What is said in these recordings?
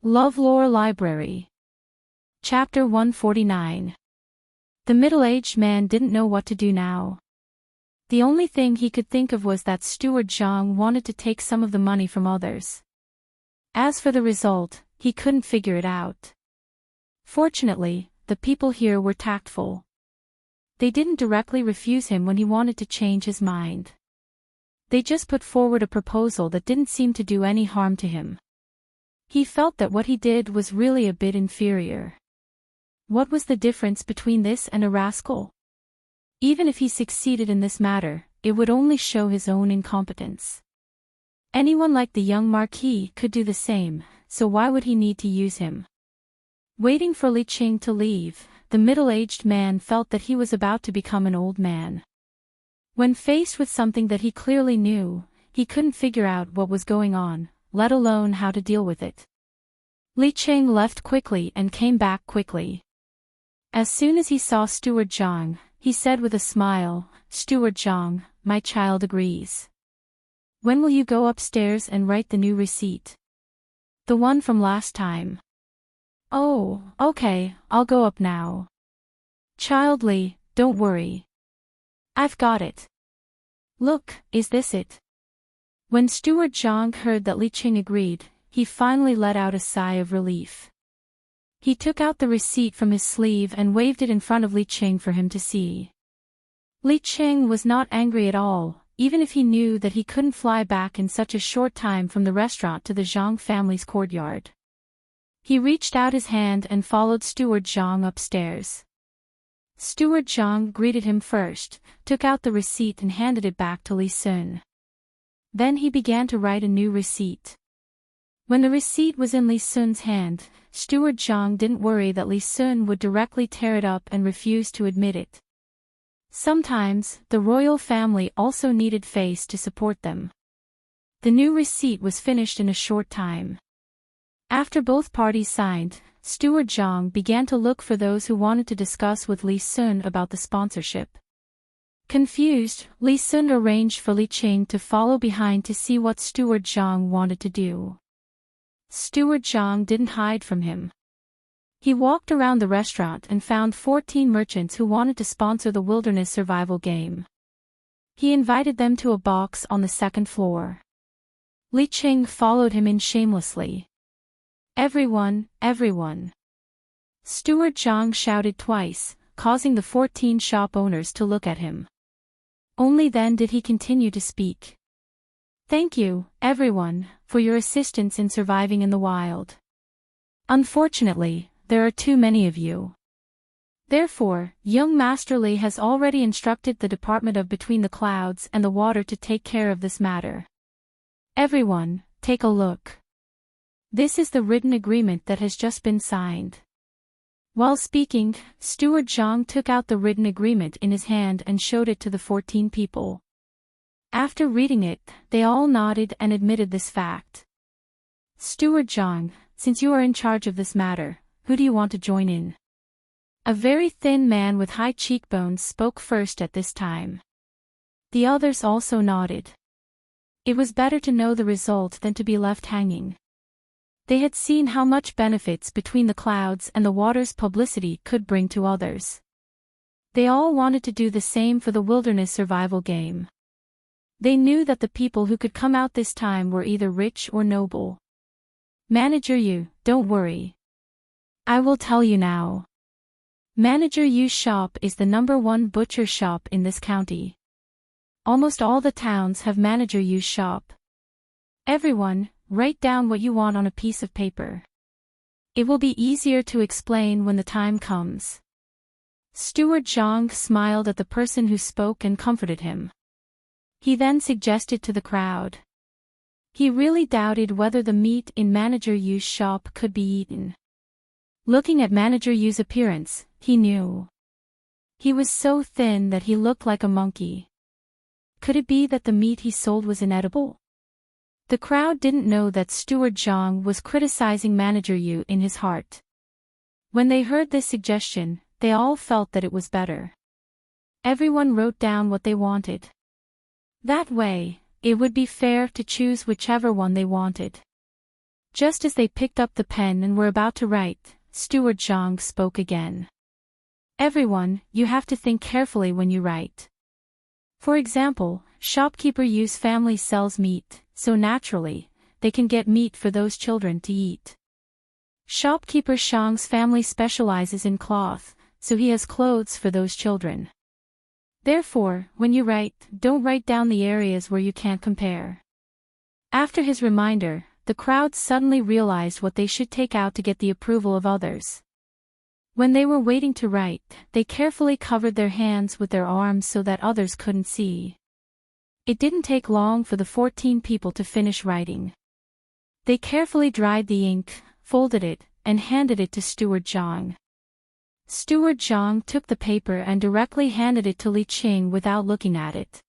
LoveLore Library. Chapter 149. The middle-aged man didn't know what to do now. The only thing he could think of was that Steward Zhang wanted to take some of the money from others. As for the result, he couldn't figure it out. Fortunately, the people here were tactful. They didn't directly refuse him when he wanted to change his mind. They just put forward a proposal that didn't seem to do any harm to him. He felt that what he did was really a bit inferior. What was the difference between this and a rascal? Even if he succeeded in this matter, it would only show his own incompetence. Anyone like the young Marquis could do the same, so why would he need to use him? Waiting for Li Qing to leave, the middle-aged man felt that he was about to become an old man. When faced with something that he clearly knew, he couldn't figure out what was going on, let alone how to deal with it. Li Qing left quickly and came back quickly. As soon as he saw Steward Zhang, he said with a smile, "Steward Zhang, my child agrees. When will you go upstairs and write the new receipt? The one from last time." "Oh, okay, I'll go up now." "Child Li, don't worry. I've got it. Look, is this it?" When Steward Zhang heard that Li Qing agreed, he finally let out a sigh of relief. He took out the receipt from his sleeve and waved it in front of Li Qing for him to see. Li Qing was not angry at all, even if he knew that he couldn't fly back in such a short time from the restaurant to the Zhang family's courtyard. He reached out his hand and followed Steward Zhang upstairs. Steward Zhang greeted him first, took out the receipt and handed it back to Li Sun. Then he began to write a new receipt. When the receipt was in Li Sun's hand, Steward Zhang didn't worry that Li Sun would directly tear it up and refuse to admit it. Sometimes, the royal family also needed face to support them. The new receipt was finished in a short time. After both parties signed, Steward Zhang began to look for those who wanted to discuss with Li Sun about the sponsorship. Confused, Li Sun arranged for Li Qing to follow behind to see what Steward Zhang wanted to do. Steward Zhang didn't hide from him. He walked around the restaurant and found 14 merchants who wanted to sponsor the wilderness survival game. He invited them to a box on the second floor. Li Qing followed him in shamelessly. "Everyone, everyone!" Steward Zhang shouted twice, causing the 14 shop owners to look at him. Only then did he continue to speak. "Thank you, everyone, for your assistance in surviving in the wild. Unfortunately, there are too many of you. Therefore, young Master Li has already instructed the Department of Between the Clouds and the Water to take care of this matter. Everyone, take a look. This is the written agreement that has just been signed." While speaking, Steward Zhang took out the written agreement in his hand and showed it to the 14 people. After reading it, they all nodded and admitted this fact. "Steward Zhang, since you are in charge of this matter, who do you want to join in?" A very thin man with high cheekbones spoke first at this time. The others also nodded. It was better to know the result than to be left hanging. They had seen how much benefits Between the Clouds and the Water's publicity could bring to others. They all wanted to do the same for the wilderness survival game. They knew that the people who could come out this time were either rich or noble. "Manager Yu, don't worry. I will tell you now. Manager Yu's shop is the #1 butcher shop in this county. Almost all the towns have Manager Yu's shop. Everyone, write down what you want on a piece of paper. It will be easier to explain when the time comes." Steward Zhang smiled at the person who spoke and comforted him. He then suggested to the crowd. He really doubted whether the meat in Manager Yu's shop could be eaten. Looking at Manager Yu's appearance, he knew. He was so thin that he looked like a monkey. Could it be that the meat he sold was inedible? The crowd didn't know that Steward Zhang was criticizing Manager Yu in his heart. When they heard this suggestion, they all felt that it was better. Everyone wrote down what they wanted. That way, it would be fair to choose whichever one they wanted. Just as they picked up the pen and were about to write, Steward Zhang spoke again. Everyone, you have to think carefully when you write. For example, shopkeeper Yu's family sells meat, so naturally, they can get meat for those children to eat. Shopkeeper Shang's family specializes in cloth, so he has clothes for those children. Therefore, when you write, don't write down the areas where you can't compare. After his reminder, the crowd suddenly realized what they should take out to get the approval of others. When they were waiting to write, they carefully covered their hands with their arms so that others couldn't see. It didn't take long for the 14 people to finish writing. They carefully dried the ink, folded it, and handed it to Steward Zhang. Steward Zhang took the paper and directly handed it to Li Qing without looking at it.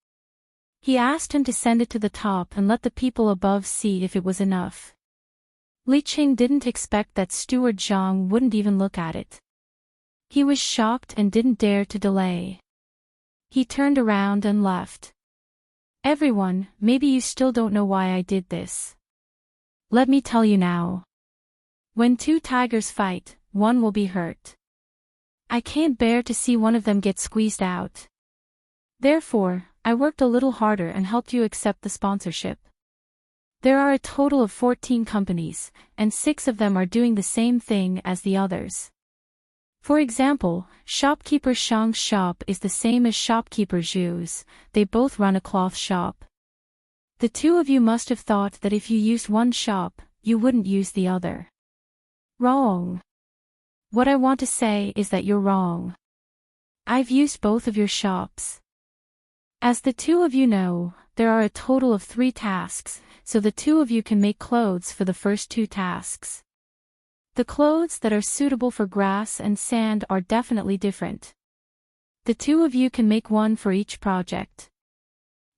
He asked him to send it to the top and let the people above see if it was enough. Li Qing didn't expect that Steward Zhang wouldn't even look at it. He was shocked and didn't dare to delay. He turned around and left. Everyone, maybe you still don't know why I did this. Let me tell you now. When two tigers fight, one will be hurt. I can't bear to see one of them get squeezed out. Therefore, I worked a little harder and helped you accept the sponsorship. There are a total of 14 companies, and 6 of them are doing the same thing as the others. For example, shopkeeper Shang's shop is the same as shopkeeper Zhu's, they both run a cloth shop. The two of you must have thought that if you used one shop, you wouldn't use the other. Wrong. What I want to say is that you're wrong. I've used both of your shops. As the two of you know, there are a total of 3 tasks, so the two of you can make clothes for the first 2 tasks. The clothes that are suitable for grass and sand are definitely different. The two of you can make one for each project.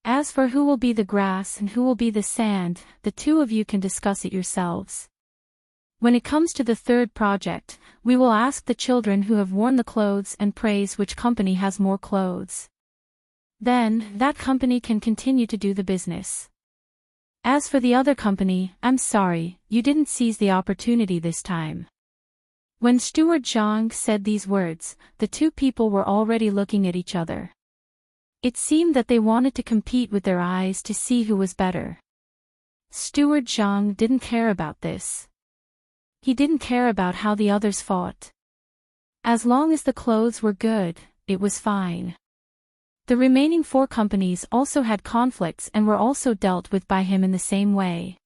As for who will be the grass and who will be the sand, the two of you can discuss it yourselves. When it comes to the third project, we will ask the children who have worn the clothes and praise which company has more clothes. Then, that company can continue to do the business. As for the other company, I'm sorry, you didn't seize the opportunity this time. When Steward Zhang said these words, the two people were already looking at each other. It seemed that they wanted to compete with their eyes to see who was better. Steward Zhang didn't care about this. He didn't care about how the others fought. As long as the clothes were good, it was fine. The remaining 4 companies also had conflicts and were also dealt with by him in the same way.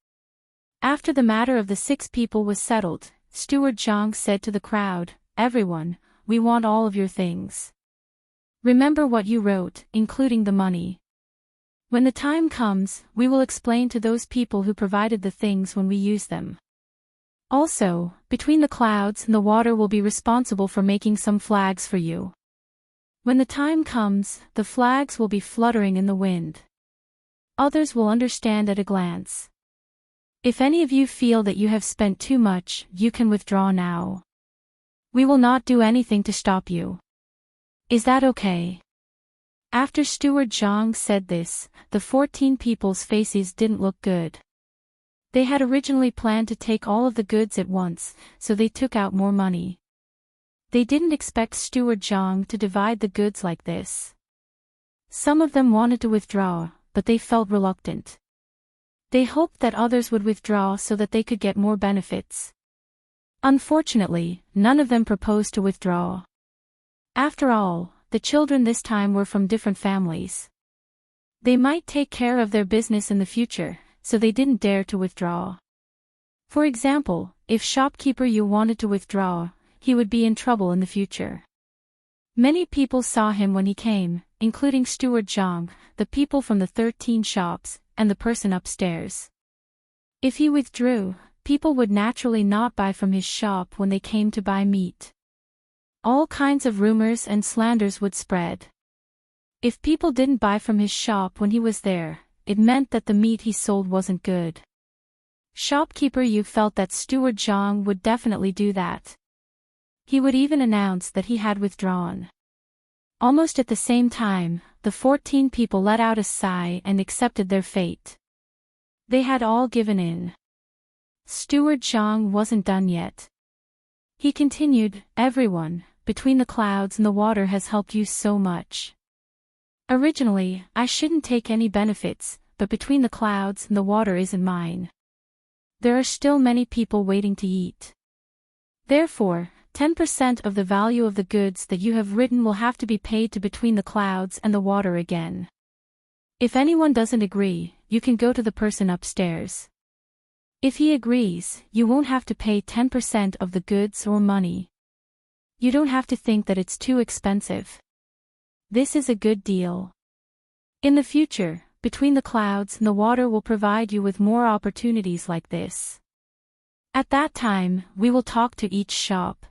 After the matter of the 6 people was settled, Steward Zhang said to the crowd, "Everyone, we want all of your things. Remember what you wrote, including the money. When the time comes, we will explain to those people who provided the things when we use them. Also, between the clouds and the water will be responsible for making some flags for you. When the time comes, the flags will be fluttering in the wind. Others will understand at a glance. If any of you feel that you have spent too much, you can withdraw now. We will not do anything to stop you. Is that okay?" After Steward Zhang said this, the 14 people's faces didn't look good. They had originally planned to take all of the goods at once, so they took out more money. They didn't expect Steward Zhang to divide the goods like this. Some of them wanted to withdraw, but they felt reluctant. They hoped that others would withdraw so that they could get more benefits. Unfortunately, none of them proposed to withdraw. After all, the children this time were from different families. They might take care of their business in the future, so they didn't dare to withdraw. For example, if shopkeeper Yu wanted to withdraw, he would be in trouble in the future. Many people saw him when he came, including Steward Zhang, the people from the 13 shops, and the person upstairs. If he withdrew, people would naturally not buy from his shop when they came to buy meat. All kinds of rumors and slanders would spread. If people didn't buy from his shop when he was there, it meant that the meat he sold wasn't good. Shopkeeper Yu felt that Steward Zhang would definitely do that. He would even announce that he had withdrawn. Almost at the same time, the 14 people let out a sigh and accepted their fate. They had all given in. Steward Zhang wasn't done yet. He continued, everyone, between the clouds and the water has helped you so much. Originally, I shouldn't take any benefits, but between the clouds and the water isn't mine. There are still many people waiting to eat. Therefore, 10% of the value of the goods that you have written will have to be paid to between the clouds and the water again. If anyone doesn't agree, you can go to the person upstairs. If he agrees, you won't have to pay 10% of the goods or money. You don't have to think that it's too expensive. This is a good deal. In the future, between the clouds and the water will provide you with more opportunities like this. At that time, we will talk to each shop.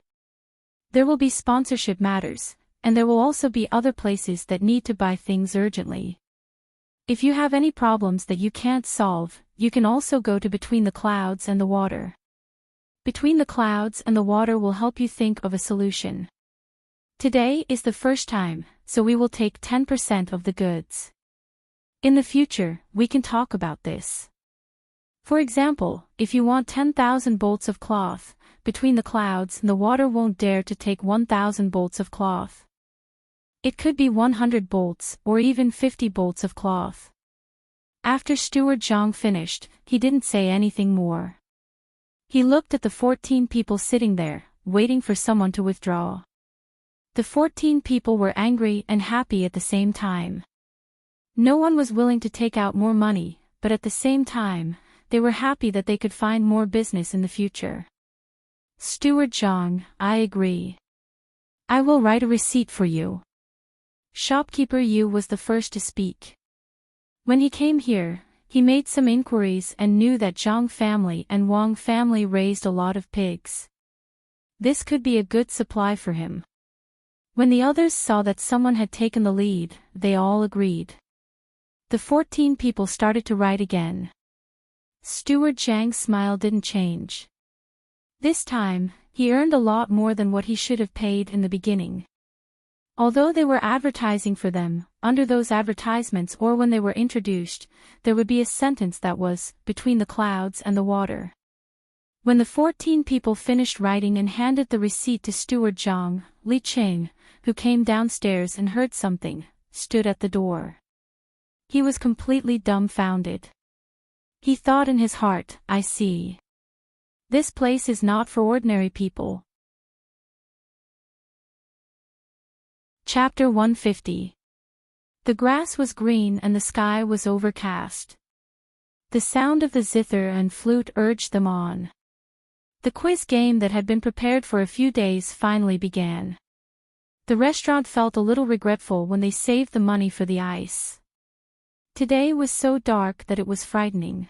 There will be sponsorship matters, and there will also be other places that need to buy things urgently. If you have any problems that you can't solve, you can also go to Between the Clouds and the Water. Between the Clouds and the Water will help you think of a solution. Today is the first time, so we will take 10% of the goods. In the future, we can talk about this. For example, if you want 10,000 bolts of cloth, Between the Clouds and the Water won't dare to take 1,000 bolts of cloth. It could be 100 bolts, or even 50 bolts of cloth. After Steward Zhang finished, he didn't say anything more. He looked at the 14 people sitting there, waiting for someone to withdraw. The 14 people were angry and happy at the same time. No one was willing to take out more money, but at the same time, they were happy that they could find more business in the future. Steward Zhang, I agree. I will write a receipt for you. Shopkeeper Yu was the first to speak. When he came here, he made some inquiries and knew that Zhang family and Wang family raised a lot of pigs. This could be a good supply for him. When the others saw that someone had taken the lead, they all agreed. The 14 people started to write again. Steward Zhang's smile didn't change. This time, he earned a lot more than what he should have paid in the beginning. Although they were advertising for them, under those advertisements or when they were introduced, there would be a sentence that was, Between the Clouds and the Water. When the 14 people finished writing and handed the receipt to Steward Zhang, Li Qing, who came downstairs and heard something, stood at the door. He was completely dumbfounded. He thought in his heart, I see. This place is not for ordinary people. Chapter 150. The grass was green and the sky was overcast. The sound of the zither and flute urged them on. The quiz game that had been prepared for a few days finally began. The restaurant felt a little regretful when they saved the money for the ice. Today was so dark that it was frightening.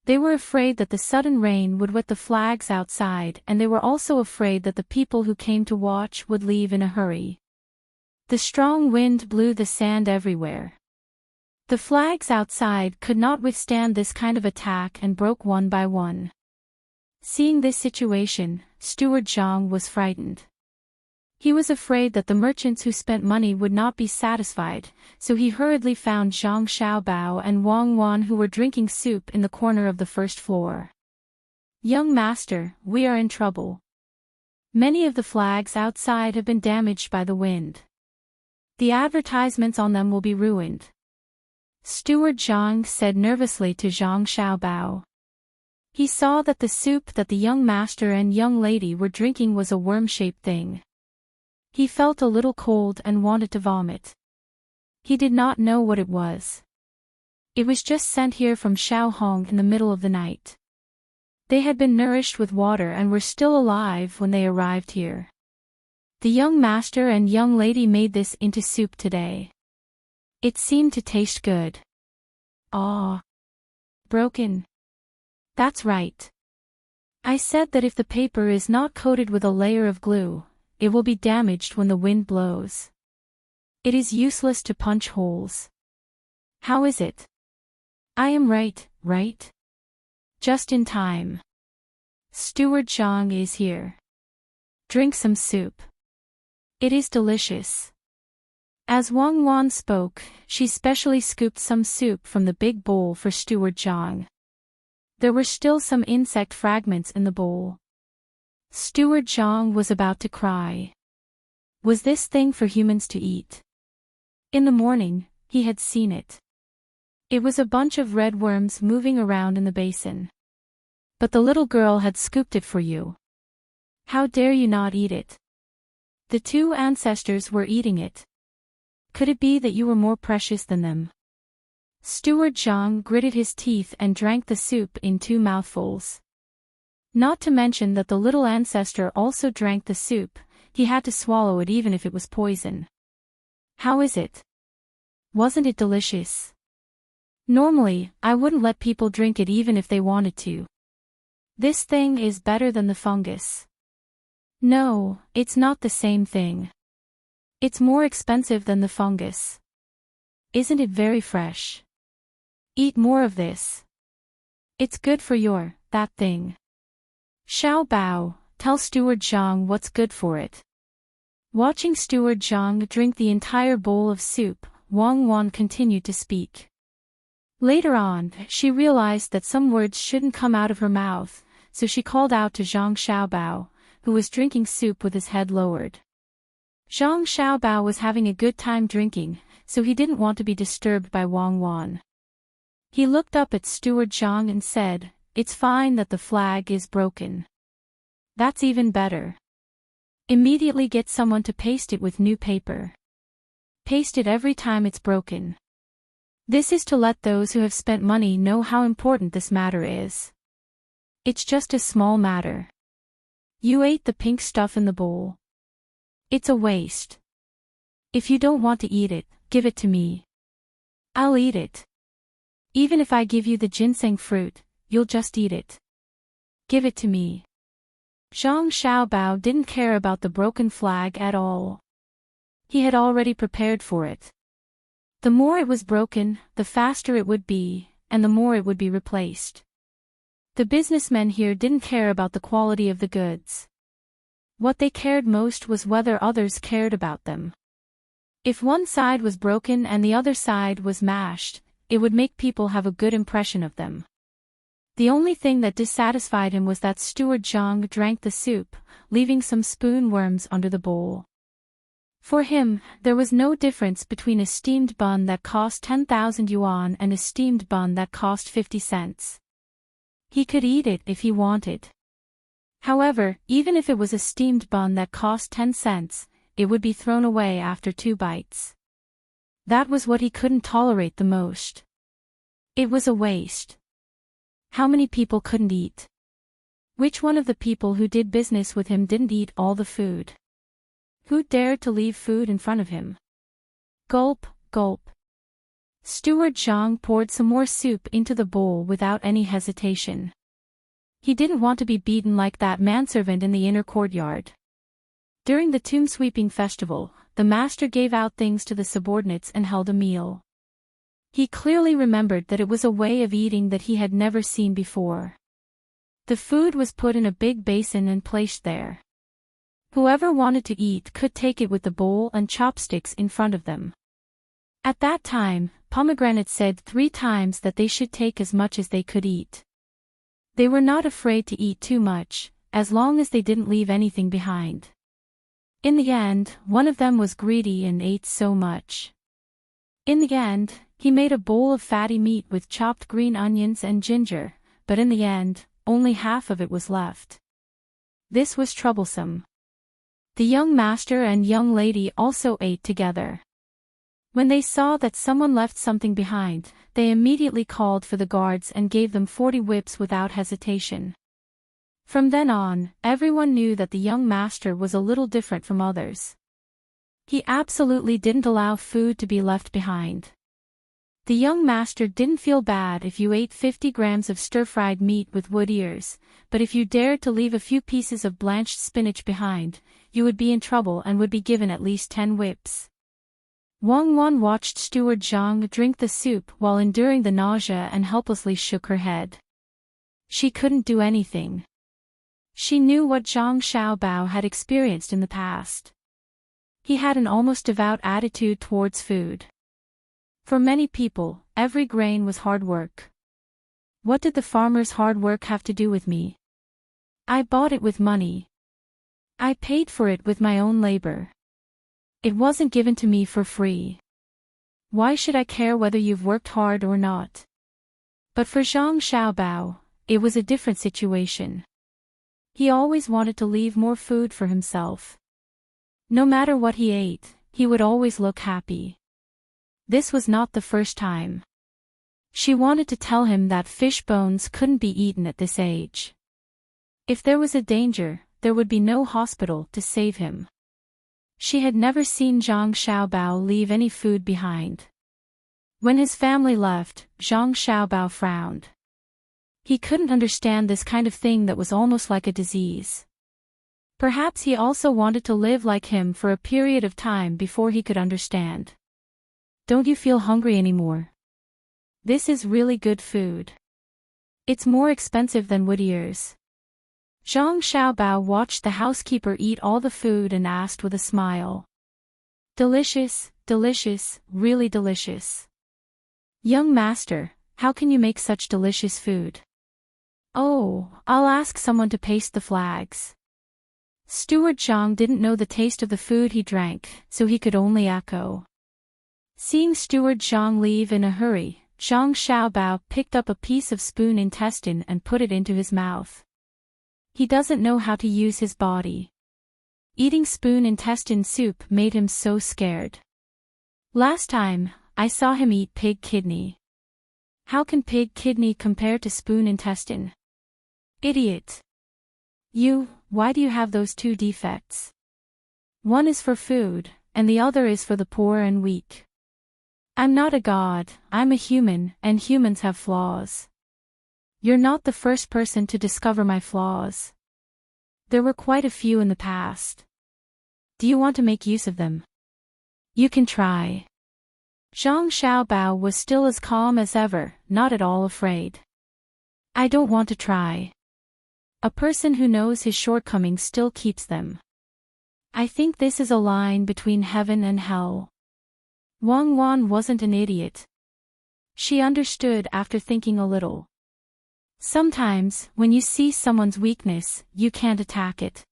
They were afraid that the sudden rain would wet the flags outside, and they were also afraid that the people who came to watch would leave in a hurry. The strong wind blew the sand everywhere. The flags outside could not withstand this kind of attack and broke one by one. Seeing this situation, Steward Zhang was frightened. He was afraid that the merchants who spent money would not be satisfied, so he hurriedly found Zhang Xiaobao and Wang Wan who were drinking soup in the corner of the first floor. Young master, we are in trouble. Many of the flags outside have been damaged by the wind. The advertisements on them will be ruined. Steward Zhang said nervously to Zhang Xiaobao. He saw that the soup that the young master and young lady were drinking was a worm-shaped thing. He felt a little cold and wanted to vomit. He did not know what it was. It was just sent here from Shaohong in the middle of the night. They had been nourished with water and were still alive when they arrived here. The young master and young lady made this into soup today. It seemed to taste good. Ah. Broken. That's right. I said that if the paper is not coated with a layer of glue, it will be damaged when the wind blows. It is useless to punch holes. How is it? I am right? Just in time. Steward Zhang is here. Drink some soup. It is delicious. As Wang Wan spoke, she specially scooped some soup from the big bowl for Steward Zhang. There were still some insect fragments in the bowl. Steward Zhang was about to cry. Was this thing for humans to eat? In the morning, he had seen it. It was a bunch of red worms moving around in the basin. But the little girl had scooped it for you. How dare you not eat it? The two ancestors were eating it. Could it be that you were more precious than them? Steward Zhang gritted his teeth and drank the soup in 2 mouthfuls. Not to mention that the little ancestor also drank the soup, he had to swallow it even if it was poison. How is it? Wasn't it delicious? Normally, I wouldn't let people drink it even if they wanted to. This thing is better than the fungus. No, it's not the same thing. It's more expensive than the fungus. Isn't it very fresh? Eat more of this. It's good for that thing. Xiao Bao, tell Steward Zhang what's good for it. Watching Steward Zhang drink the entire bowl of soup, Wang Wan continued to speak. Later on, she realized that some words shouldn't come out of her mouth, so she called out to Zhang Xiaobao, who was drinking soup with his head lowered. Zhang Xiaobao was having a good time drinking, so he didn't want to be disturbed by Wang Wan. He looked up at Steward Zhang and said, "It's fine that the flag is broken. That's even better. Immediately get someone to paste it with new paper. Paste it every time it's broken. This is to let those who have spent money know how important this matter is. It's just a small matter. You ate the pink stuff in the bowl. It's a waste. If you don't want to eat it, give it to me. I'll eat it. Even if I give you the ginseng fruit, you'll just eat it. Give it to me." Zhang Xiaobao didn't care about the broken flag at all. He had already prepared for it. The more it was broken, the faster it would be, and the more it would be replaced. The businessmen here didn't care about the quality of the goods. What they cared most was whether others cared about them. If one side was broken and the other side was mashed, it would make people have a good impression of them. The only thing that dissatisfied him was that Steward Zhang drank the soup, leaving some spoon worms under the bowl. For him, there was no difference between a steamed bun that cost 10,000 yuan and a steamed bun that cost 50 cents. He could eat it if he wanted. However, even if it was a steamed bun that cost 10 cents, it would be thrown away after 2 bites. That was what he couldn't tolerate the most. It was a waste. How many people couldn't eat? Which one of the people who did business with him didn't eat all the food? Who dared to leave food in front of him? Gulp, gulp. Steward Zhang poured some more soup into the bowl without any hesitation. He didn't want to be beaten like that manservant in the inner courtyard. During the tomb sweeping festival, the master gave out things to the subordinates and held a meal. He clearly remembered that it was a way of eating that he had never seen before. The food was put in a big basin and placed there. Whoever wanted to eat could take it with the bowl and chopsticks in front of them. At that time, Pomegranate said 3 times that they should take as much as they could eat. They were not afraid to eat too much, as long as they didn't leave anything behind. In the end, one of them was greedy and ate so much. In the end, he made a bowl of fatty meat with chopped green onions and ginger, but in the end, only half of it was left. This was troublesome. The young master and young lady also ate together. When they saw that someone left something behind, they immediately called for the guards and gave them 40 whips without hesitation. From then on, everyone knew that the young master was a little different from others. He absolutely didn't allow food to be left behind. The young master didn't feel bad if you ate 50 grams of stir-fried meat with wood ears, but if you dared to leave a few pieces of blanched spinach behind, you would be in trouble and would be given at least 10 whips. Wang Wan watched Steward Zhang drink the soup while enduring the nausea and helplessly shook her head. She couldn't do anything. She knew what Zhang Xiaobao had experienced in the past. He had an almost devout attitude towards food. For many people, every grain was hard work. What did the farmer's hard work have to do with me? I bought it with money. I paid for it with my own labor. It wasn't given to me for free. Why should I care whether you've worked hard or not? But for Zhang Xiaobao, it was a different situation. He always wanted to leave more food for himself. No matter what he ate, he would always look happy. This was not the first time. She wanted to tell him that fish bones couldn't be eaten at this age. If there was a danger, there would be no hospital to save him. She had never seen Zhang Xiaobao leave any food behind. When his family left, Zhang Xiaobao frowned. He couldn't understand this kind of thing that was almost like a disease. Perhaps he also wanted to live like him for a period of time before he could understand. Don't you feel hungry anymore? This is really good food. It's more expensive than Whittier's. Zhang Xiaobao watched the housekeeper eat all the food and asked with a smile. Delicious, delicious, really delicious. Young master, how can you make such delicious food? Oh, I'll ask someone to paste the flags. Steward Zhang didn't know the taste of the food he drank, so he could only echo. Seeing Steward Zhang leave in a hurry, Zhang Xiaobao picked up a piece of spoon intestine and put it into his mouth. He doesn't know how to use his body. Eating spoon intestine soup made him so scared. Last time, I saw him eat pig kidney. How can pig kidney compare to spoon intestine? Idiot. Why do you have those two defects? One is for food, and the other is for the poor and weak. I'm not a god, I'm a human, and humans have flaws. You're not the first person to discover my flaws. There were quite a few in the past. Do you want to make use of them? You can try. Zhang Xiaobao was still as calm as ever, not at all afraid. I don't want to try. A person who knows his shortcomings still keeps them. I think this is a line between heaven and hell. Wang Wan wasn't an idiot. She understood after thinking a little. Sometimes, when you see someone's weakness, you can't attack it.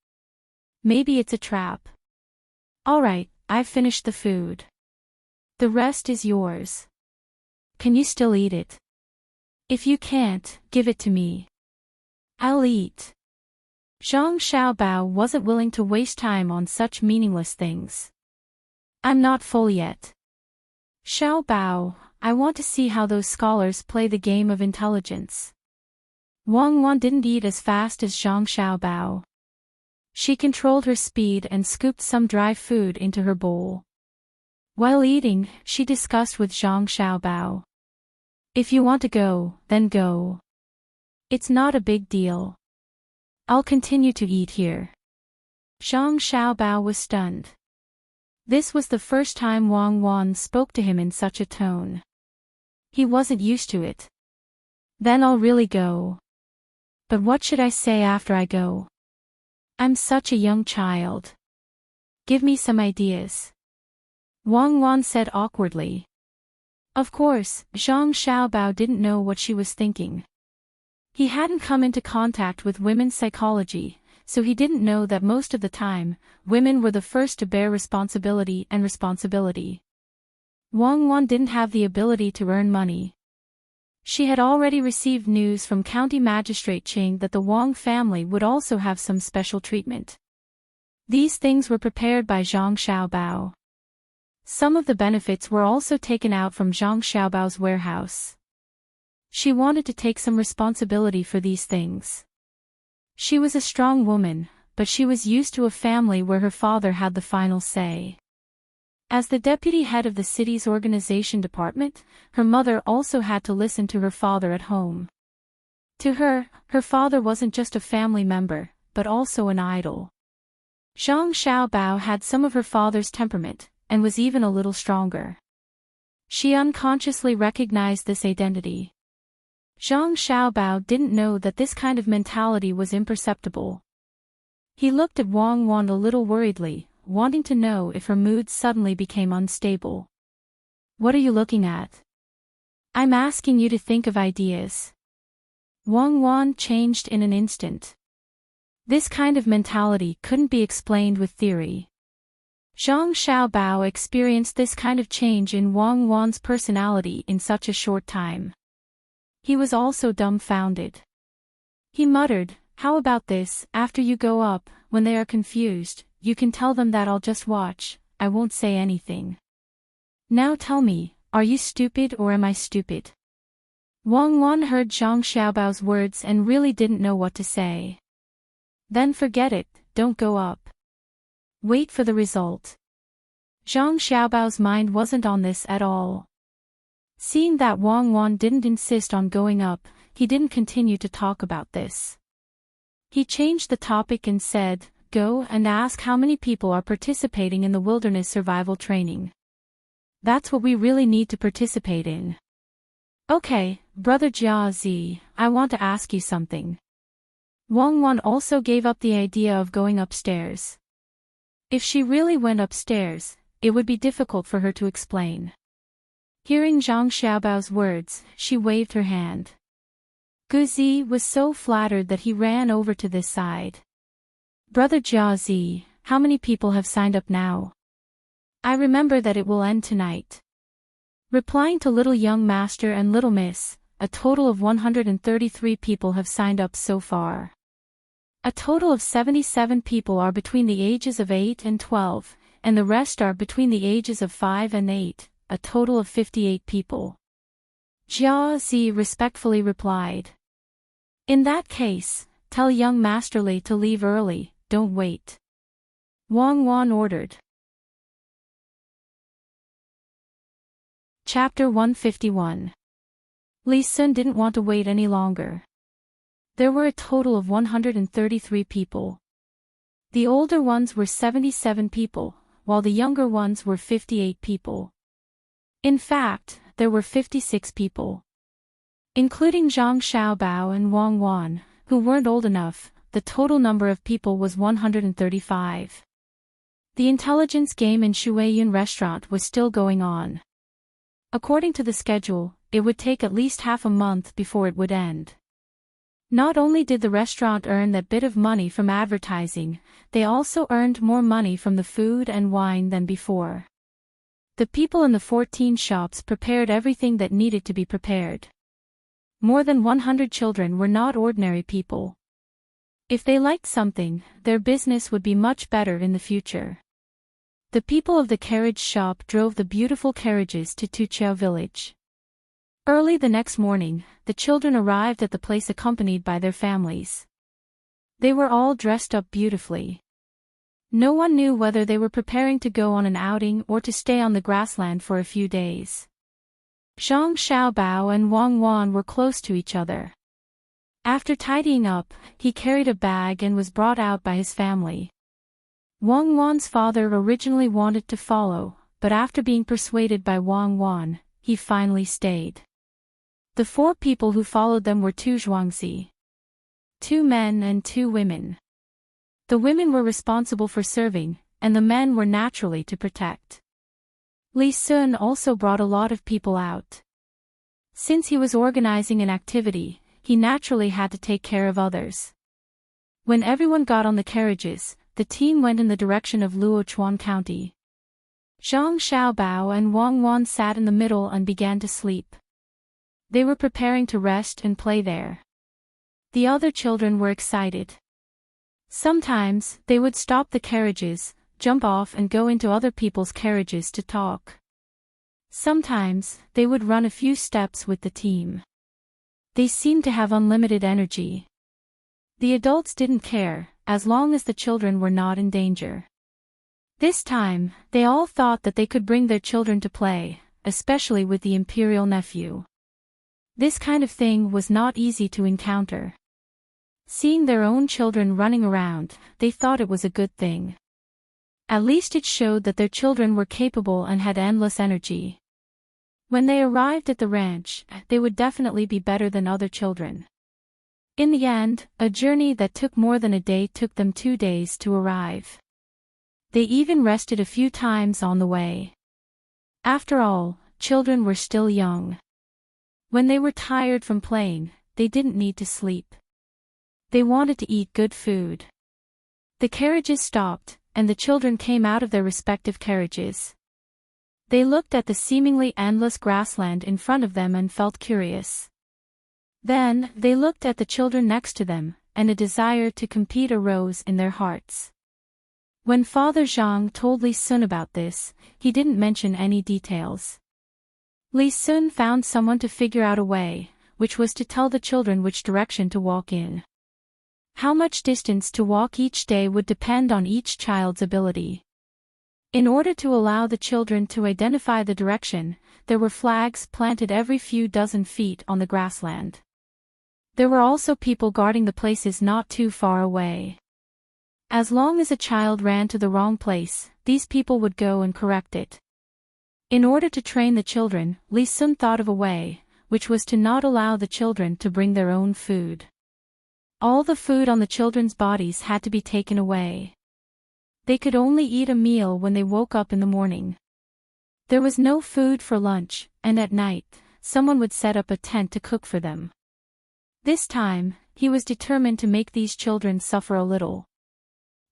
Maybe it's a trap. Alright, I've finished the food. The rest is yours. Can you still eat it? If you can't, give it to me. I'll eat. Zhang Xiaobao wasn't willing to waste time on such meaningless things. I'm not full yet. Xiaobao, I want to see how those scholars play the game of intelligence. Wang Wan didn't eat as fast as Zhang Xiaobao. She controlled her speed and scooped some dry food into her bowl. While eating, she discussed with Zhang Xiaobao. If you want to go, then go. It's not a big deal. I'll continue to eat here. Zhang Xiaobao was stunned. This was the first time Wang Wan spoke to him in such a tone. He wasn't used to it. Then I'll really go. But what should I say after I go? I'm such a young child. Give me some ideas. Wang Wan said awkwardly. Of course, Zhang Xiaobao didn't know what she was thinking. He hadn't come into contact with women's psychology, so he didn't know that most of the time, women were the first to bear responsibility. Wang Wan didn't have the ability to earn money. She had already received news from County Magistrate Ching that the Wang family would also have some special treatment. These things were prepared by Zhang Xiaobao. Some of the benefits were also taken out from Zhang Xiaobao's warehouse. She wanted to take some responsibility for these things. She was a strong woman, but she was used to a family where her father had the final say. As the deputy head of the city's organization department, her mother also had to listen to her father at home. To her, her father wasn't just a family member, but also an idol. Zhang Xiaobao had some of her father's temperament, and was even a little stronger. She unconsciously recognized this identity. Zhang Xiaobao didn't know that this kind of mentality was imperceptible. He looked at Wang Wan a little worriedly, wanting to know if her mood suddenly became unstable. What are you looking at? I'm asking you to think of ideas. Wang Wan changed in an instant. This kind of mentality couldn't be explained with theory. Zhang Xiaobao experienced this kind of change in Wang Wan's personality in such a short time. He was also dumbfounded. He muttered, "How about this, after you go up, when they are confused, you can tell them that I'll just watch, I won't say anything. Now tell me, are you stupid or am I stupid?" Wang Wan heard Zhang Xiaobao's words and really didn't know what to say. "Then forget it, don't go up. Wait for the result." Zhang Xiaobao's mind wasn't on this at all. Seeing that Wang Wan didn't insist on going up, he didn't continue to talk about this. He changed the topic and said, "Go and ask how many people are participating in the wilderness survival training. That's what we really need to participate in." "Okay, Brother Jiazi, I want to ask you something." Wang Wan also gave up the idea of going upstairs. If she really went upstairs, it would be difficult for her to explain. Hearing Zhang Xiaobao's words, she waved her hand. Guzi was so flattered that he ran over to this side. "Brother Jiazi, how many people have signed up now? I remember that it will end tonight." Replying to Little Young Master and Little Miss, a total of 133 people have signed up so far. A total of 77 people are between the ages of 8 and 12, and the rest are between the ages of 5 and 8, a total of 58 people. Jia Zi respectfully replied. "In that case, tell young Master Li to leave early, don't wait." Wang Wan ordered. Chapter 151. Li Sun didn't want to wait any longer. There were a total of 133 people. The older ones were 77 people, while the younger ones were 58 people. In fact, there were 56 people. Including Zhang Xiaobao and Wang Wan, who weren't old enough, the total number of people was 135. The intelligence game in Shuiyun restaurant was still going on. According to the schedule, it would take at least half a month before it would end. Not only did the restaurant earn that bit of money from advertising, they also earned more money from the food and wine than before. The people in the 14 shops prepared everything that needed to be prepared. More than 100 children were not ordinary people. If they liked something, their business would be much better in the future. The people of the carriage shop drove the beautiful carriages to Tuqiao village. Early the next morning, the children arrived at the place accompanied by their families. They were all dressed up beautifully. No one knew whether they were preparing to go on an outing or to stay on the grassland for a few days. Zhang Xiaobao and Wang Wan were close to each other. After tidying up, he carried a bag and was brought out by his family. Wang Wan's father originally wanted to follow, but after being persuaded by Wang Wan, he finally stayed. The 4 people who followed them were 2 Zhuangzi. 2 men and 2 women. The women were responsible for serving, and the men were naturally to protect. Li Sun also brought a lot of people out. Since he was organizing an activity, he naturally had to take care of others. When everyone got on the carriages, the team went in the direction of Luochuan County. Zhang Xiaobao and Wang Wan sat in the middle and began to sleep. They were preparing to rest and play there. The other children were excited. Sometimes, they would stop the carriages, jump off and go into other people's carriages to talk. Sometimes, they would run a few steps with the team. They seemed to have unlimited energy. The adults didn't care, as long as the children were not in danger. This time, they all thought that they could bring their children to play, especially with the imperial nephew. This kind of thing was not easy to encounter. Seeing their own children running around, they thought it was a good thing. At least it showed that their children were capable and had endless energy. When they arrived at the ranch, they would definitely be better than other children. In the end, a journey that took more than a day took them 2 days to arrive. They even rested a few times on the way. After all, children were still young. When they were tired from playing, they didn't need to sleep. They wanted to eat good food. The carriages stopped, and the children came out of their respective carriages. They looked at the seemingly endless grassland in front of them and felt curious. Then, they looked at the children next to them, and a desire to compete arose in their hearts. When Father Zhang told Li Sun about this, he didn't mention any details. Li Sun found someone to figure out a way, which was to tell the children which direction to walk in. How much distance to walk each day would depend on each child's ability. In order to allow the children to identify the direction, there were flags planted every few dozen feet on the grassland. There were also people guarding the places not too far away. As long as a child ran to the wrong place, these people would go and correct it. In order to train the children, Li Sun thought of a way, which was to not allow the children to bring their own food. All the food on the children's bodies had to be taken away. They could only eat a meal when they woke up in the morning. There was no food for lunch, and at night, someone would set up a tent to cook for them. This time, he was determined to make these children suffer a little.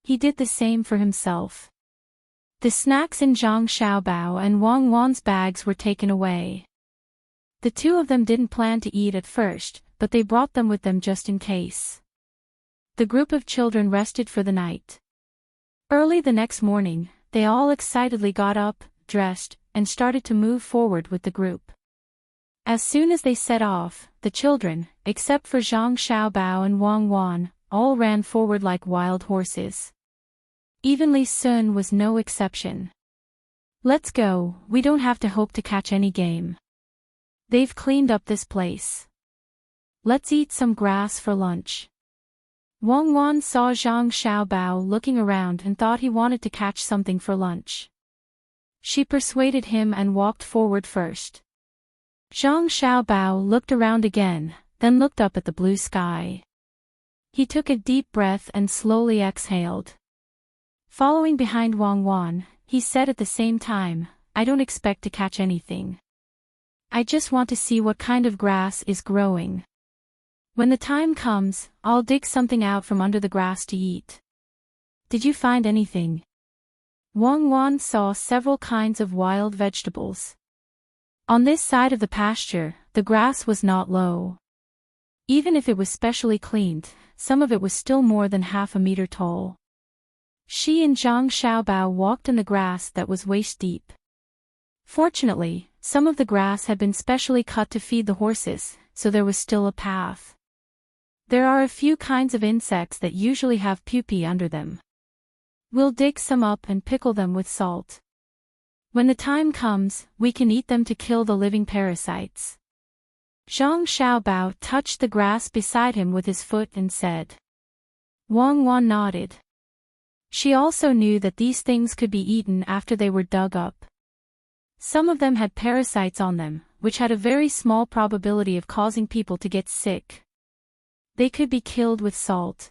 He did the same for himself. The snacks in Zhang Xiaobao and Wang Wan's bags were taken away. The two of them didn't plan to eat at first, but they brought them with them just in case. The group of children rested for the night. Early the next morning, they all excitedly got up, dressed, and started to move forward with the group. As soon as they set off, the children, except for Zhang Xiaobao and Wang Wan, all ran forward like wild horses. Even Li Sun was no exception. "Let's go, we don't have to hope to catch any game. They've cleaned up this place. Let's eat some grass for lunch." Wang Wan saw Zhang Xiaobao looking around and thought he wanted to catch something for lunch. She persuaded him and walked forward first. Zhang Xiaobao looked around again, then looked up at the blue sky. He took a deep breath and slowly exhaled. Following behind Wang Wan, he said at the same time, "I don't expect to catch anything. I just want to see what kind of grass is growing. When the time comes, I'll dig something out from under the grass to eat." "Did you find anything?" Wang Wan saw several kinds of wild vegetables. On this side of the pasture, the grass was not low. Even if it was specially cleaned, some of it was still more than half a meter tall. She and Zhang Xiaobao walked in the grass that was waist-deep. Fortunately, some of the grass had been specially cut to feed the horses, so there was still a path. There are a few kinds of insects that usually have pupae under them. We'll dig some up and pickle them with salt. When the time comes, we can eat them to kill the living parasites. Zhang Xiaobao touched the grass beside him with his foot and said. Wang Wan nodded. She also knew that these things could be eaten after they were dug up. Some of them had parasites on them, which had a very small probability of causing people to get sick. They could be killed with salt.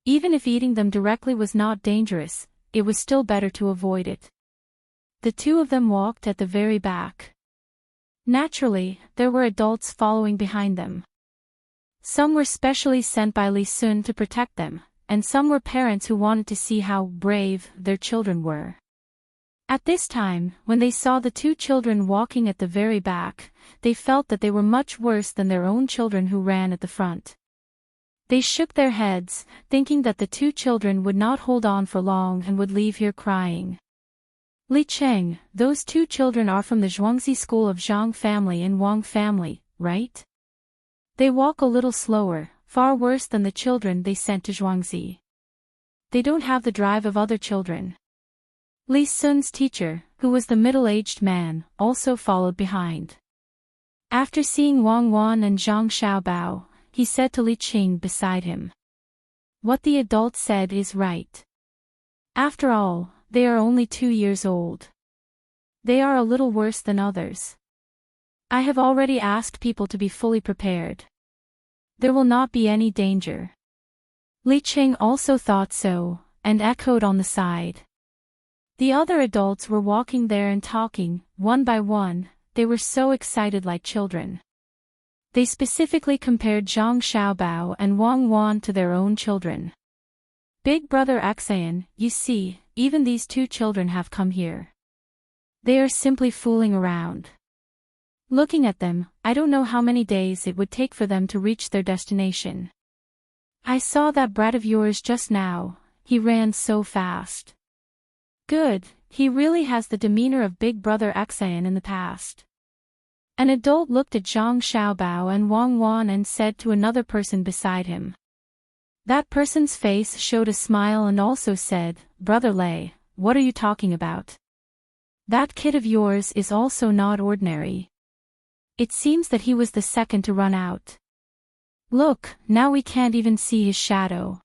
Even if eating them directly was not dangerous, it was still better to avoid it. The two of them walked at the very back. Naturally, there were adults following behind them. Some were specially sent by Li Sun to protect them, and some were parents who wanted to see how brave their children were. At this time, when they saw the two children walking at the very back, they felt that they were much worse than their own children who ran at the front. They shook their heads, thinking that the two children would not hold on for long and would leave here crying. Li Cheng, those two children are from the Zhuangzi school of Zhang family and Wang family, right? They walk a little slower, far worse than the children they sent to Zhuangzi. They don't have the drive of other children. Li Sun's teacher, who was the middle-aged man, also followed behind. After seeing Wang Wan and Zhang Xiaobao, he said to Li Qing beside him. What the adult said is right. After all, they are only 2 years old. They are a little worse than others. I have already asked people to be fully prepared. There will not be any danger. Li Qing also thought so, and echoed on the side. The other adults were walking there and talking, one by one, they were so excited like children. They specifically compared Zhang Xiaobao and Wang Wan to their own children. Big brother Axayan, you see, even these two children have come here. They are simply fooling around. Looking at them, I don't know how many days it would take for them to reach their destination. I saw that brat of yours just now, he ran so fast. Good, he really has the demeanor of big brother Axayan in the past. An adult looked at Zhang Xiaobao and Wang Wan and said to another person beside him. That person's face showed a smile and also said, Brother Lei, what are you talking about? That kid of yours is also not ordinary. It seems that he was the second to run out. Look, now we can't even see his shadow.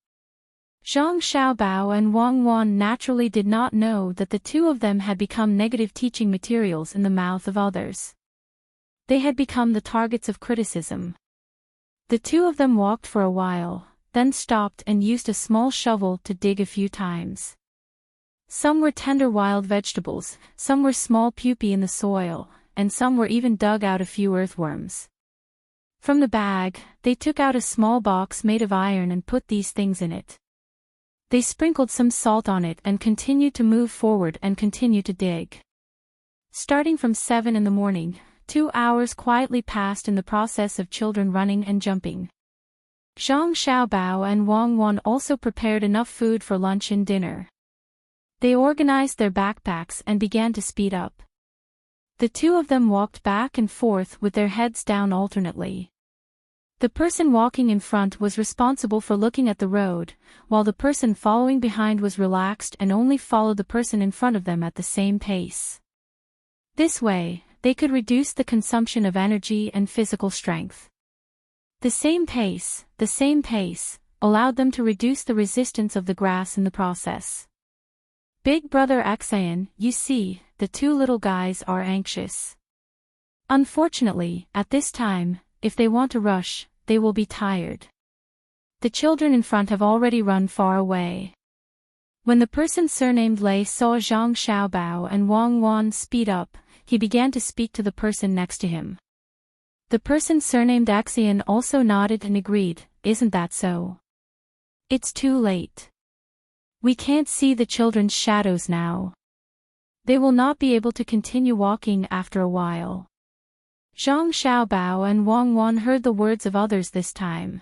Zhang Xiaobao and Wang Wan naturally did not know that the two of them had become negative teaching materials in the mouth of others. They had become the targets of criticism. The two of them walked for a while, then stopped and used a small shovel to dig a few times. Some were tender wild vegetables, some were small pupae in the soil, and some were even dug out a few earthworms. From the bag, they took out a small box made of iron and put these things in it. They sprinkled some salt on it and continued to move forward and continue to dig. Starting from 7 in the morning, 2 hours quietly passed in the process of children running and jumping. Zhang Xiaobao and Wang Wan also prepared enough food for lunch and dinner. They organized their backpacks and began to speed up. The two of them walked back and forth with their heads down alternately. The person walking in front was responsible for looking at the road, while the person following behind was relaxed and only followed the person in front of them at the same pace. This way, they could reduce the consumption of energy and physical strength. The same pace, allowed them to reduce the resistance of the grass in the process. Big brother Axayan, you see, the two little guys are anxious. Unfortunately, at this time, if they want to rush, they will be tired. The children in front have already run far away. When the person surnamed Lei saw Zhang Xiaobao and Wang Wan speed up, he began to speak to the person next to him. The person surnamed Axayan also nodded and agreed, isn't that so? It's too late. We can't see the children's shadows now. They will not be able to continue walking after a while. Zhang Xiaobao and Wang Wan heard the words of others this time.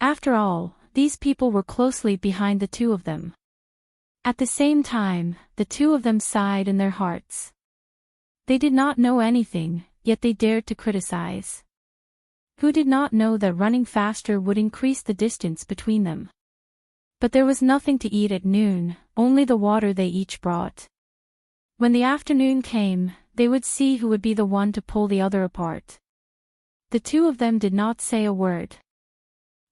After all, these people were closely behind the two of them. At the same time, the two of them sighed in their hearts. They did not know anything, yet they dared to criticize. Who did not know that running faster would increase the distance between them? But there was nothing to eat at noon, only the water they each brought. When the afternoon came, they would see who would be the one to pull the other apart. The two of them did not say a word.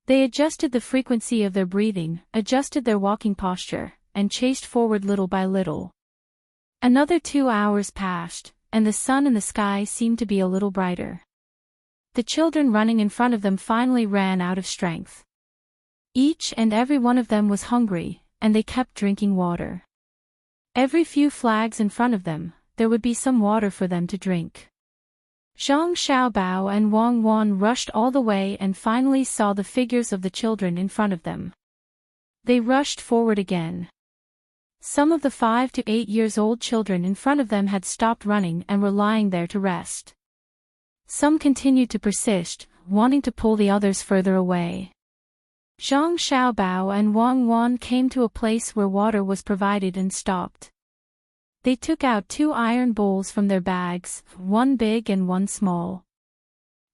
They adjusted the frequency of their breathing, adjusted their walking posture, and chased forward little by little. Another 2 hours passed, and the sun in the sky seemed to be a little brighter. The children running in front of them finally ran out of strength. Each and every one of them was hungry, and they kept drinking water. Every few flags in front of them, there would be some water for them to drink. Zhang Xiaobao and Wang Wan rushed all the way and finally saw the figures of the children in front of them. They rushed forward again. Some of the 5 to 8 years old children in front of them had stopped running and were lying there to rest. Some continued to persist, wanting to pull the others further away. Zhang Xiaobao and Wang Wan came to a place where water was provided and stopped. They took out 2 iron bowls from their bags, one big and one small.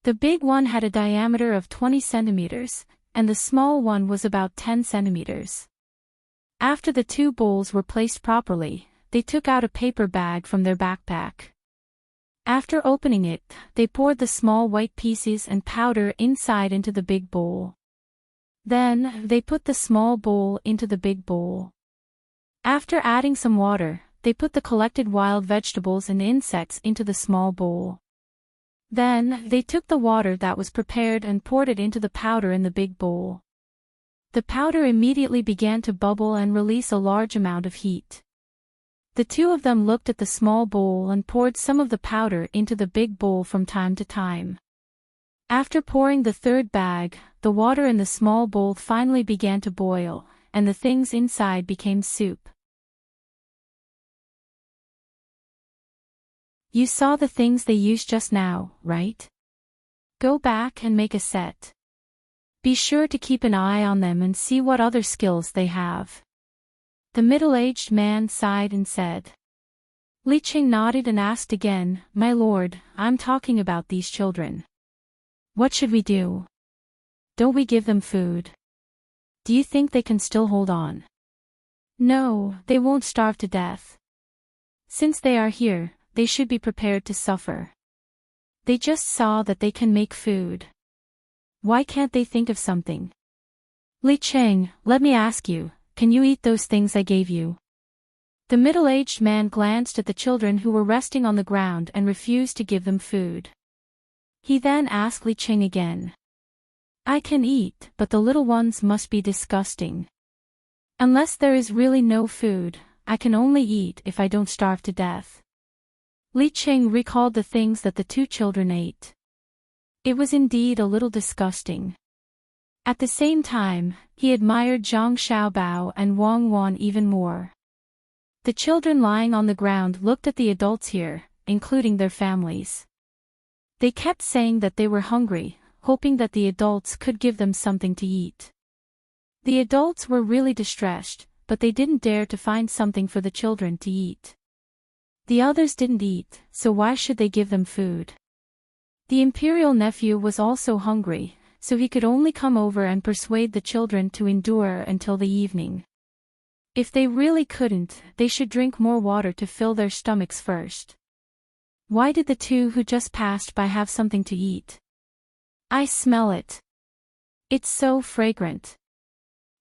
The big one had a diameter of 20 centimeters, and the small one was about 10 centimeters. After the 2 bowls were placed properly, they took out a paper bag from their backpack. After opening it, they poured the small white pieces and powder inside into the big bowl. Then, they put the small bowl into the big bowl. After adding some water, they put the collected wild vegetables and insects into the small bowl. Then, they took the water that was prepared and poured it into the powder in the big bowl. The powder immediately began to bubble and release a large amount of heat. The two of them looked at the small bowl and poured some of the powder into the big bowl from time to time. After pouring the third bag, the water in the small bowl finally began to boil, and the things inside became soup. You saw the things they used just now, right? Go back and make a set. Be sure to keep an eye on them and see what other skills they have. The middle-aged man sighed and said. Li Qing nodded and asked again, My lord, I'm talking about these children. What should we do? Don't we give them food? Do you think they can still hold on? No, they won't starve to death. Since they are here, they should be prepared to suffer. They just saw that they can make food. Why can't they think of something? Li Qing, let me ask you, can you eat those things I gave you? The middle-aged man glanced at the children who were resting on the ground and refused to give them food. He then asked Li Qing again. I can eat, but the little ones must be disgusting. Unless there is really no food, I can only eat if I don't starve to death. Li Qing recalled the things that the two children ate. It was indeed a little disgusting. At the same time, he admired Zhang Xiaobao and Wang Wan even more. The children lying on the ground looked at the adults here, including their families. They kept saying that they were hungry, hoping that the adults could give them something to eat. The adults were really distressed, but they didn't dare to find something for the children to eat. The others didn't eat, so why should they give them food? The imperial nephew was also hungry, so he could only come over and persuade the children to endure until the evening. If they really couldn't, they should drink more water to fill their stomachs first. Why did the two who just passed by have something to eat? I smell it. It's so fragrant.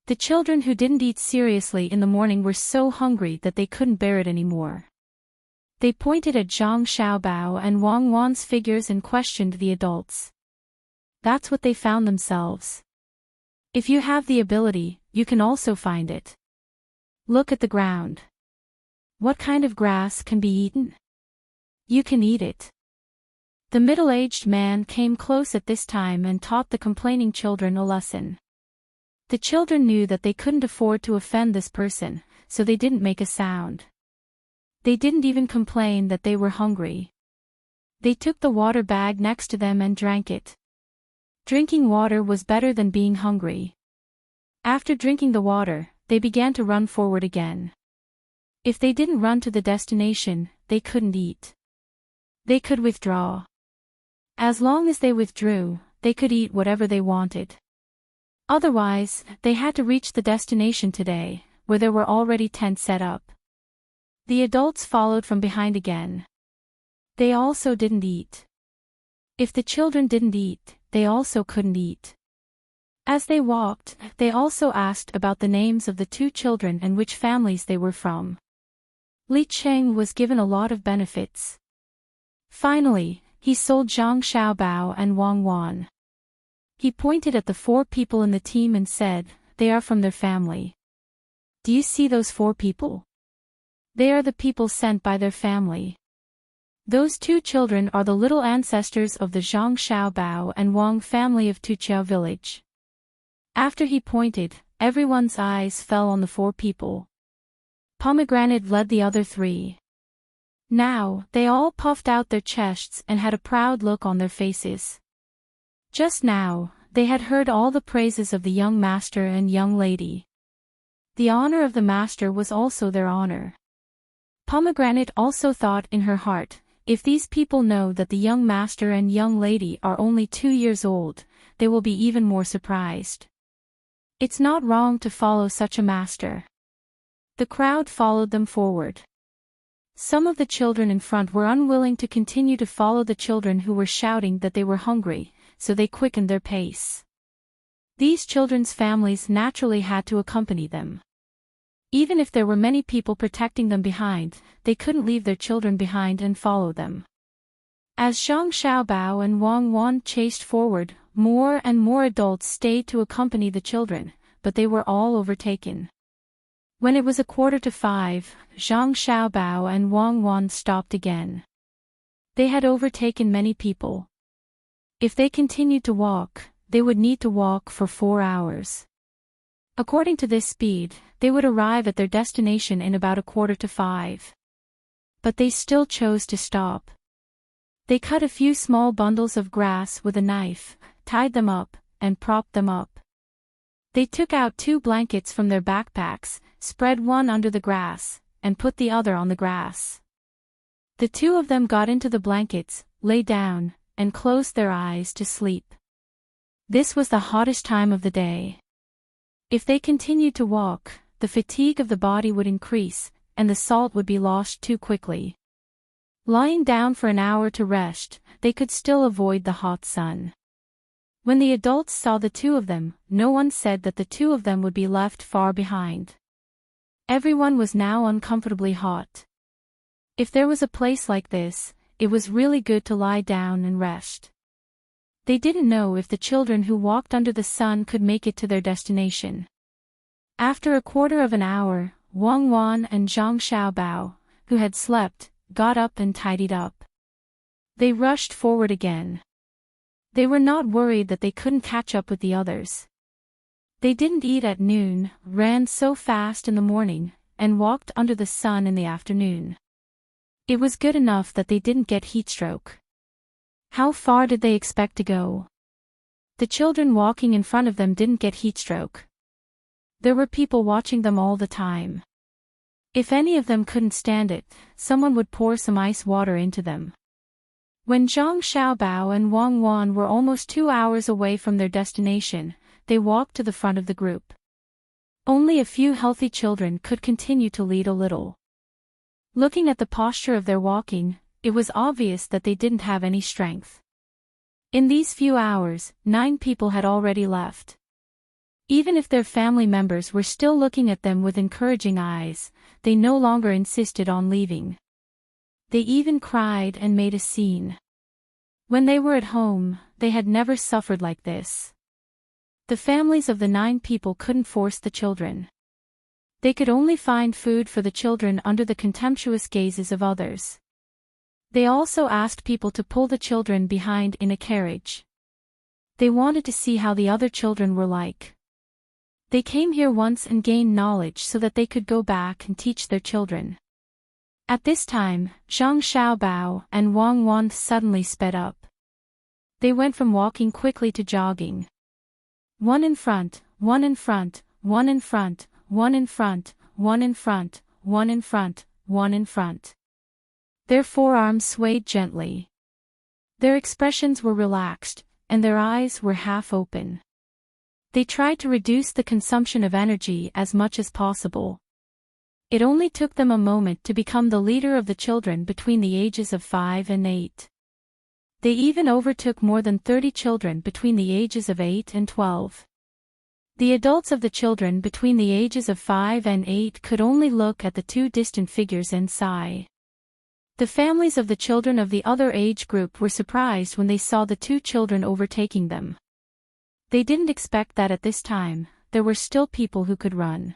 The children who didn't eat seriously in the morning were so hungry that they couldn't bear it anymore. They pointed at Zhang Xiaobao and Wang Wan's figures and questioned the adults. That's what they found themselves. If you have the ability, you can also find it. Look at the ground. What kind of grass can be eaten? You can eat it. The middle-aged man came close at this time and taught the complaining children a lesson. The children knew that they couldn't afford to offend this person, so they didn't make a sound. They didn't even complain that they were hungry. They took the water bag next to them and drank it. Drinking water was better than being hungry. After drinking the water, they began to run forward again. If they didn't run to the destination, they couldn't eat. They could withdraw. As long as they withdrew, they could eat whatever they wanted. Otherwise, they had to reach the destination today, where there were already tents set up. The adults followed from behind again. They also didn't eat. If the children didn't eat, they also couldn't eat. As they walked, they also asked about the names of the two children and which families they were from. Li Qing was given a lot of benefits. Finally, he sold Zhang Xiaobao and Wang Wan. He pointed at the 4 people in the team and said, they are from their family. Do you see those 4 people? They are the people sent by their family. Those 2 children are the little ancestors of the Zhang Xiaobao and Wang family of Tuqiao village. After he pointed, everyone's eyes fell on the 4 people. Pomegranate led the other 3. Now, they all puffed out their chests and had a proud look on their faces. Just now, they had heard all the praises of the young master and young lady. The honor of the master was also their honor. Pomegranate also thought in her heart, if these people know that the young master and young lady are only 2 years old, they will be even more surprised. It's not wrong to follow such a master. The crowd followed them forward. Some of the children in front were unwilling to continue to follow the children who were shouting that they were hungry, so they quickened their pace. These children's families naturally had to accompany them. Even if there were many people protecting them behind, they couldn't leave their children behind and follow them. As Zhang Xiaobao and Wang Wan chased forward, more and more adults stayed to accompany the children, but they were all overtaken. When it was 4:45, Zhang Xiaobao and Wang Wan stopped again. They had overtaken many people. If they continued to walk, they would need to walk for 4 hours. According to this speed, they would arrive at their destination in about 4:45. But they still chose to stop. They cut a few small bundles of grass with a knife, tied them up, and propped them up. They took out 2 blankets from their backpacks, spread one under the grass, and put the other on the grass. The 2 of them got into the blankets, lay down, and closed their eyes to sleep. This was the hottest time of the day. If they continued to walk, the fatigue of the body would increase, and the salt would be lost too quickly. Lying down for an hour to rest, they could still avoid the hot sun. When the adults saw the 2 of them, no one said that the 2 of them would be left far behind. Everyone was now uncomfortably hot. If there was a place like this, it was really good to lie down and rest. They didn't know if the children who walked under the sun could make it to their destination. After a quarter of an hour, Wang Wan and Zhang Xiaobao, who had slept, got up and tidied up. They rushed forward again. They were not worried that they couldn't catch up with the others. They didn't eat at noon, ran so fast in the morning, and walked under the sun in the afternoon. It was good enough that they didn't get heatstroke. How far did they expect to go? The children walking in front of them didn't get heatstroke. There were people watching them all the time. If any of them couldn't stand it, someone would pour some ice water into them. When Zhang Xiaobao and Wang Wan were almost 2 hours away from their destination, they walked to the front of the group. Only a few healthy children could continue to lead a little. Looking at the posture of their walking, it was obvious that they didn't have any strength. In these few hours, 9 people had already left. Even if their family members were still looking at them with encouraging eyes, they no longer insisted on leaving. They even cried and made a scene. When they were at home, they had never suffered like this. The families of the 9 people couldn't force the children. They could only find food for the children under the contemptuous gazes of others. They also asked people to pull the children behind in a carriage. They wanted to see how the other children were like. They came here once and gained knowledge so that they could go back and teach their children. At this time, Zhang Xiaobao and Wang Wan suddenly sped up. They went from walking quickly to jogging. One in front, one in front, one in front, one in front, one in front, one in front, one in front. Their forearms swayed gently. Their expressions were relaxed, and their eyes were half open. They tried to reduce the consumption of energy as much as possible. It only took them a moment to become the leader of the children between the ages of 5 and 8. They even overtook more than 30 children between the ages of 8 and 12. The adults of the children between the ages of 5 and 8 could only look at the 2 distant figures and sigh. The families of the children of the other age group were surprised when they saw the 2 children overtaking them. They didn't expect that at this time, there were still people who could run.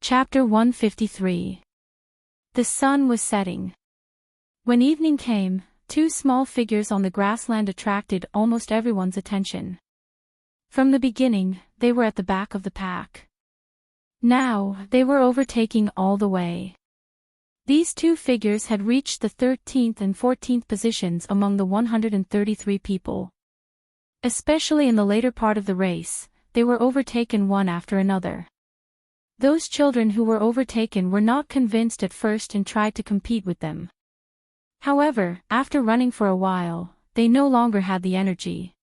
Chapter 153. The sun was setting. When evening came, 2 small figures on the grassland attracted almost everyone's attention. From the beginning, they were at the back of the pack. Now, they were overtaking all the way. These 2 figures had reached the 13th and 14th positions among the 133 people. Especially in the later part of the race, they were overtaken one after another. Those children who were overtaken were not convinced at first and tried to compete with them. However, after running for a while, they no longer had the energy.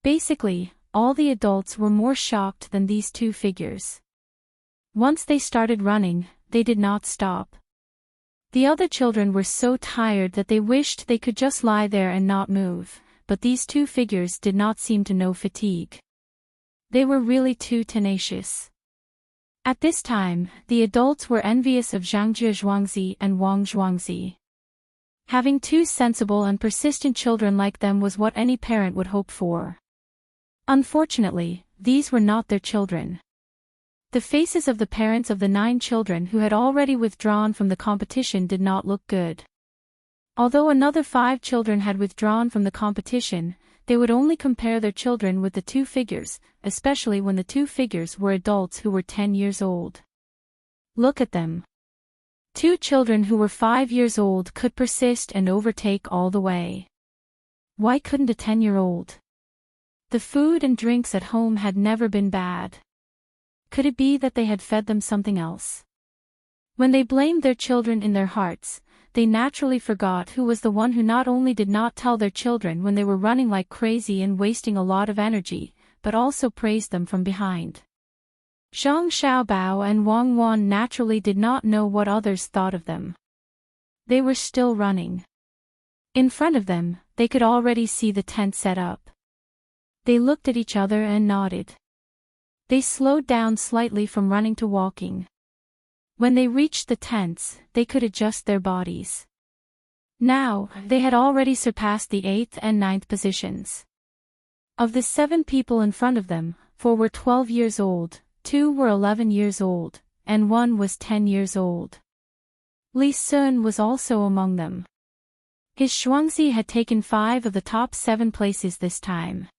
Basically, all the adults were more shocked than these 2 figures. Once they started running, they did not stop. The other children were so tired that they wished they could just lie there and not move, but these 2 figures did not seem to know fatigue. They were really too tenacious. At this time, the adults were envious of Zhangjie Zhuangzi and Wang Zhuangzi. Having 2 sensible and persistent children like them was what any parent would hope for. Unfortunately, these were not their children. The faces of the parents of the 9 children who had already withdrawn from the competition did not look good. Although another 5 children had withdrawn from the competition, they would only compare their children with the 2 figures, especially when the 2 figures were adults who were 10 years old. Look at them. 2 children who were 5 years old could persist and overtake all the way. Why couldn't a 10-year-old? The food and drinks at home had never been bad. Could it be that they had fed them something else? When they blamed their children in their hearts, they naturally forgot who was the one who not only did not tell their children when they were running like crazy and wasting a lot of energy, but also praised them from behind. Zhang Xiaobao and Wang Wan naturally did not know what others thought of them. They were still running. In front of them, they could already see the tent set up. They looked at each other and nodded. They slowed down slightly from running to walking. When they reached the tents, they could adjust their bodies. Now, they had already surpassed the 8th and 9th positions. Of the 7 people in front of them, 4 were 12 years old, 2 were 11 years old, and 1 was 10 years old. Li Sun was also among them. His Shuangzi had taken 5 of the top 7 places this time.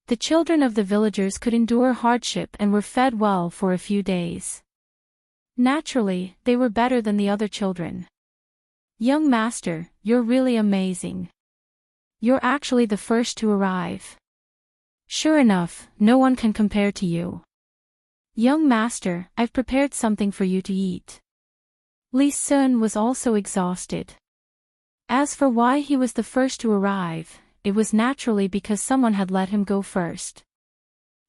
The children of the villagers could endure hardship and were fed well for a few days. Naturally, they were better than the other children. Young master, you're really amazing. You're actually the first to arrive. Sure enough, no one can compare to you. Young master, I've prepared something for you to eat. Li Sun was also exhausted. As for why he was the first to arrive, it was naturally because someone had let him go first.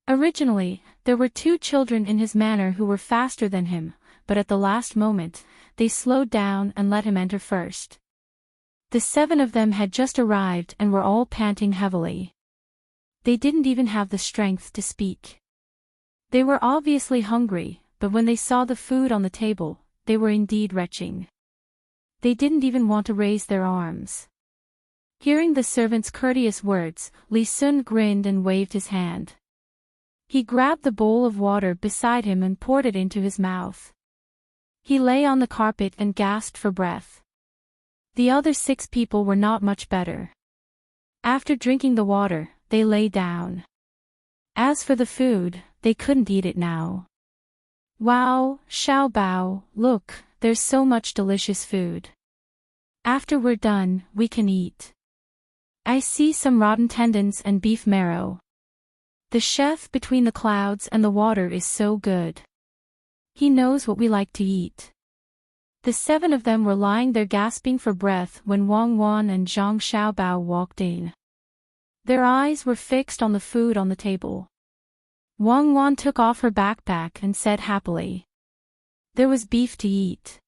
Originally, there were 2 children in his manor who were faster than him, but at the last moment, they slowed down and let him enter first. The 7 of them had just arrived and were all panting heavily. They didn't even have the strength to speak. They were obviously hungry, but when they saw the food on the table, they were indeed retching. They didn't even want to raise their arms. Hearing the servant's courteous words, Li Sun grinned and waved his hand. He grabbed the bowl of water beside him and poured it into his mouth. He lay on the carpet and gasped for breath. The other 6 people were not much better. After drinking the water, they lay down. As for the food, they couldn't eat it now. Wow, Xiaobao, look, there's so much delicious food. After we're done, we can eat. I see some rotten tendons and beef marrow. The chef between the clouds and the water is so good. He knows what we like to eat. The 7 of them were lying there gasping for breath when Wang Wan and Zhang Xiaobao walked in. Their eyes were fixed on the food on the table. Wang Wan took off her backpack and said happily. There was beef to eat.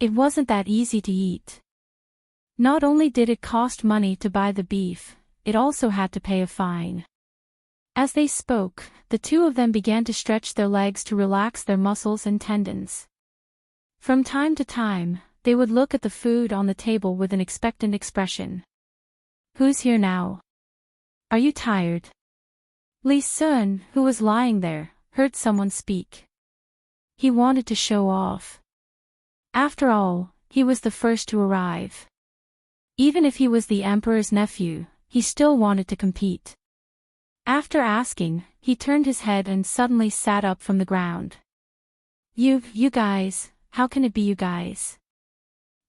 It wasn't that easy to eat. Not only did it cost money to buy the beef, it also had to pay a fine. As they spoke, the 2 of them began to stretch their legs to relax their muscles and tendons. From time to time, they would look at the food on the table with an expectant expression. Who's here now? Are you tired? Li Sun, who was lying there, heard someone speak. He wanted to show off. After all, he was the first to arrive. Even if he was the emperor's nephew, he still wanted to compete. After asking, he turned his head and suddenly sat up from the ground. You guys, how can it be you guys?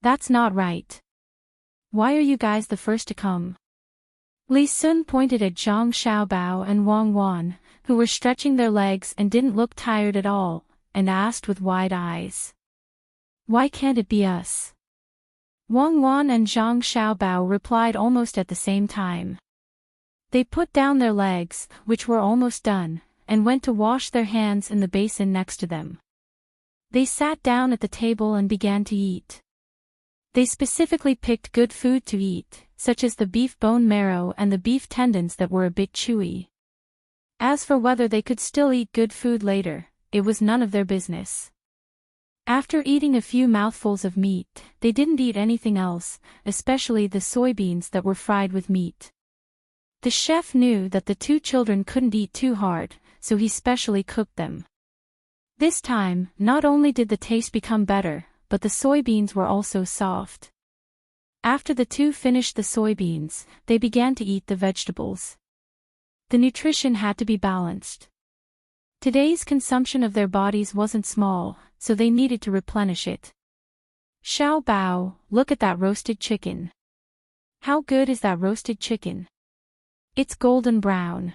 That's not right. Why are you guys the first to come? Li Sun pointed at Zhang Xiaobao and Wang Wan, who were stretching their legs and didn't look tired at all, and asked with wide eyes. Why can't it be us? Wang Wan and Zhang Xiaobao replied almost at the same time. They put down their legs, which were almost done, and went to wash their hands in the basin next to them. They sat down at the table and began to eat. They specifically picked good food to eat, such as the beef bone marrow and the beef tendons that were a bit chewy. As for whether they could still eat good food later, it was none of their business. After eating a few mouthfuls of meat, they didn't eat anything else, especially the soybeans that were fried with meat. The chef knew that the 2 children couldn't eat too hard, so he specially cooked them. This time, not only did the taste become better, but the soybeans were also soft. After the two finished the soybeans, they began to eat the vegetables. The nutrition had to be balanced. Today's consumption of their bodies wasn't small, so they needed to replenish it. Xiao Bao, look at that roasted chicken. How good is that roasted chicken? It's golden brown.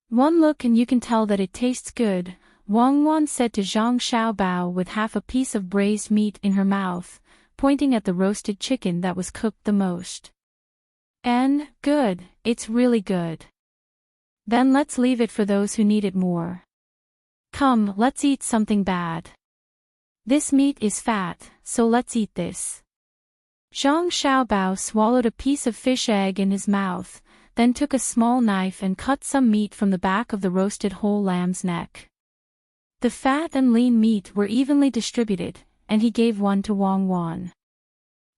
One look and you can tell that it tastes good, Wang Wan said to Zhang Xiaobao with half a piece of braised meat in her mouth, pointing at the roasted chicken that was cooked the most. And, good, it's really good. Then let's leave it for those who need it more. Come, let's eat something bad. This meat is fat, so let's eat this. Zhang Xiaobao swallowed a piece of fish egg in his mouth, then took a small knife and cut some meat from the back of the roasted whole lamb's neck. The fat and lean meat were evenly distributed, and he gave one to Wang Wan.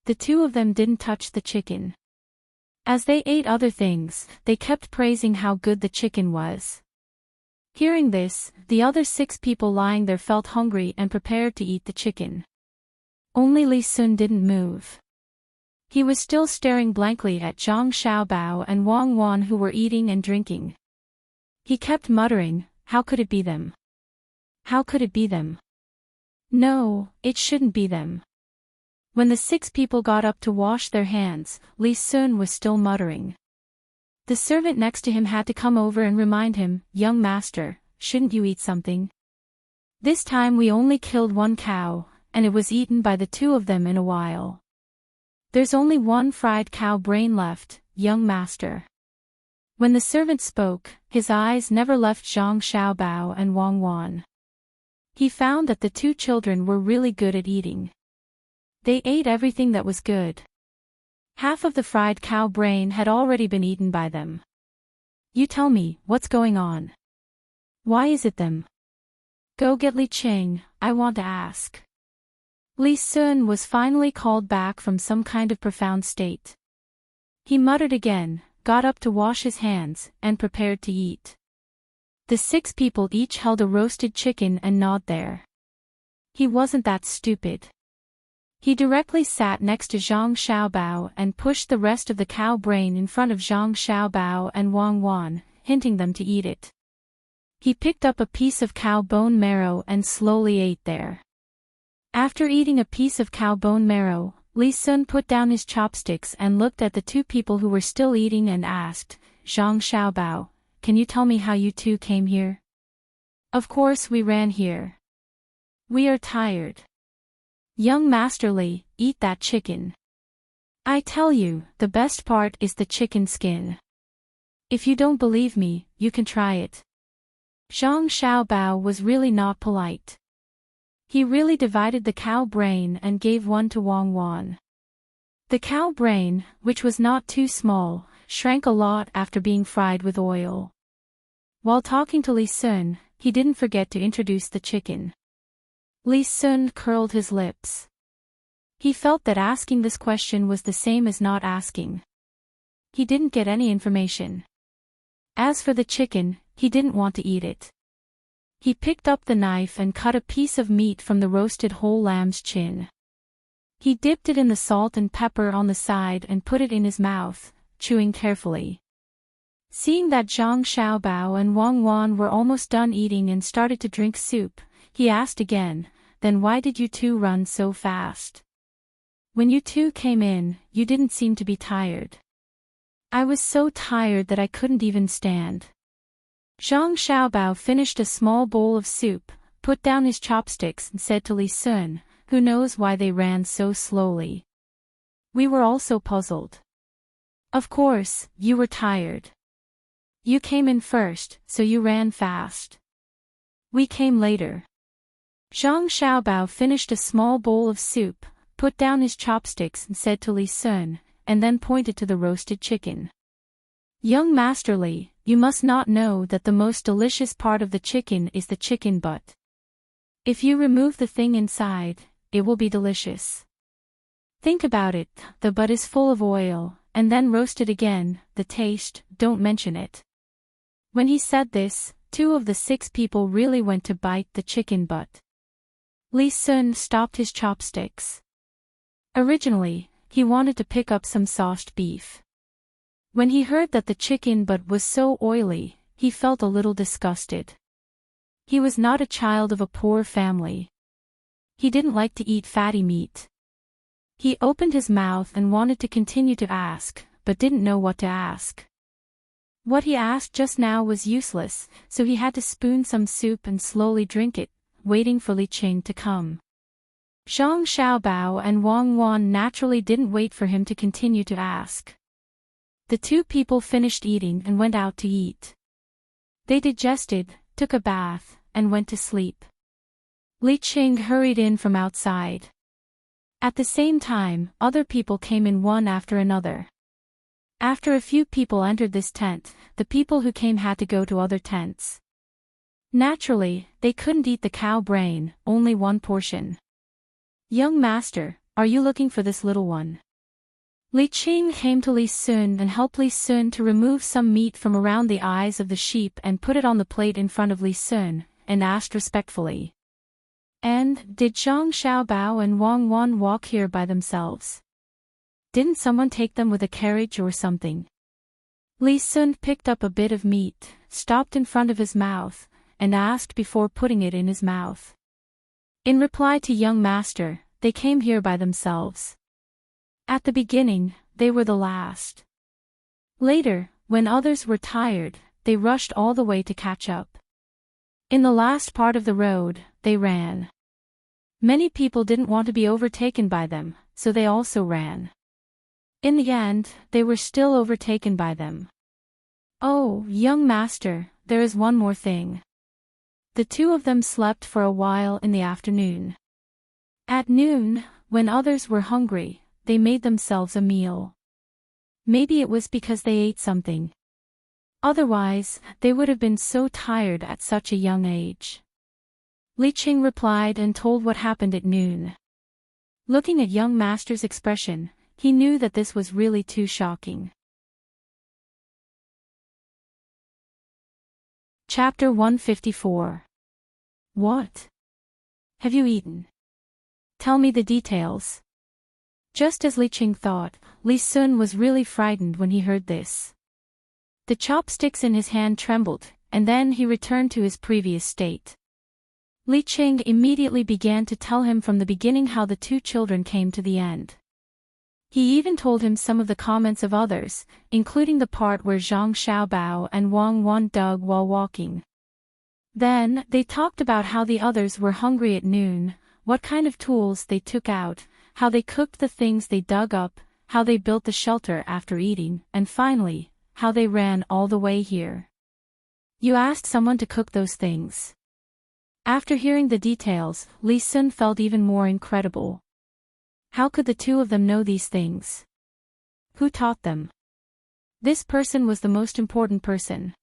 The two of them didn't touch the chicken. As they ate other things, they kept praising how good the chicken was. Hearing this, the other 6 people lying there felt hungry and prepared to eat the chicken. Only Li Sun didn't move. He was still staring blankly at Zhang Xiaobao and Wang Wan who were eating and drinking. He kept muttering, how could it be them? How could it be them? No, it shouldn't be them. When the 6 people got up to wash their hands, Li Sun was still muttering. The servant next to him had to come over and remind him, young master, shouldn't you eat something? This time we only killed 1 cow, and it was eaten by the 2 of them in a while. There's only 1 fried cow brain left, young master. When the servant spoke, his eyes never left Zhang Xiaobao and Wang Wan. He found that the 2 children were really good at eating. They ate everything that was good. Half of the fried cow brain had already been eaten by them. You tell me, what's going on? Why is it them? Go get Li Qing, I want to ask. Li Sun was finally called back from some kind of profound state. He muttered again, got up to wash his hands, and prepared to eat. The 6 people each held a roasted chicken and gnawed there. He wasn't that stupid. He directly sat next to Zhang Xiaobao and pushed the rest of the cow brain in front of Zhang Xiaobao and Wang Wan, hinting them to eat it. He picked up a piece of cow bone marrow and slowly ate there. After eating a piece of cow bone marrow, Li Sun put down his chopsticks and looked at the 2 people who were still eating and asked, Zhang Xiaobao, can you tell me how you 2 came here? Of course we ran here. We are tired. Young Master Li, eat that chicken. I tell you, the best part is the chicken skin. If you don't believe me, you can try it. Zhang Xiaobao was really not polite. He really divided the cow brain and gave one to Wang Wan. The cow brain, which was not too small, shrank a lot after being fried with oil. While talking to Li Sun, he didn't forget to introduce the chicken. Li Sun curled his lips. He felt that asking this question was the same as not asking. He didn't get any information. As for the chicken, he didn't want to eat it. He picked up the knife and cut a piece of meat from the roasted whole lamb's chin. He dipped it in the salt and pepper on the side and put it in his mouth, chewing carefully. Seeing that Zhang Xiaobao and Wang Wan were almost done eating and started to drink soup, he asked again, then why did you 2 run so fast? When you 2 came in, you didn't seem to be tired. I was so tired that I couldn't even stand. Zhang Xiaobao finished a small bowl of soup, put down his chopsticks and said to Li Sun, who knows why they ran so slowly. We were also puzzled. Of course, you were tired. You came in first, so you ran fast. We came later. Zhang Xiaobao finished a small bowl of soup, put down his chopsticks and said to Li Sun, and then pointed to the roasted chicken. Young Master Li, you must not know that the most delicious part of the chicken is the chicken butt. If you remove the thing inside, it will be delicious. Think about it, the butt is full of oil, and then roasted again, the taste, don't mention it. When he said this, 2 of the 6 people really went to bite the chicken butt. Li Sun stopped his chopsticks. Originally, he wanted to pick up some sauced beef. When he heard that the chicken butt was so oily, he felt a little disgusted. He was not a child of a poor family. He didn't like to eat fatty meat. He opened his mouth and wanted to continue to ask, but didn't know what to ask. What he asked just now was useless, so he had to spoon some soup and slowly drink it, waiting for Li Qing to come. Zhang Xiaobao and Wang Wan naturally didn't wait for him to continue to ask. The two people finished eating and went out to eat. They digested, took a bath, and went to sleep. Li Qing hurried in from outside. At the same time, other people came in one after another. After a few people entered this tent, the people who came had to go to other tents. Naturally, they couldn't eat the cow brain, only one portion. "Young master, are you looking for this little one?" Li Qing came to Li Sun and helped Li Sun to remove some meat from around the eyes of the sheep and put it on the plate in front of Li Sun, and asked respectfully. "And, did Zhang Xiaobao and Wang Wan walk here by themselves? Didn't someone take them with a carriage or something?" Li Sun picked up a bit of meat, stopped in front of his mouth, and asked before putting it in his mouth. In reply to "Young master, they came here by themselves. At the beginning, they were the last. Later, when others were tired, they rushed all the way to catch up. In the last part of the road, they ran. Many people didn't want to be overtaken by them, so they also ran. In the end, they were still overtaken by them. Oh, young master, there is one more thing. The two of them slept for a while in the afternoon. At noon, when others were hungry, they made themselves a meal. Maybe it was because they ate something. Otherwise, they would have been so tired at such a young age." Li Qing replied and told what happened at noon. Looking at young master's expression, he knew that this was really too shocking. Chapter 154. What? Have you eaten? Tell me the details. Just as Li Qing thought, Li Sun was really frightened when he heard this. The chopsticks in his hand trembled, and then he returned to his previous state. Li Qing immediately began to tell him from the beginning how the two children came to the end. He even told him some of the comments of others, including the part where Zhang Xiaobao and Wang Wan dug while walking. Then, they talked about how the others were hungry at noon, what kind of tools they took out, how they cooked the things they dug up, how they built the shelter after eating, and finally, how they ran all the way here. You asked someone to cook those things. After hearing the details, Li Sun felt even more incredible. How could the two of them know these things? Who taught them? This person was the most important person.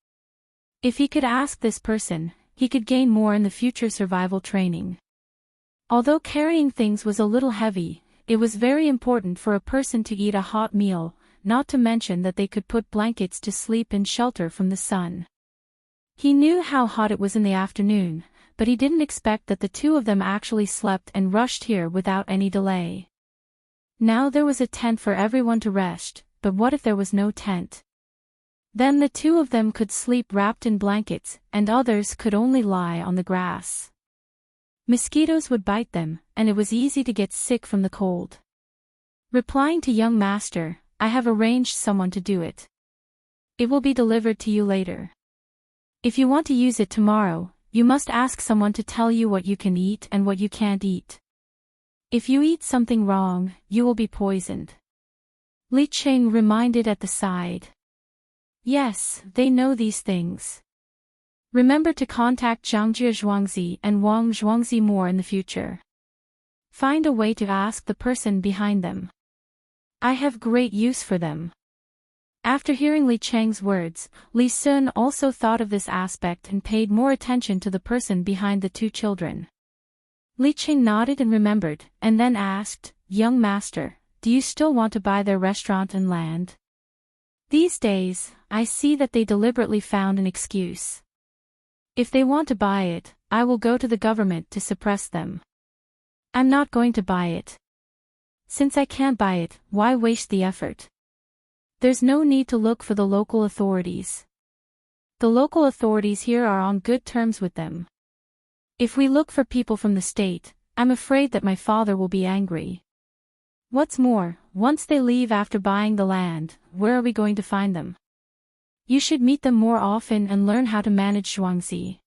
If he could ask this person, he could gain more in the future survival training. Although carrying things was a little heavy, it was very important for a person to eat a hot meal, not to mention that they could put blankets to sleep in shelter from the sun. He knew how hot it was in the afternoon, but he didn't expect that the two of them actually slept and rushed here without any delay. Now there was a tent for everyone to rest, but what if there was no tent? Then the two of them could sleep wrapped in blankets, and others could only lie on the grass. Mosquitoes would bite them, and it was easy to get sick from the cold. Replying to young master, I have arranged someone to do it. It will be delivered to you later. If you want to use it tomorrow, you must ask someone to tell you what you can eat and what you can't eat. If you eat something wrong, you will be poisoned. Li Qing reminded at the side. Yes, they know these things. Remember to contact Zhangjie Zhuangzi and Wang Zhuangzi more in the future. Find a way to ask the person behind them. I have great use for them. After hearing Li Cheng's words, Li Sun also thought of this aspect and paid more attention to the person behind the two children. Li Cheng nodded and remembered, and then asked, Young master, do you still want to buy their restaurant and land? These days, I see that they deliberately found an excuse. If they want to buy it, I will go to the government to suppress them. I'm not going to buy it. Since I can't buy it, why waste the effort? There's no need to look for the local authorities. The local authorities here are on good terms with them. If we look for people from the state, I'm afraid that my father will be angry. What's more, once they leave after buying the land, where are we going to find them? You should meet them more often and learn how to manage Zhuangzi.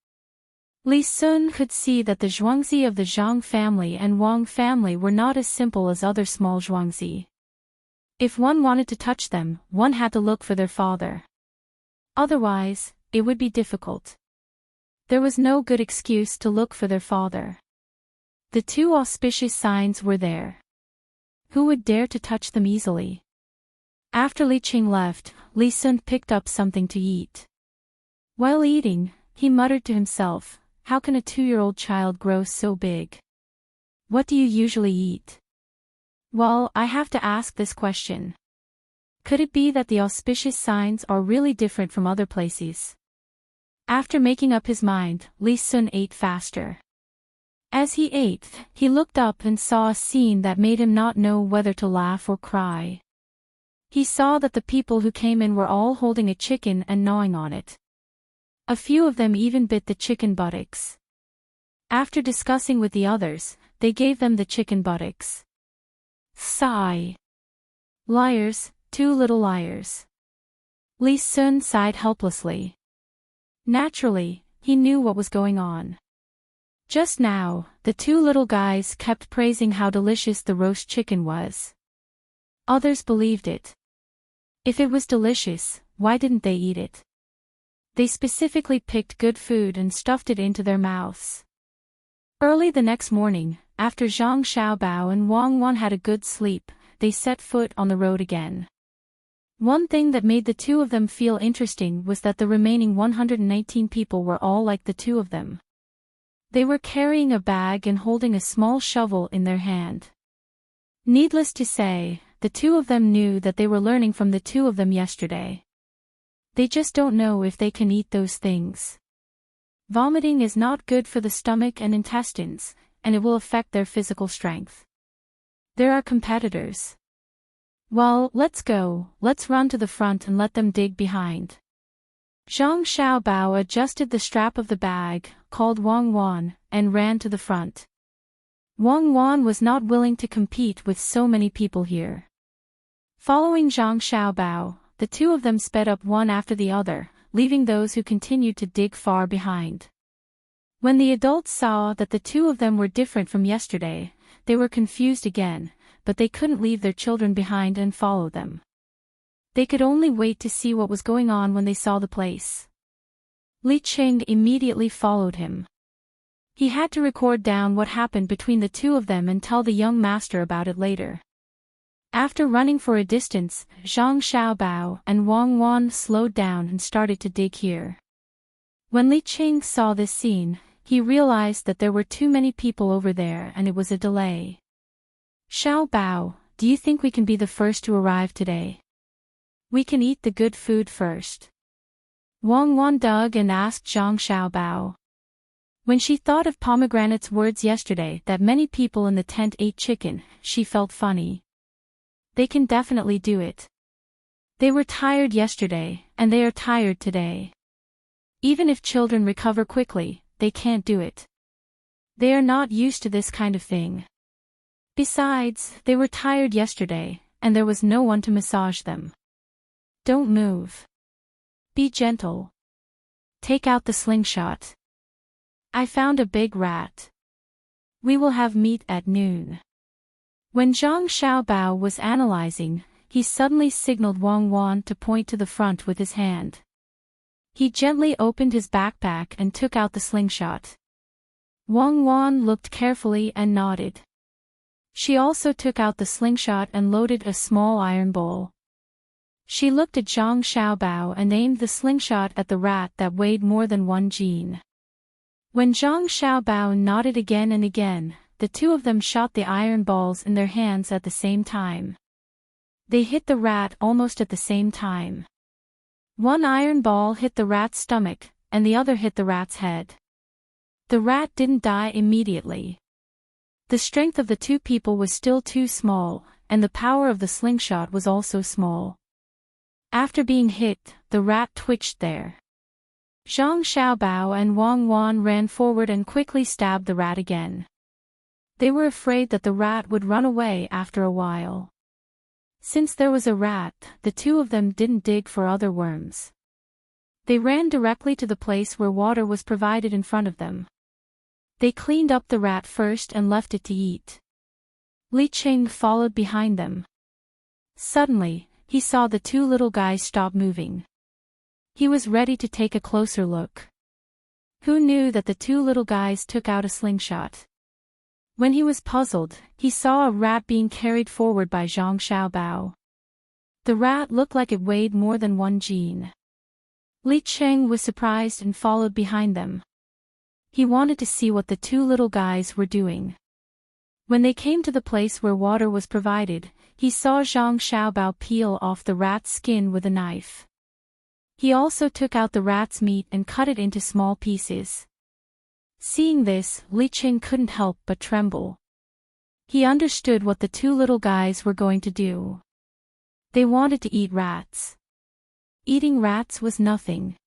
Li Sun could see that the Zhuangzi of the Zhang family and Wang family were not as simple as other small Zhuangzi. If one wanted to touch them, one had to look for their father. Otherwise, it would be difficult. There was no good excuse to look for their father. The two auspicious signs were there. Who would dare to touch them easily? After Li Qing left, Li Sun picked up something to eat. While eating, he muttered to himself, "How can a 2-year-old child grow so big? What do you usually eat?" Well, I have to ask this question. Could it be that the auspicious signs are really different from other places? After making up his mind, Li Sun ate faster. As he ate, he looked up and saw a scene that made him not know whether to laugh or cry. He saw that the people who came in were all holding a chicken and gnawing on it. A few of them even bit the chicken buttocks. After discussing with the others, they gave them the chicken buttocks. Sigh. Liars, 2 little liars. Li Sun sighed helplessly. Naturally, he knew what was going on. Just now, the 2 little guys kept praising how delicious the roast chicken was. Others believed it. If it was delicious, why didn't they eat it? They specifically picked good food and stuffed it into their mouths. Early the next morning, after Zhang Xiaobao and Wang Wan had a good sleep, they set foot on the road again. One thing that made the two of them feel interesting was that the remaining 119 people were all like the two of them. They were carrying a bag and holding a small shovel in their hand. Needless to say, the two of them knew that they were learning from the two of them yesterday. They just don't know if they can eat those things. Vomiting is not good for the stomach and intestines, and it will affect their physical strength. There are competitors. Well, let's go, let's run to the front and let them dig behind. Zhang Xiaobao adjusted the strap of the bag, called Wang Wan, and ran to the front. Wang Wan was not willing to compete with so many people here. Following Zhang Xiaobao, the two of them sped up one after the other, leaving those who continued to dig far behind. When the adults saw that the two of them were different from yesterday, they were confused again, but they couldn't leave their children behind and follow them. They could only wait to see what was going on when they saw the place. Li Qing immediately followed him. He had to record down what happened between the two of them and tell the young master about it later. After running for a distance, Zhang Xiaobao and Wang Wan slowed down and started to dig here. When Li Qing saw this scene, he realized that there were too many people over there and it was a delay. Xiaobao, do you think we can be the first to arrive today? We can eat the good food first. Wang Wan dug and asked Zhang Xiaobao. When she thought of Pomegranate's words yesterday that many people in the tent ate chicken, she felt funny. They can definitely do it. They were tired yesterday, and they are tired today. Even if children recover quickly, they can't do it. They are not used to this kind of thing. Besides, they were tired yesterday, and there was no one to massage them. Don't move. Be gentle. Take out the slingshot. I found a big rat. We will have meat at noon. When Zhang Xiaobao was analyzing, he suddenly signaled Wang Wan to point to the front with his hand. He gently opened his backpack and took out the slingshot. Wang Wan looked carefully and nodded. She also took out the slingshot and loaded a small iron bowl. She looked at Zhang Xiaobao and aimed the slingshot at the rat that weighed more than 1 jin. When Zhang Xiaobao nodded again and again, the two of them shot the iron balls in their hands at the same time. They hit the rat almost at the same time. One iron ball hit the rat's stomach, and the other hit the rat's head. The rat didn't die immediately. The strength of the two people was still too small, and the power of the slingshot was also small. After being hit, the rat twitched there. Zhang Xiaobao and Wang Wan ran forward and quickly stabbed the rat again. They were afraid that the rat would run away after a while. Since there was a rat, the two of them didn't dig for other worms. They ran directly to the place where water was provided in front of them. They cleaned up the rat first and left it to eat. Li Qing followed behind them. Suddenly, he saw the two little guys stop moving. He was ready to take a closer look. Who knew that the two little guys took out a slingshot? When he was puzzled, he saw a rat being carried forward by Zhang Xiaobao. The rat looked like it weighed more than 1 jin. Li Qing was surprised and followed behind them. He wanted to see what the two little guys were doing. When they came to the place where water was provided, he saw Zhang Xiaobao peel off the rat's skin with a knife. He also took out the rat's meat and cut it into small pieces. Seeing this, Li Qing couldn't help but tremble. He understood what the two little guys were going to do. They wanted to eat rats. Eating rats was nothing.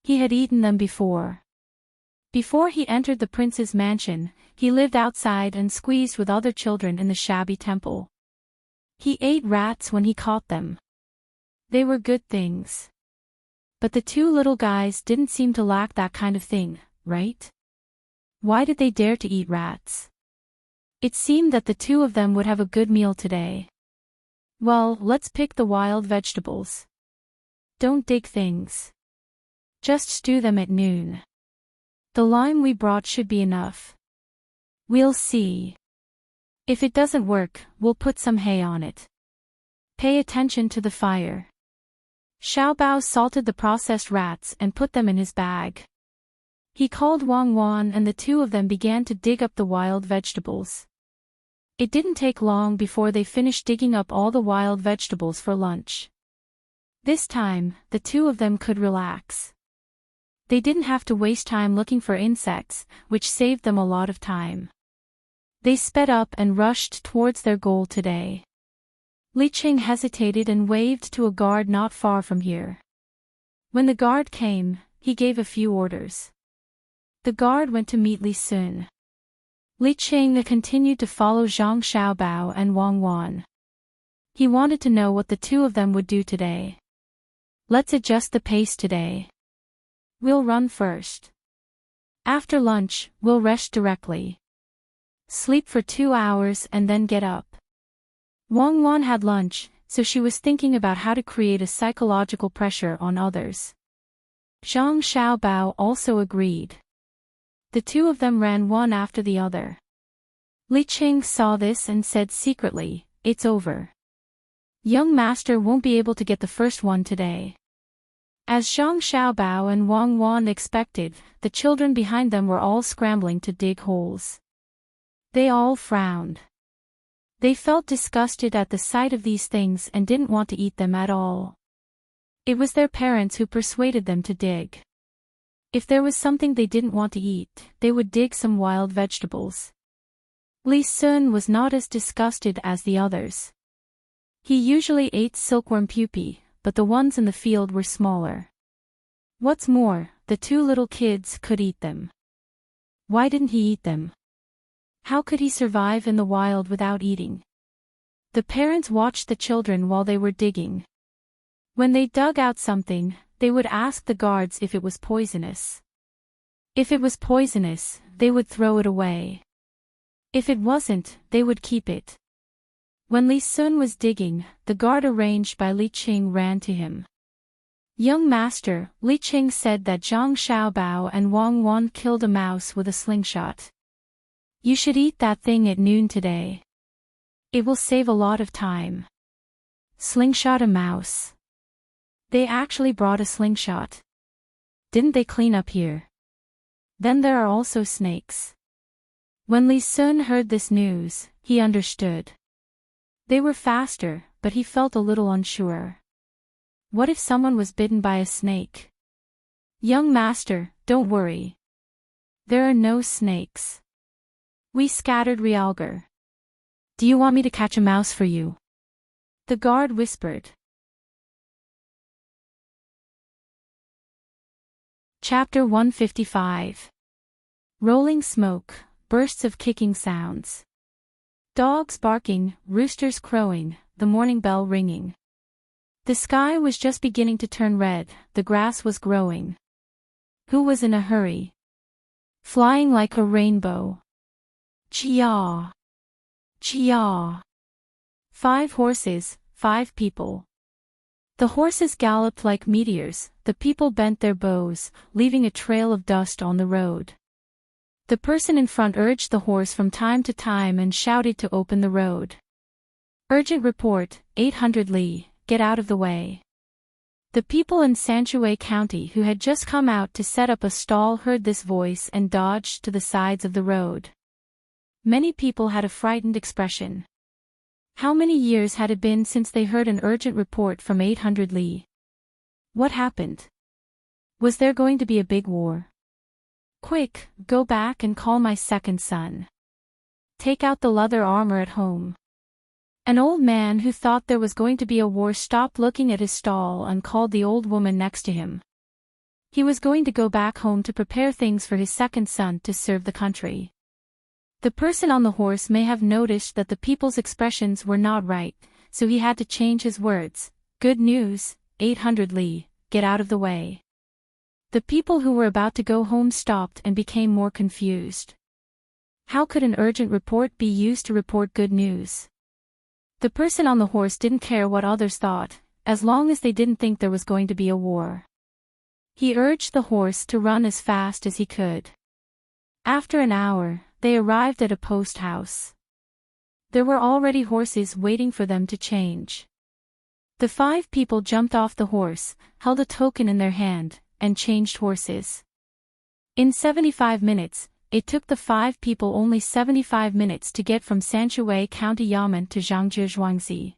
He had eaten them before. Before he entered the prince's mansion, he lived outside and squeezed with other children in the shabby temple. He ate rats when he caught them. They were good things. But the two little guys didn't seem to lack that kind of thing, right? Why did they dare to eat rats? It seemed that the two of them would have a good meal today. Well, let's pick the wild vegetables. Don't dig things. Just stew them at noon. The lime we brought should be enough. We'll see. If it doesn't work, we'll put some hay on it. Pay attention to the fire. Xiaobao salted the processed rats and put them in his bag. He called Wang Wan and the two of them began to dig up the wild vegetables. It didn't take long before they finished digging up all the wild vegetables for lunch. This time, the two of them could relax. They didn't have to waste time looking for insects, which saved them a lot of time. They sped up and rushed towards their goal today. Li Qing hesitated and waved to a guard not far from here. When the guard came, he gave a few orders. The guard went to meet Li Sun. Li Qing continued to follow Zhang Xiaobao and Wang Wan. He wanted to know what the two of them would do today. Let's adjust the pace today. We'll run first. After lunch, we'll rest directly. Sleep for 2 hours and then get up. Wang Wan had lunch, so she was thinking about how to create a psychological pressure on others. Zhang Xiaobao also agreed. The two of them ran one after the other. Li Qing saw this and said secretly, "It's over. Young master won't be able to get the first one today." As Zhang Xiaobao and Wang Wan expected, the children behind them were all scrambling to dig holes. They all frowned. They felt disgusted at the sight of these things and didn't want to eat them at all. It was their parents who persuaded them to dig. If there was something they didn't want to eat, they would dig some wild vegetables. Li Sun was not as disgusted as the others. He usually ate silkworm pupae, but the ones in the field were smaller. What's more, the two little kids could eat them. Why didn't he eat them? How could he survive in the wild without eating? The parents watched the children while they were digging. When they dug out something, they would ask the guards if it was poisonous. If it was poisonous, they would throw it away. If it wasn't, they would keep it. When Li Sun was digging, the guard arranged by Li Qing ran to him. "Young master," Li Qing said that Zhang Xiaobao and Wang Wan killed a mouse with a slingshot. "You should eat that thing at noon today. It will save a lot of time." Slingshot a mouse. They actually brought a slingshot. Didn't they clean up here? Then there are also snakes. When Li Sun heard this news, he understood. They were faster, but he felt a little unsure. What if someone was bitten by a snake? "Young master, don't worry. There are no snakes. We scattered realgar." Do you want me to catch a mouse for you? The guard whispered. Chapter 155. Rolling smoke, bursts of kicking sounds. Dogs barking, roosters crowing, the morning bell ringing. The sky was just beginning to turn red, the grass was growing. Who was in a hurry? Flying like a rainbow. Chia! Chia! 5 horses, 5 people. The horses galloped like meteors, the people bent their bows, leaving a trail of dust on the road. The person in front urged the horse from time to time and shouted to open the road. Urgent report, 800 li, get out of the way. The people in Sanshui County who had just come out to set up a stall heard this voice and dodged to the sides of the road. Many people had a frightened expression. How many years had it been since they heard an urgent report from 800 li? What happened? Was there going to be a big war? Quick, go back and call my second son. Take out the leather armor at home. An old man who thought there was going to be a war stopped looking at his stall and called the old woman next to him. He was going to go back home to prepare things for his second son to serve the country. The person on the horse may have noticed that the people's expressions were not right, so he had to change his words. Good news, 800 li, get out of the way. The people who were about to go home stopped and became more confused. How could an urgent report be used to report good news? The person on the horse didn't care what others thought, as long as they didn't think there was going to be a war. He urged the horse to run as fast as he could. After an hour, they arrived at a post house. There were already horses waiting for them to change. The 5 people jumped off the horse, held a token in their hand, and changed horses. In 75 minutes, it took the 5 people only 75 minutes to get from Sanshui County Yamen to Zhangjiazhuangzi.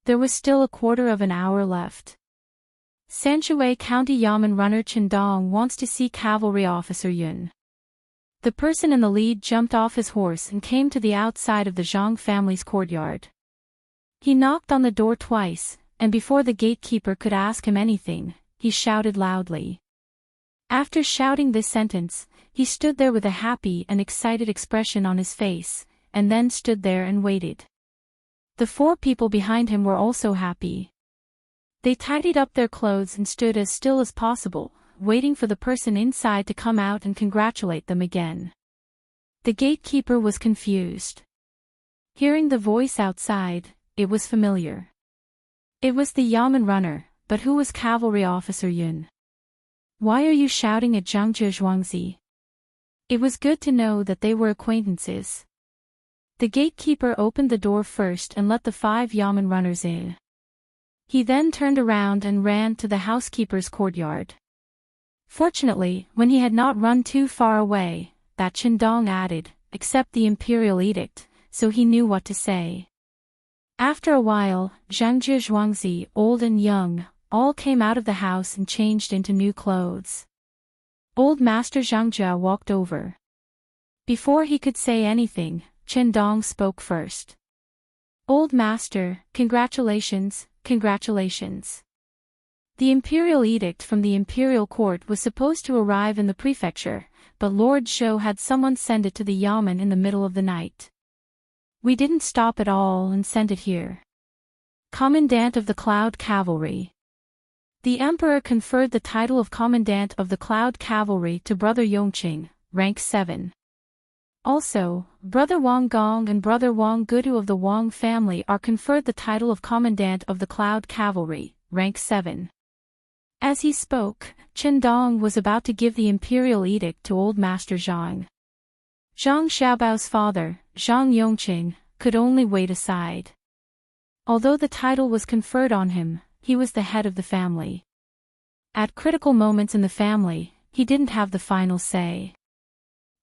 There was still a quarter of an hour left. Sanshui County Yamen runner Chendong wants to see Cavalry Officer Yun. The person in the lead jumped off his horse and came to the outside of the Zhang family's courtyard. He knocked on the door twice, and before the gatekeeper could ask him anything, he shouted loudly. After shouting this sentence, he stood there with a happy and excited expression on his face, and then stood there and waited. The 4 people behind him were also happy. They tidied up their clothes and stood as still as possible, waiting for the person inside to come out and congratulate them again. The gatekeeper was confused. Hearing the voice outside, it was familiar. It was the Yamen runner, but who was Cavalry Officer Yun? Why are you shouting at Zhangjiazhuangzi? It was good to know that they were acquaintances. The gatekeeper opened the door first and let the 5 Yamen runners in. He then turned around and ran to the housekeeper's courtyard. Fortunately, when he had not run too far away, that Chendong added, accept the imperial edict, so he knew what to say. After a while, Zhangjiazhuangzi, old and young, all came out of the house and changed into new clothes. Old Master Zhangjia walked over. Before he could say anything, Chendong spoke first. Old Master, congratulations, congratulations. The imperial edict from the imperial court was supposed to arrive in the prefecture, but Lord Zhou had someone send it to the Yamen in the middle of the night. We didn't stop at all and sent it here. Commandant of the Cloud Cavalry. The Emperor conferred the title of Commandant of the Cloud Cavalry to Brother Yongqing, rank 7. Also, Brother Wang Gong and Brother Wang Gudu of the Wang family are conferred the title of Commandant of the Cloud Cavalry, rank 7. As he spoke, Chendong was about to give the imperial edict to Old Master Zhang. Zhang Xiaobao's father, Zhang Yongqing, could only wait aside. Although the title was conferred on him, he was the head of the family. At critical moments in the family, he didn't have the final say.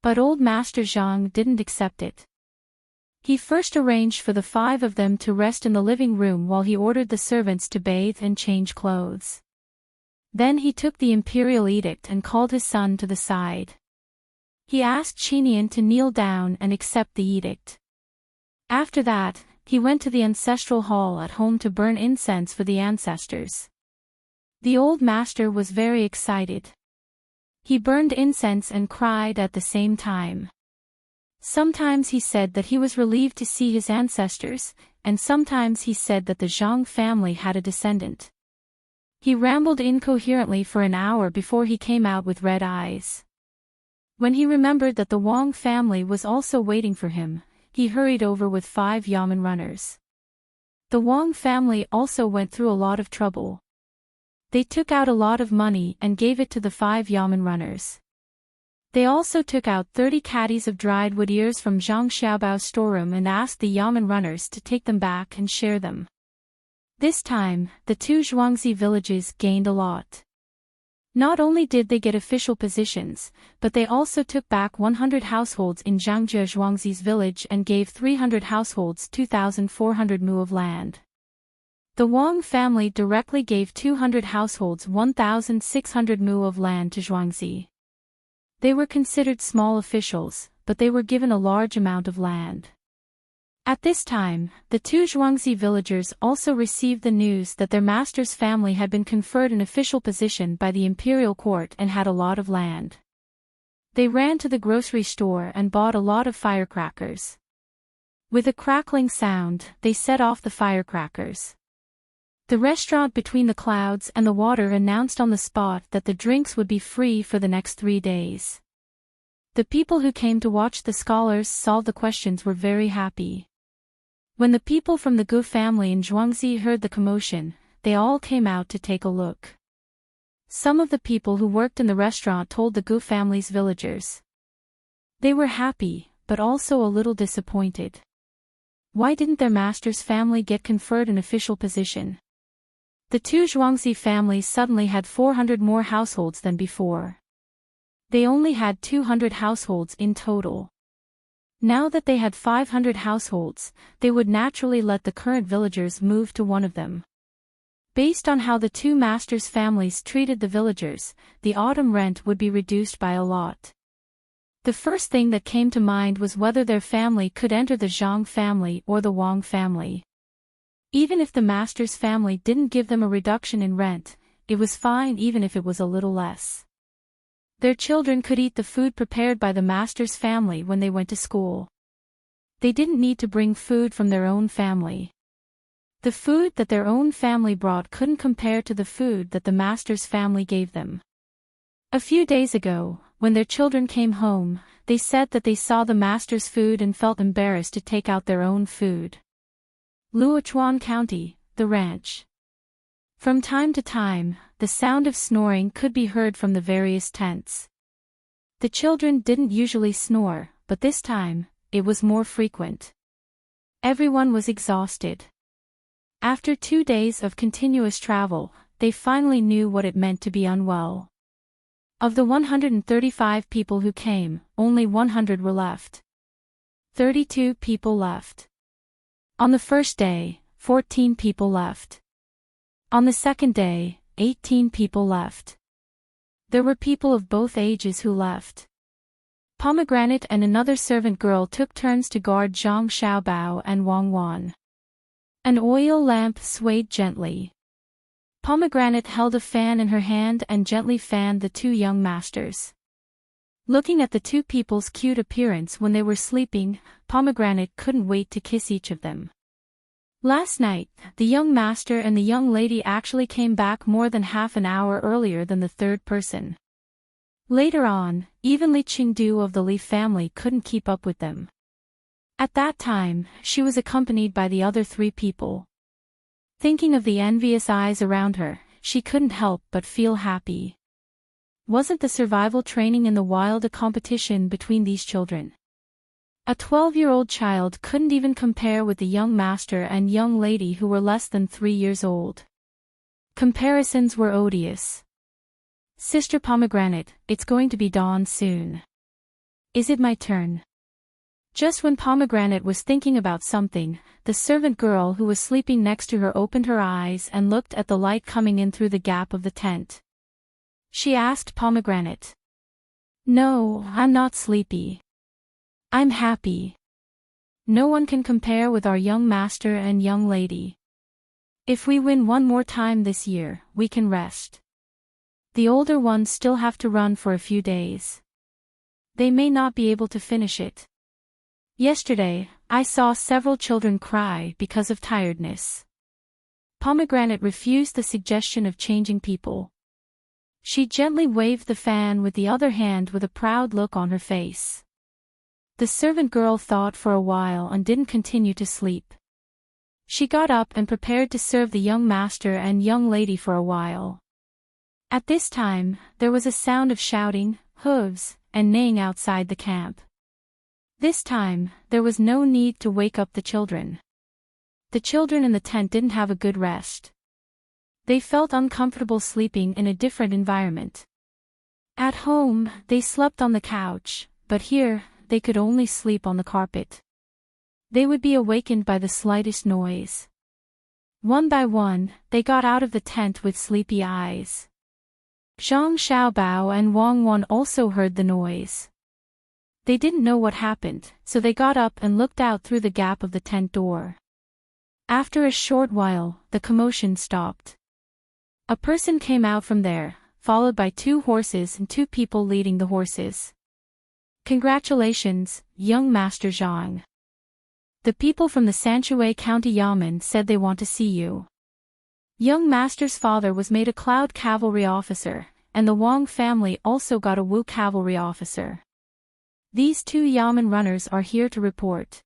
But Old Master Zhang didn't accept it. He first arranged for the 5 of them to rest in the living room while he ordered the servants to bathe and change clothes. Then he took the imperial edict and called his son to the side. He asked Qinian to kneel down and accept the edict. After that, he went to the ancestral hall at home to burn incense for the ancestors. The old master was very excited. He burned incense and cried at the same time. Sometimes he said that he was relieved to see his ancestors, and sometimes he said that the Zhang family had a descendant. He rambled incoherently for an hour before he came out with red eyes. When he remembered that the Wang family was also waiting for him, he hurried over with 5 yamen runners. The Wang family also went through a lot of trouble. They took out a lot of money and gave it to the 5 yamen runners. They also took out 30 caddies of dried wood ears from Zhang Xiaobao's storeroom and asked the yamen runners to take them back and share them. This time, the 2 Zhuangzi villages gained a lot. Not only did they get official positions, but they also took back 100 households in Zhangjie Zhuangzi's village and gave 300 households 2,400 mu of land. The Wang family directly gave 200 households 1,600 mu of land to Zhuangzi. They were considered small officials, but they were given a large amount of land. At this time, the 2 Zhuangzi villagers also received the news that their master's family had been conferred an official position by the imperial court and had a lot of land. They ran to the grocery store and bought a lot of firecrackers. With a crackling sound, they set off the firecrackers. The restaurant between the clouds and the water announced on the spot that the drinks would be free for the next 3 days. The people who came to watch the scholars solve the questions were very happy. When the people from the Gu family in Zhuangzi heard the commotion, they all came out to take a look. Some of the people who worked in the restaurant told the Gu family's villagers. They were happy, but also a little disappointed. Why didn't their master's family get conferred an official position? The 2 Zhuangzi families suddenly had 400 more households than before. They only had 200 households in total. Now that they had 500 households, they would naturally let the current villagers move to one of them. Based on how the 2 masters' families treated the villagers, the autumn rent would be reduced by a lot. The first thing that came to mind was whether their family could enter the Zhang family or the Wang family. Even if the master's family didn't give them a reduction in rent, it was fine even if it was a little less. Their children could eat the food prepared by the master's family when they went to school. They didn't need to bring food from their own family. The food that their own family brought couldn't compare to the food that the master's family gave them. A few days ago, when their children came home, they said that they saw the master's food and felt embarrassed to take out their own food. Luochuan County, the ranch. From time to time, the sound of snoring could be heard from the various tents. The children didn't usually snore, but this time, it was more frequent. Everyone was exhausted. After 2 days of continuous travel, they finally knew what it meant to be unwell. Of the 135 people who came, only 100 were left. 32 people left. On the first day, 14 people left. On the second day, 18 people left. There were people of both ages who left. Pomegranate and another servant girl took turns to guard Zhang Xiaobao and Wang Wan. An oil lamp swayed gently. Pomegranate held a fan in her hand and gently fanned the 2 young masters. Looking at the 2 people's cute appearance when they were sleeping, Pomegranate couldn't wait to kiss each of them. Last night, the young master and the young lady actually came back more than half an hour earlier than the third person. Later on, even Li Qingdu of the Li family couldn't keep up with them. At that time, she was accompanied by the other 3 people. Thinking of the envious eyes around her, she couldn't help but feel happy. Wasn't the survival training in the wild a competition between these children? A 12-year-old child couldn't even compare with the young master and young lady who were less than 3 years old. Comparisons were odious. Sister Pomegranate, it's going to be dawn soon. Is it my turn? Just when Pomegranate was thinking about something, the servant girl who was sleeping next to her opened her eyes and looked at the light coming in through the gap of the tent. She asked Pomegranate. No, I'm not sleepy. I'm happy. No one can compare with our young master and young lady. If we win one more time this year, we can rest. The older ones still have to run for a few days. They may not be able to finish it. Yesterday, I saw several children cry because of tiredness. Pomegranate refused the suggestion of changing people. She gently waved the fan with the other hand with a proud look on her face. The servant girl thought for a while and didn't continue to sleep. She got up and prepared to serve the young master and young lady for a while. At this time, there was a sound of shouting, hooves, and neighing outside the camp. This time, there was no need to wake up the children. The children in the tent didn't have a good rest. They felt uncomfortable sleeping in a different environment. At home, they slept on the couch, but here, they could only sleep on the carpet. They would be awakened by the slightest noise. One by one, they got out of the tent with sleepy eyes. Zhang Xiaobao and Wang Wan also heard the noise. They didn't know what happened, so they got up and looked out through the gap of the tent door. After a short while, the commotion stopped. A person came out from there, followed by 2 horses and 2 people leading the horses. Congratulations, young Master Zhang. The people from the Sanshui County Yamen said they want to see you. Young Master's father was made a Cloud Cavalry officer, and the Wang family also got a Wu Cavalry officer. These 2 Yamen runners are here to report.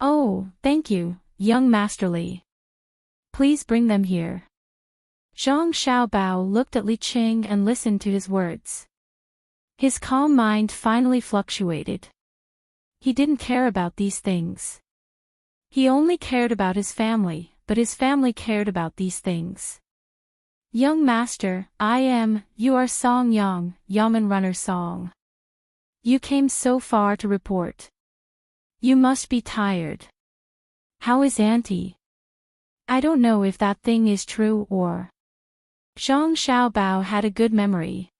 Oh, thank you, young Master Li. Please bring them here. Zhang Xiaobao looked at Li Qing and listened to his words. His calm mind finally fluctuated. He didn't care about these things. He only cared about his family, but his family cared about these things. Young Master, you are Song Yang, Yamen Runner Song. You came so far to report. You must be tired. How is Auntie? I don't know if that thing is true or... Zhang Xiaobao had a good memory.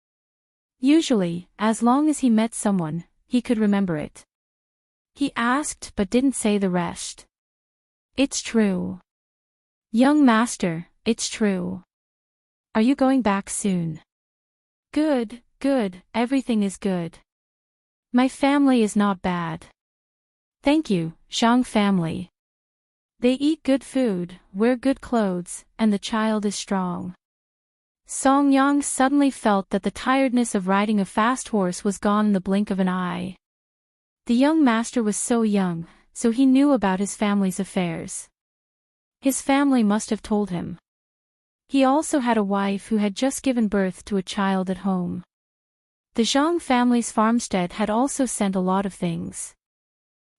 Usually, as long as he met someone, he could remember it. He asked but didn't say the rest. It's true. Young Master, it's true. Are you going back soon? Good, everything is good. My family is not bad. Thank you, Zhang family. They eat good food, wear good clothes, and the child is strong. Song Yang suddenly felt that the tiredness of riding a fast horse was gone in the blink of an eye. The young master was so young, so he knew about his family's affairs. His family must have told him. He also had a wife who had just given birth to a child at home. The Zhang family's farmstead had also sent a lot of things.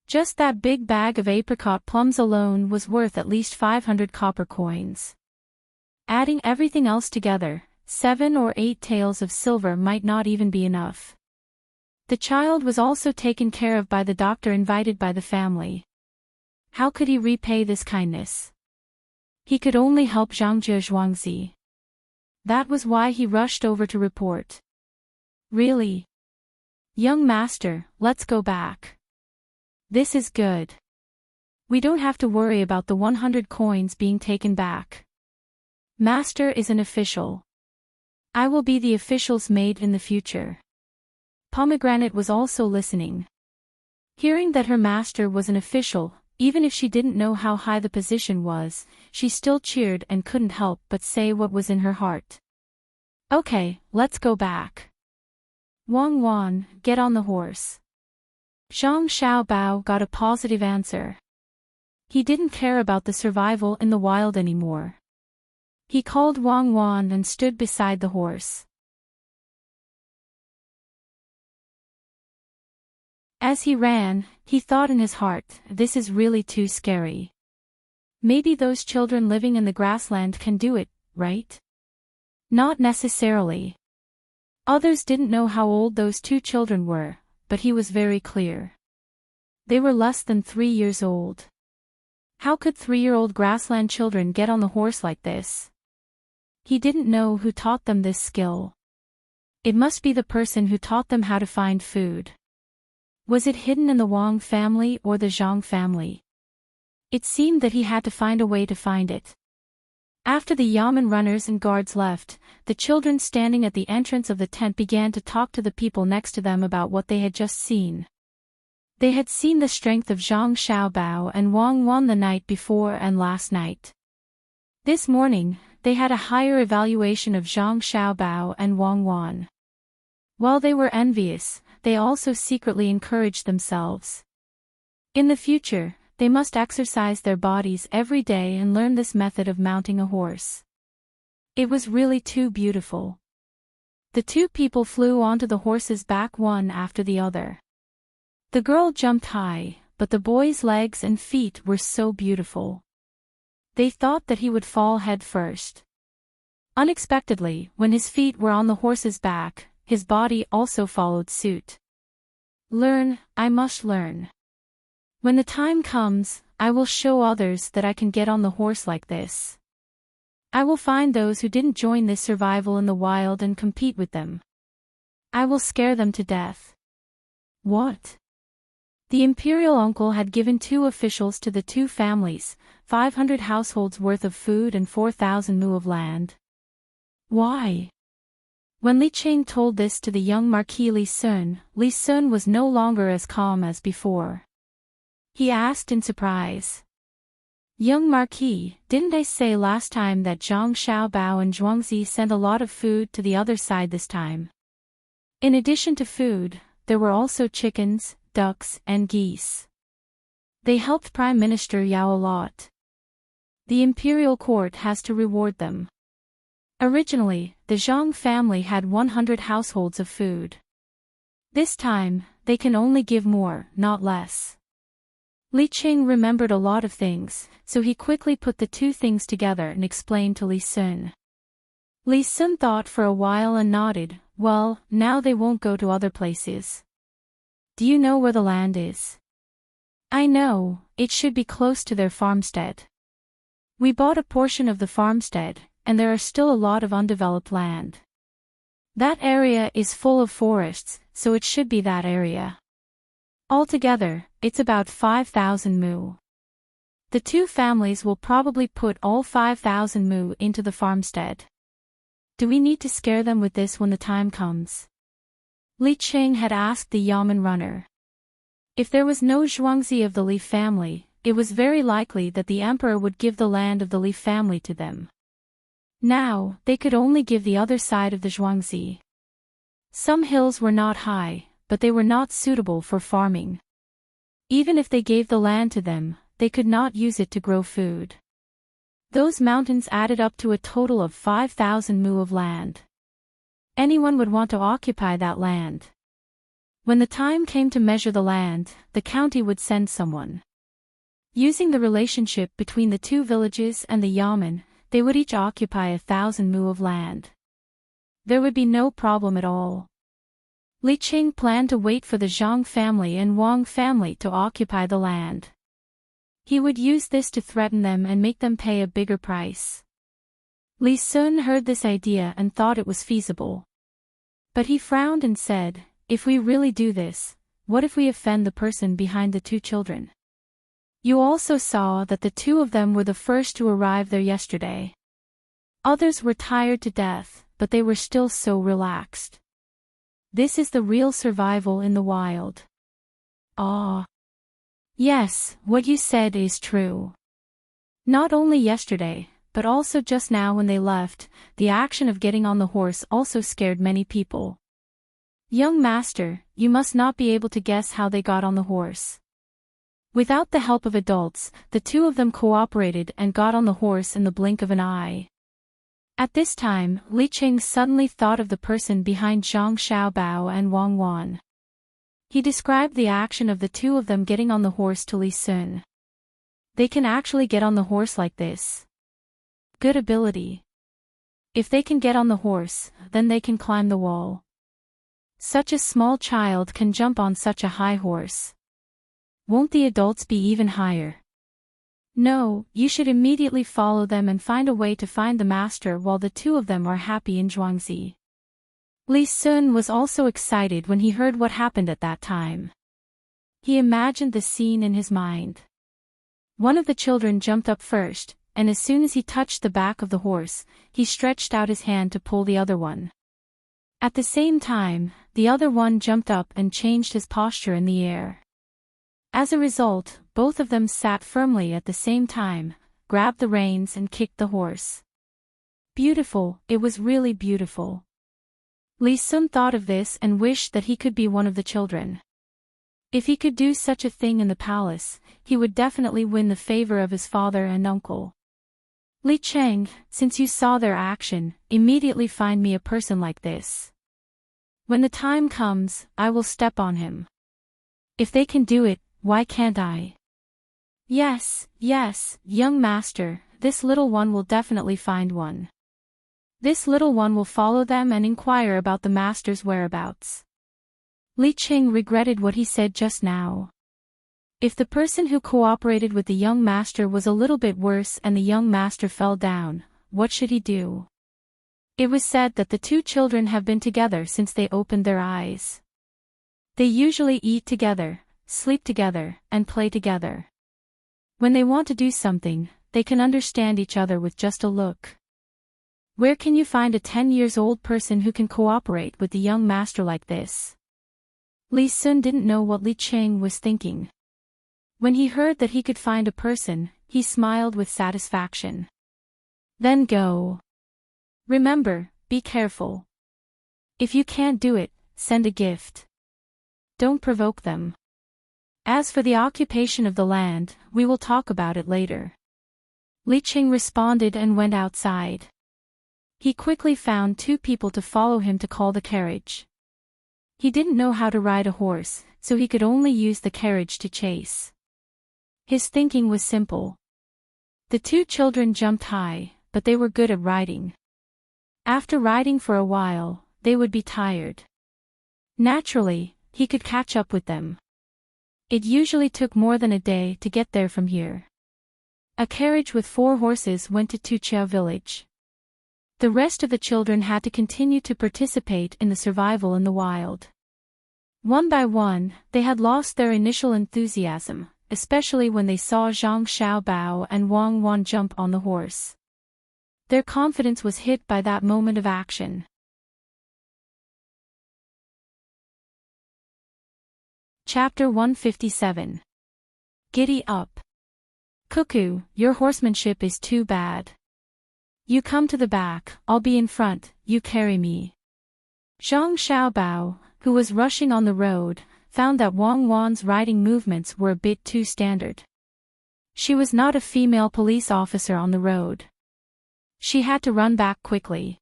Just that big bag of apricot plums alone was worth at least 500 copper coins. Adding everything else together, 7 or 8 taels of silver might not even be enough. The child was also taken care of by the doctor invited by the family. How could he repay this kindness? He could only help Zhangjie Zhuangzi. That was why he rushed over to report. Really? Young master, let's go back. This is good. We don't have to worry about the 100 coins being taken back. Master is an official. I will be the official's maid in the future. Pomegranate was also listening. Hearing that her master was an official, even if she didn't know how high the position was, she still cheered and couldn't help but say what was in her heart. Okay, let's go back. Wang Wan, get on the horse. Zhang Xiaobao got a positive answer. He didn't care about the survival in the wild anymore. He called Wang Wan and stood beside the horse. As he ran, he thought in his heart, this is really too scary. Maybe those children living in the grassland can do it, right? Not necessarily. Others didn't know how old those 2 children were, but he was very clear. They were less than 3 years old. How could 3-year-old grassland children get on the horse like this? He didn't know who taught them this skill. It must be the person who taught them how to find food. Was it hidden in the Wang family or the Zhang family? It seemed that he had to find a way to find it. After the yamen runners and guards left, the children standing at the entrance of the tent began to talk to the people next to them about what they had just seen. They had seen the strength of Zhang Xiaobao and Wang Wan the night before and last night. This morning, they had a higher evaluation of Zhang Xiaobao and Wang Wan. While they were envious, they also secretly encouraged themselves. In the future, they must exercise their bodies every day and learn this method of mounting a horse. It was really too beautiful. The two people flew onto the horse's back one after the other. The girl jumped high, but the boy's legs and feet were so beautiful. They thought that he would fall head first. Unexpectedly, when his feet were on the horse's back, his body also followed suit. Learn, I must learn. When the time comes, I will show others that I can get on the horse like this. I will find those who didn't join this survival in the wild and compete with them. I will scare them to death. What? The imperial uncle had given 2 officials to the 2 families, 500 households worth of food and 4,000 mu of land. Why? When Li Qing told this to the young Marquis Li Sun was no longer as calm as before. He asked in surprise. Young Marquis, didn't I say last time that Zhang Xiaobao and Zhuangzi sent a lot of food to the other side this time? In addition to food, there were also chickens, ducks, and geese. They helped Prime Minister Yao a lot. The imperial court has to reward them. Originally, the Zhang family had 100 households of food. This time, they can only give more, not less. Li Qing remembered a lot of things, so he quickly put the 2 things together and explained to Li Sun. Li Sun thought for a while and nodded. Well, now they won't go to other places. Do you know where the land is? I know, it should be close to their farmstead. We bought a portion of the farmstead, and there are still a lot of undeveloped land. That area is full of forests, so it should be that area. Altogether, it's about 5,000 mu. The 2 families will probably put all 5,000 mu into the farmstead. Do we need to scare them with this when the time comes? Li Qing had asked the yamen runner. If there was no Zhuangzi of the Li family, it was very likely that the emperor would give the land of the Li family to them. Now, they could only give the other side of the Zhuangzi. Some hills were not high, but they were not suitable for farming. Even if they gave the land to them, they could not use it to grow food. Those mountains added up to a total of 5,000 mu of land. Anyone would want to occupy that land. When the time came to measure the land, the county would send someone. Using the relationship between the 2 villages and the yamen, they would each occupy 1,000 mu of land. There would be no problem at all. Li Qing planned to wait for the Zhang family and Wang family to occupy the land. He would use this to threaten them and make them pay a bigger price. Li Sun heard this idea and thought it was feasible. But he frowned and said, if we really do this, what if we offend the person behind the 2 children? You also saw that the 2 of them were the first to arrive there yesterday. Others were tired to death, but they were still so relaxed. This is the real survival in the wild. Ah. Yes, what you said is true. Not only yesterday, but also just now when they left, the action of getting on the horse also scared many people. Young master, you must not be able to guess how they got on the horse. Without the help of adults, the 2 of them cooperated and got on the horse in the blink of an eye. At this time, Li Qing suddenly thought of the person behind Zhang Xiaobao and Wang Wan. He described the action of the 2 of them getting on the horse to Li Sun. They can actually get on the horse like this. Good ability. If they can get on the horse, then they can climb the wall. Such a small child can jump on such a high horse. Won't the adults be even higher? No, you should immediately follow them and find a way to find the master while the 2 of them are happy in Zhuangzi. Li Sun was also excited when he heard what happened at that time. He imagined the scene in his mind. One of the children jumped up first, and as soon as he touched the back of the horse, he stretched out his hand to pull the other one. At the same time, the other one jumped up and changed his posture in the air. As a result, both of them sat firmly at the same time, grabbed the reins and kicked the horse. Beautiful, it was really beautiful. Li Sun thought of this and wished that he could be one of the children. If he could do such a thing in the palace, he would definitely win the favor of his father and uncle. Li Cheng, since you saw their action, immediately find me a person like this. When the time comes, I will step on him. If they can do it, why can't I? Yes, yes, young master, this little one will definitely find one. This little one will follow them and inquire about the master's whereabouts. Li Qing regretted what he said just now. If the person who cooperated with the young master was a little bit worse and the young master fell down, what should he do? It was said that the two children have been together since they opened their eyes. They usually eat together, sleep together, and play together. When they want to do something, they can understand each other with just a look. Where can you find a 10-year-old person who can cooperate with the young master like this? Li Sun didn't know what Li Qing was thinking. When he heard that he could find a person, he smiled with satisfaction. Then go. Remember, be careful. If you can't do it, send a gift. Don't provoke them. As for the occupation of the land, we will talk about it later. Li Qing responded and went outside. He quickly found two people to follow him to call the carriage. He didn't know how to ride a horse, so he could only use the carriage to chase. His thinking was simple. The two children jumped high, but they were good at riding. After riding for a while, they would be tired. Naturally, he could catch up with them. It usually took more than a day to get there from here. A carriage with 4 horses went to Tuchia village. The rest of the children had to continue to participate in the survival in the wild. One by one, they had lost their initial enthusiasm, especially when they saw Zhang Xiaobao and Wang Wan jump on the horse. Their confidence was hit by that moment of action. Chapter 157. Giddy up. Cuckoo, your horsemanship is too bad. You come to the back, I'll be in front, you carry me. Zhang Xiaobao, who was rushing on the road, found that Wang Wan's riding movements were a bit too standard. She was not a female police officer on the road. She had to run back quickly.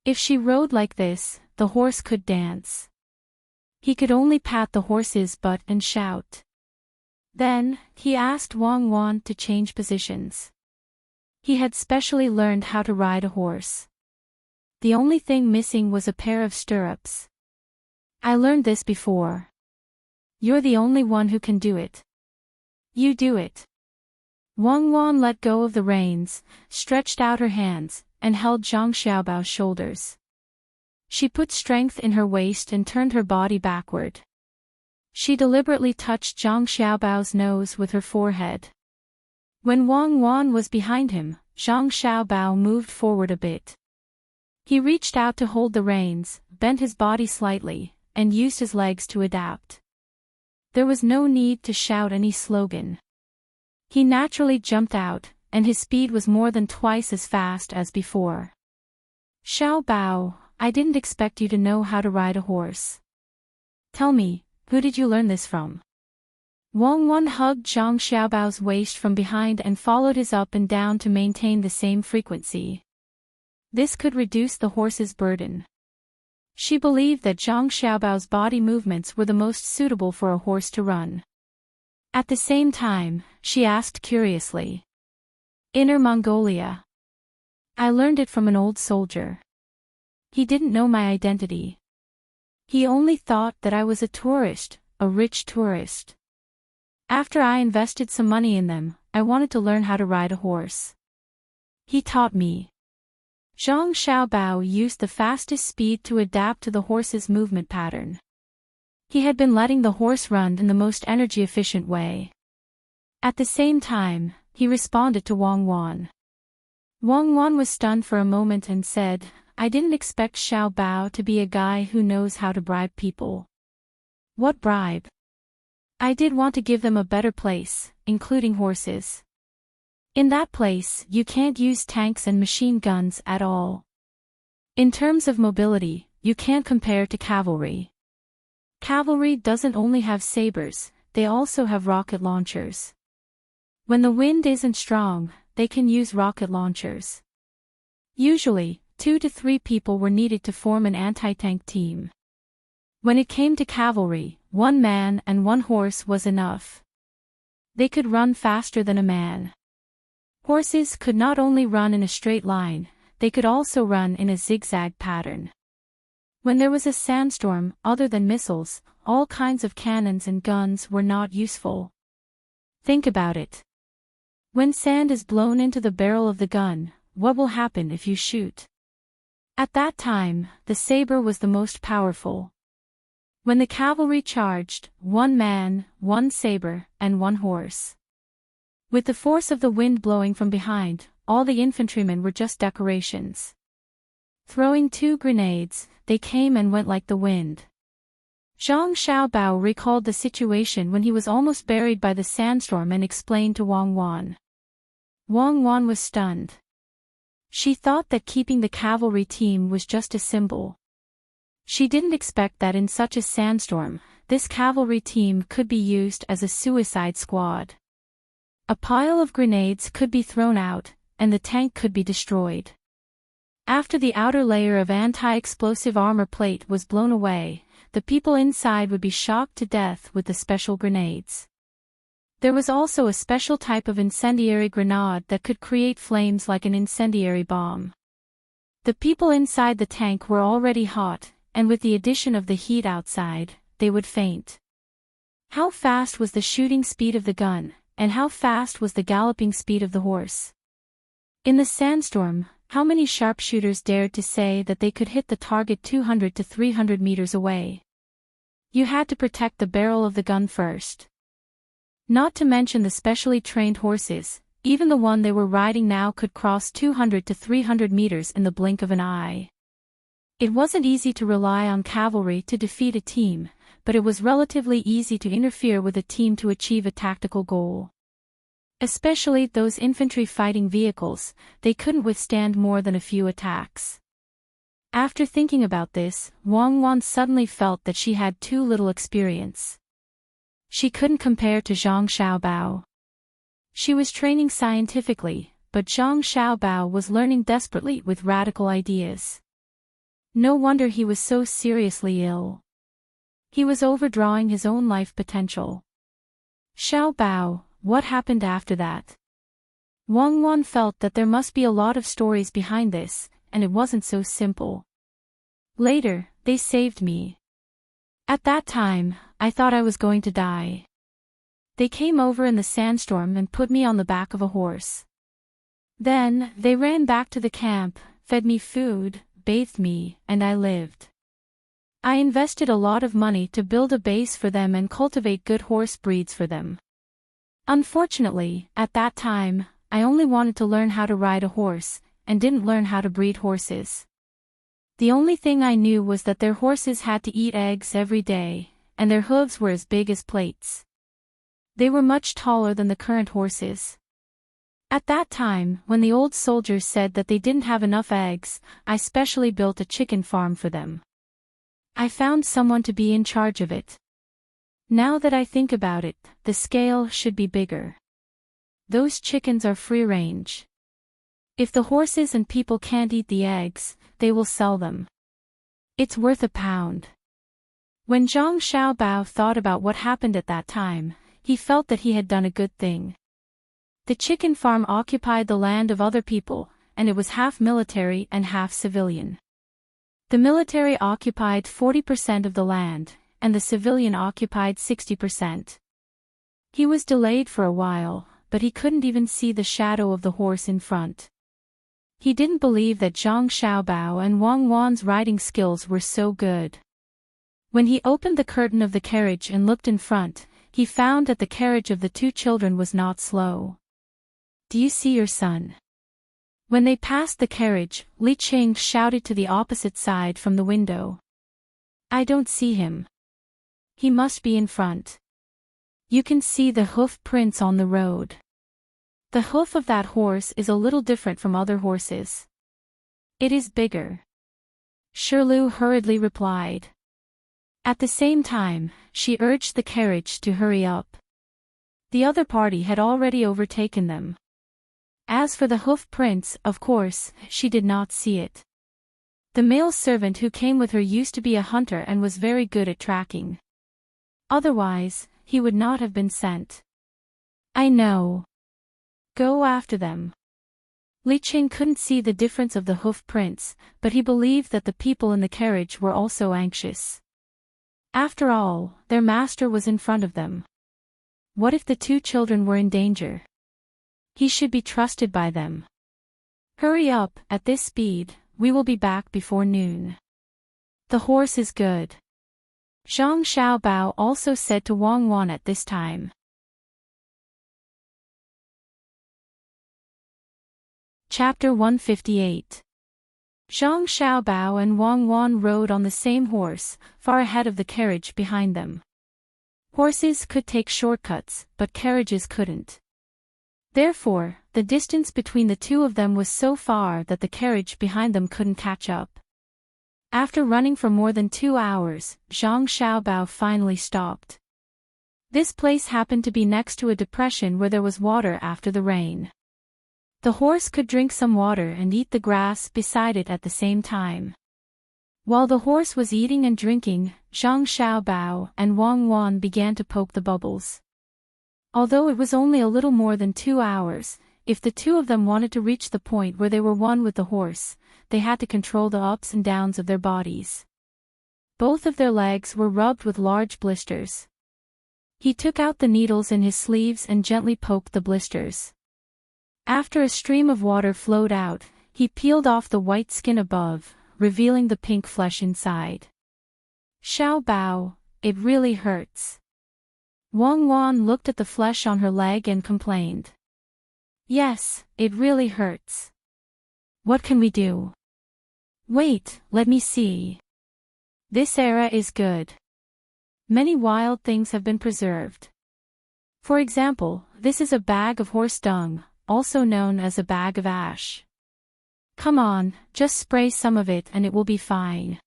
If she rode like this, the horse could dance. He could only pat the horse's butt and shout. Then, he asked Wang Wan to change positions. He had specially learned how to ride a horse. The only thing missing was a pair of stirrups. I learned this before. You're the only one who can do it. You do it. Wang Wan let go of the reins, stretched out her hands, and held Zhang Xiaobao's shoulders. She put strength in her waist and turned her body backward. She deliberately touched Zhang Xiaobao's nose with her forehead. When Wang Wan was behind him, Zhang Xiaobao moved forward a bit. He reached out to hold the reins, bent his body slightly, and used his legs to adapt. There was no need to shout any slogan. He naturally jumped out, and his speed was more than twice as fast as before. Xiaobao, I didn't expect you to know how to ride a horse. Tell me, who did you learn this from? Wang Wan hugged Zhang Xiaobao's waist from behind and followed his up and down to maintain the same frequency. This could reduce the horse's burden. She believed that Zhang Xiaobao's body movements were the most suitable for a horse to run. At the same time, she asked curiously. Inner Mongolia. I learned it from an old soldier. He didn't know my identity. He only thought that I was a tourist, a rich tourist. After I invested some money in them, I wanted to learn how to ride a horse. He taught me. Zhang Xiaobao used the fastest speed to adapt to the horse's movement pattern. He had been letting the horse run in the most energy-efficient way. At the same time, he responded to Wang Wan. Wang Wan was stunned for a moment and said, "I didn't expect Xiao Bao to be a guy who knows how to bribe people." "What bribe?" "I did want to give them a better place, including horses. In that place, you can't use tanks and machine guns at all. In terms of mobility, you can't compare to cavalry. Cavalry doesn't only have sabers, they also have rocket launchers. When the wind isn't strong, they can use rocket launchers. Usually, 2 to 3 people were needed to form an anti-tank team. When it came to cavalry, 1 man and 1 horse was enough. They could run faster than a man. Horses could not only run in a straight line, they could also run in a zigzag pattern. When there was a sandstorm, other than missiles, all kinds of cannons and guns were not useful. Think about it. When sand is blown into the barrel of the gun, what will happen if you shoot? At that time, the saber was the most powerful. When the cavalry charged, 1 man, 1 saber, and 1 horse. With the force of the wind blowing from behind, all the infantrymen were just decorations. Throwing 2 grenades, they came and went like the wind. Zhang Xiaobao recalled the situation when he was almost buried by the sandstorm and explained to Wang Wan. Wang Wan was stunned. She thought that keeping the cavalry team was just a symbol. She didn't expect that in such a sandstorm, this cavalry team could be used as a suicide squad. A pile of grenades could be thrown out, and the tank could be destroyed. After the outer layer of anti-explosive armor plate was blown away, the people inside would be shocked to death with the special grenades. There was also a special type of incendiary grenade that could create flames like an incendiary bomb. The people inside the tank were already hot, and with the addition of the heat outside, they would faint. How fast was the shooting speed of the gun, and how fast was the galloping speed of the horse? In the sandstorm, how many sharpshooters dared to say that they could hit the target 200 to 300 meters away? You had to protect the barrel of the gun first. Not to mention the specially trained horses, even the one they were riding now could cross 200 to 300 meters in the blink of an eye. It wasn't easy to rely on cavalry to defeat a team, but it was relatively easy to interfere with a team to achieve a tactical goal. Especially those infantry fighting vehicles, they couldn't withstand more than a few attacks. After thinking about this, Wang Wan suddenly felt that she had too little experience. She couldn't compare to Zhang Xiaobao. She was training scientifically, but Zhang Xiaobao was learning desperately with radical ideas. No wonder he was so seriously ill. He was overdrawing his own life potential. Xiaobao, what happened after that? Wang Wan felt that there must be a lot of stories behind this, and it wasn't so simple. Later, they saved me. At that time, I thought I was going to die. They came over in the sandstorm and put me on the back of a horse. Then, they ran back to the camp, fed me food, bathed me, and I lived. I invested a lot of money to build a base for them and cultivate good horse breeds for them. Unfortunately, at that time, I only wanted to learn how to ride a horse, and didn't learn how to breed horses. The only thing I knew was that their horses had to eat eggs every day, and their hooves were as big as plates. They were much taller than the current horses. At that time, when the old soldiers said that they didn't have enough eggs, I specially built a chicken farm for them. I found someone to be in charge of it. Now that I think about it, the scale should be bigger. Those chickens are free range. If the horses and people can't eat the eggs, they will sell them. It's worth £1. When Zhang Xiaobao thought about what happened at that time, he felt that he had done a good thing. The chicken farm occupied the land of other people, and it was half military and half civilian. The military occupied 40% of the land, and the civilian occupied 60%. He was delayed for a while, but he couldn't even see the shadow of the horse in front. He didn't believe that Zhang Xiaobao and Wang Wan's riding skills were so good. When he opened the curtain of the carriage and looked in front, he found that the carriage of the two children was not slow. "Do you see your son?" When they passed the carriage, Li Qing shouted to the opposite side from the window. "I don't see him. He must be in front. You can see the hoof prints on the road. The hoof of that horse is a little different from other horses. It is bigger." Shirlu hurriedly replied. At the same time, she urged the carriage to hurry up. The other party had already overtaken them. As for the hoof prints, of course, she did not see it. The male servant who came with her used to be a hunter and was very good at tracking. Otherwise, he would not have been sent. "I know. Go after them." Li Qing couldn't see the difference of the hoof prints, but he believed that the people in the carriage were also anxious. After all, their master was in front of them. What if the two children were in danger? He should be trusted by them. "Hurry up, at this speed, we will be back before noon. The horse is good." Zhang Xiaobao also said to Wang Wan at this time. Chapter 158. Zhang Xiaobao and Wang Wan rode on the same horse, far ahead of the carriage behind them. Horses could take shortcuts, but carriages couldn't. Therefore, the distance between the two of them was so far that the carriage behind them couldn't catch up. After running for more than 2 hours, Zhang Xiaobao finally stopped. This place happened to be next to a depression where there was water after the rain. The horse could drink some water and eat the grass beside it at the same time. While the horse was eating and drinking, Zhang Xiaobao and Wang Wan began to poke the bubbles. Although it was only a little more than 2 hours, if the two of them wanted to reach the point where they were one with the horse, they had to control the ups and downs of their bodies. Both of their legs were rubbed with large blisters. He took out the needles in his sleeves and gently poked the blisters. After a stream of water flowed out, he peeled off the white skin above, revealing the pink flesh inside. "Xiaobao, it really hurts." Wang Wan looked at the flesh on her leg and complained. "Yes, it really hurts. What can we do?" "Wait, let me see. This area is good. Many wild things have been preserved. For example, this is a bag of horse dung, also known as a bag of ash. Come on, just spray some of it and it will be fine."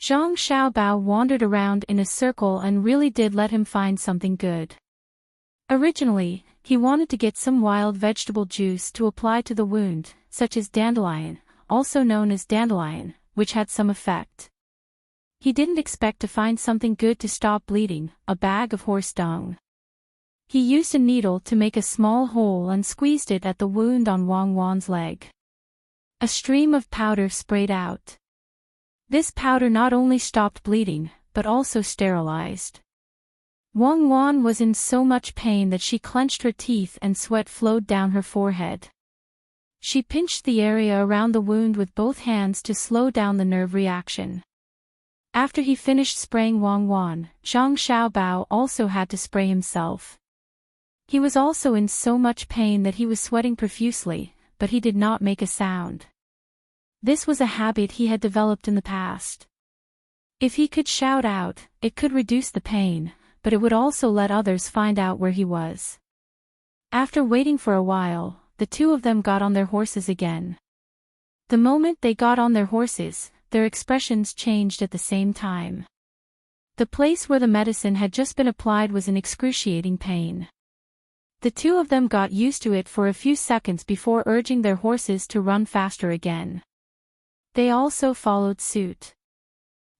Zhang Xiaobao wandered around in a circle and really did let him find something good. Originally, he wanted to get some wild vegetable juice to apply to the wound, such as dandelion, also known as dandelion, which had some effect. He didn't expect to find something good to stop bleeding, a bag of horse dung. He used a needle to make a small hole and squeezed it at the wound on Wang Wan's leg. A stream of powder sprayed out. This powder not only stopped bleeding, but also sterilized. Wang Wan was in so much pain that she clenched her teeth and sweat flowed down her forehead. She pinched the area around the wound with both hands to slow down the nerve reaction. After he finished spraying Wang Wan, Zhang Xiaobao also had to spray himself. He was also in so much pain that he was sweating profusely, but he did not make a sound. This was a habit he had developed in the past. If he could shout out, it could reduce the pain, but it would also let others find out where he was. After waiting for a while, the two of them got on their horses again. The moment they got on their horses, their expressions changed at the same time. The place where the medicine had just been applied was in excruciating pain. The two of them got used to it for a few seconds before urging their horses to run faster again. They also followed suit.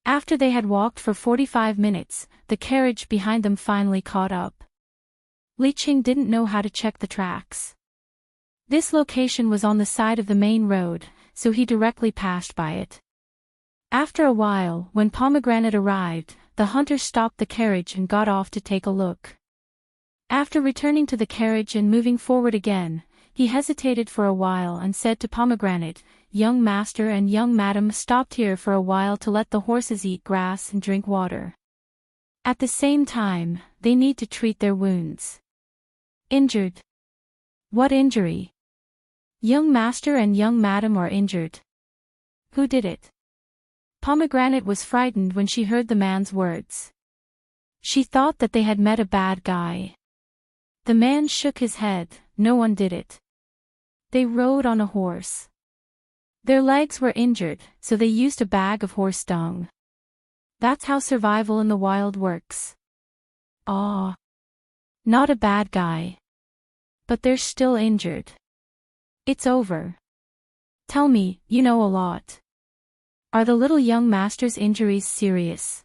After they had walked for 45 minutes, the carriage behind them finally caught up. Li Qing didn't know how to check the tracks. This location was on the side of the main road, so he directly passed by it. After a while, when Pomegranate arrived, the hunter stopped the carriage and got off to take a look. After returning to the carriage and moving forward again, he hesitated for a while and said to Pomegranate, young master and young madam stopped here for a while to let the horses eat grass and drink water. At the same time, they need to treat their wounds. Injured. What injury? Young master and young madam are injured. Who did it? Pomegranate was frightened when she heard the man's words. She thought that they had met a bad guy. The man shook his head. No one did it. They rode on a horse. Their legs were injured, so they used a bag of horse dung. That's how survival in the wild works. Ah. Not a bad guy. But they're still injured. It's over. Tell me, you know a lot. Are the little young master's injuries serious?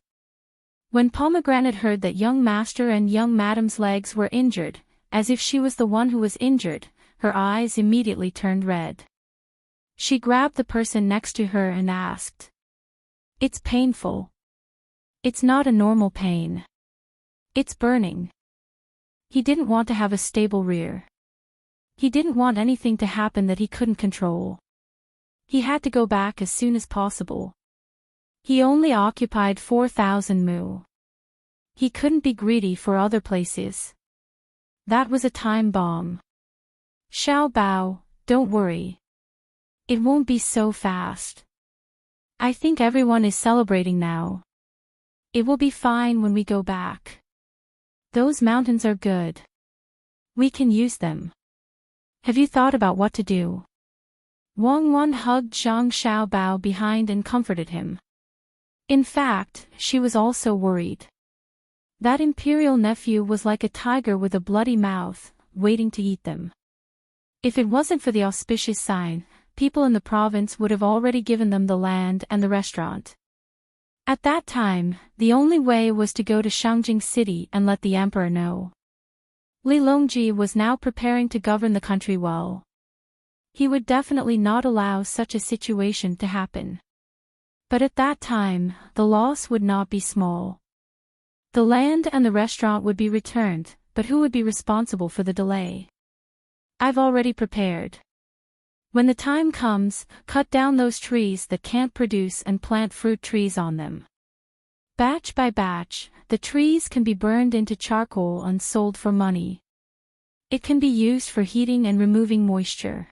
When Pomegranate heard that young master and young madam's legs were injured, as if she was the one who was injured, her eyes immediately turned red. She grabbed the person next to her and asked. It's painful. It's not a normal pain. It's burning. He didn't want to have a stable rear. He didn't want anything to happen that he couldn't control. He had to go back as soon as possible. He only occupied 4,000 mu. He couldn't be greedy for other places. That was a time bomb. Xiao Bao, don't worry. It won't be so fast. I think everyone is celebrating now. It will be fine when we go back. Those mountains are good. We can use them. Have you thought about what to do? Wang Wan hugged Zhang Xiaobao behind and comforted him. In fact, she was also worried. That imperial nephew was like a tiger with a bloody mouth, waiting to eat them. If it wasn't for the auspicious sign, people in the province would have already given them the land and the restaurant. At that time, the only way was to go to Shangjing City and let the emperor know. Li Longji was now preparing to govern the country well. He would definitely not allow such a situation to happen. But at that time, the loss would not be small. The land and the restaurant would be returned, but who would be responsible for the delay? I've already prepared. When the time comes, cut down those trees that can't produce and plant fruit trees on them. Batch by batch, the trees can be burned into charcoal and sold for money. It can be used for heating and removing moisture.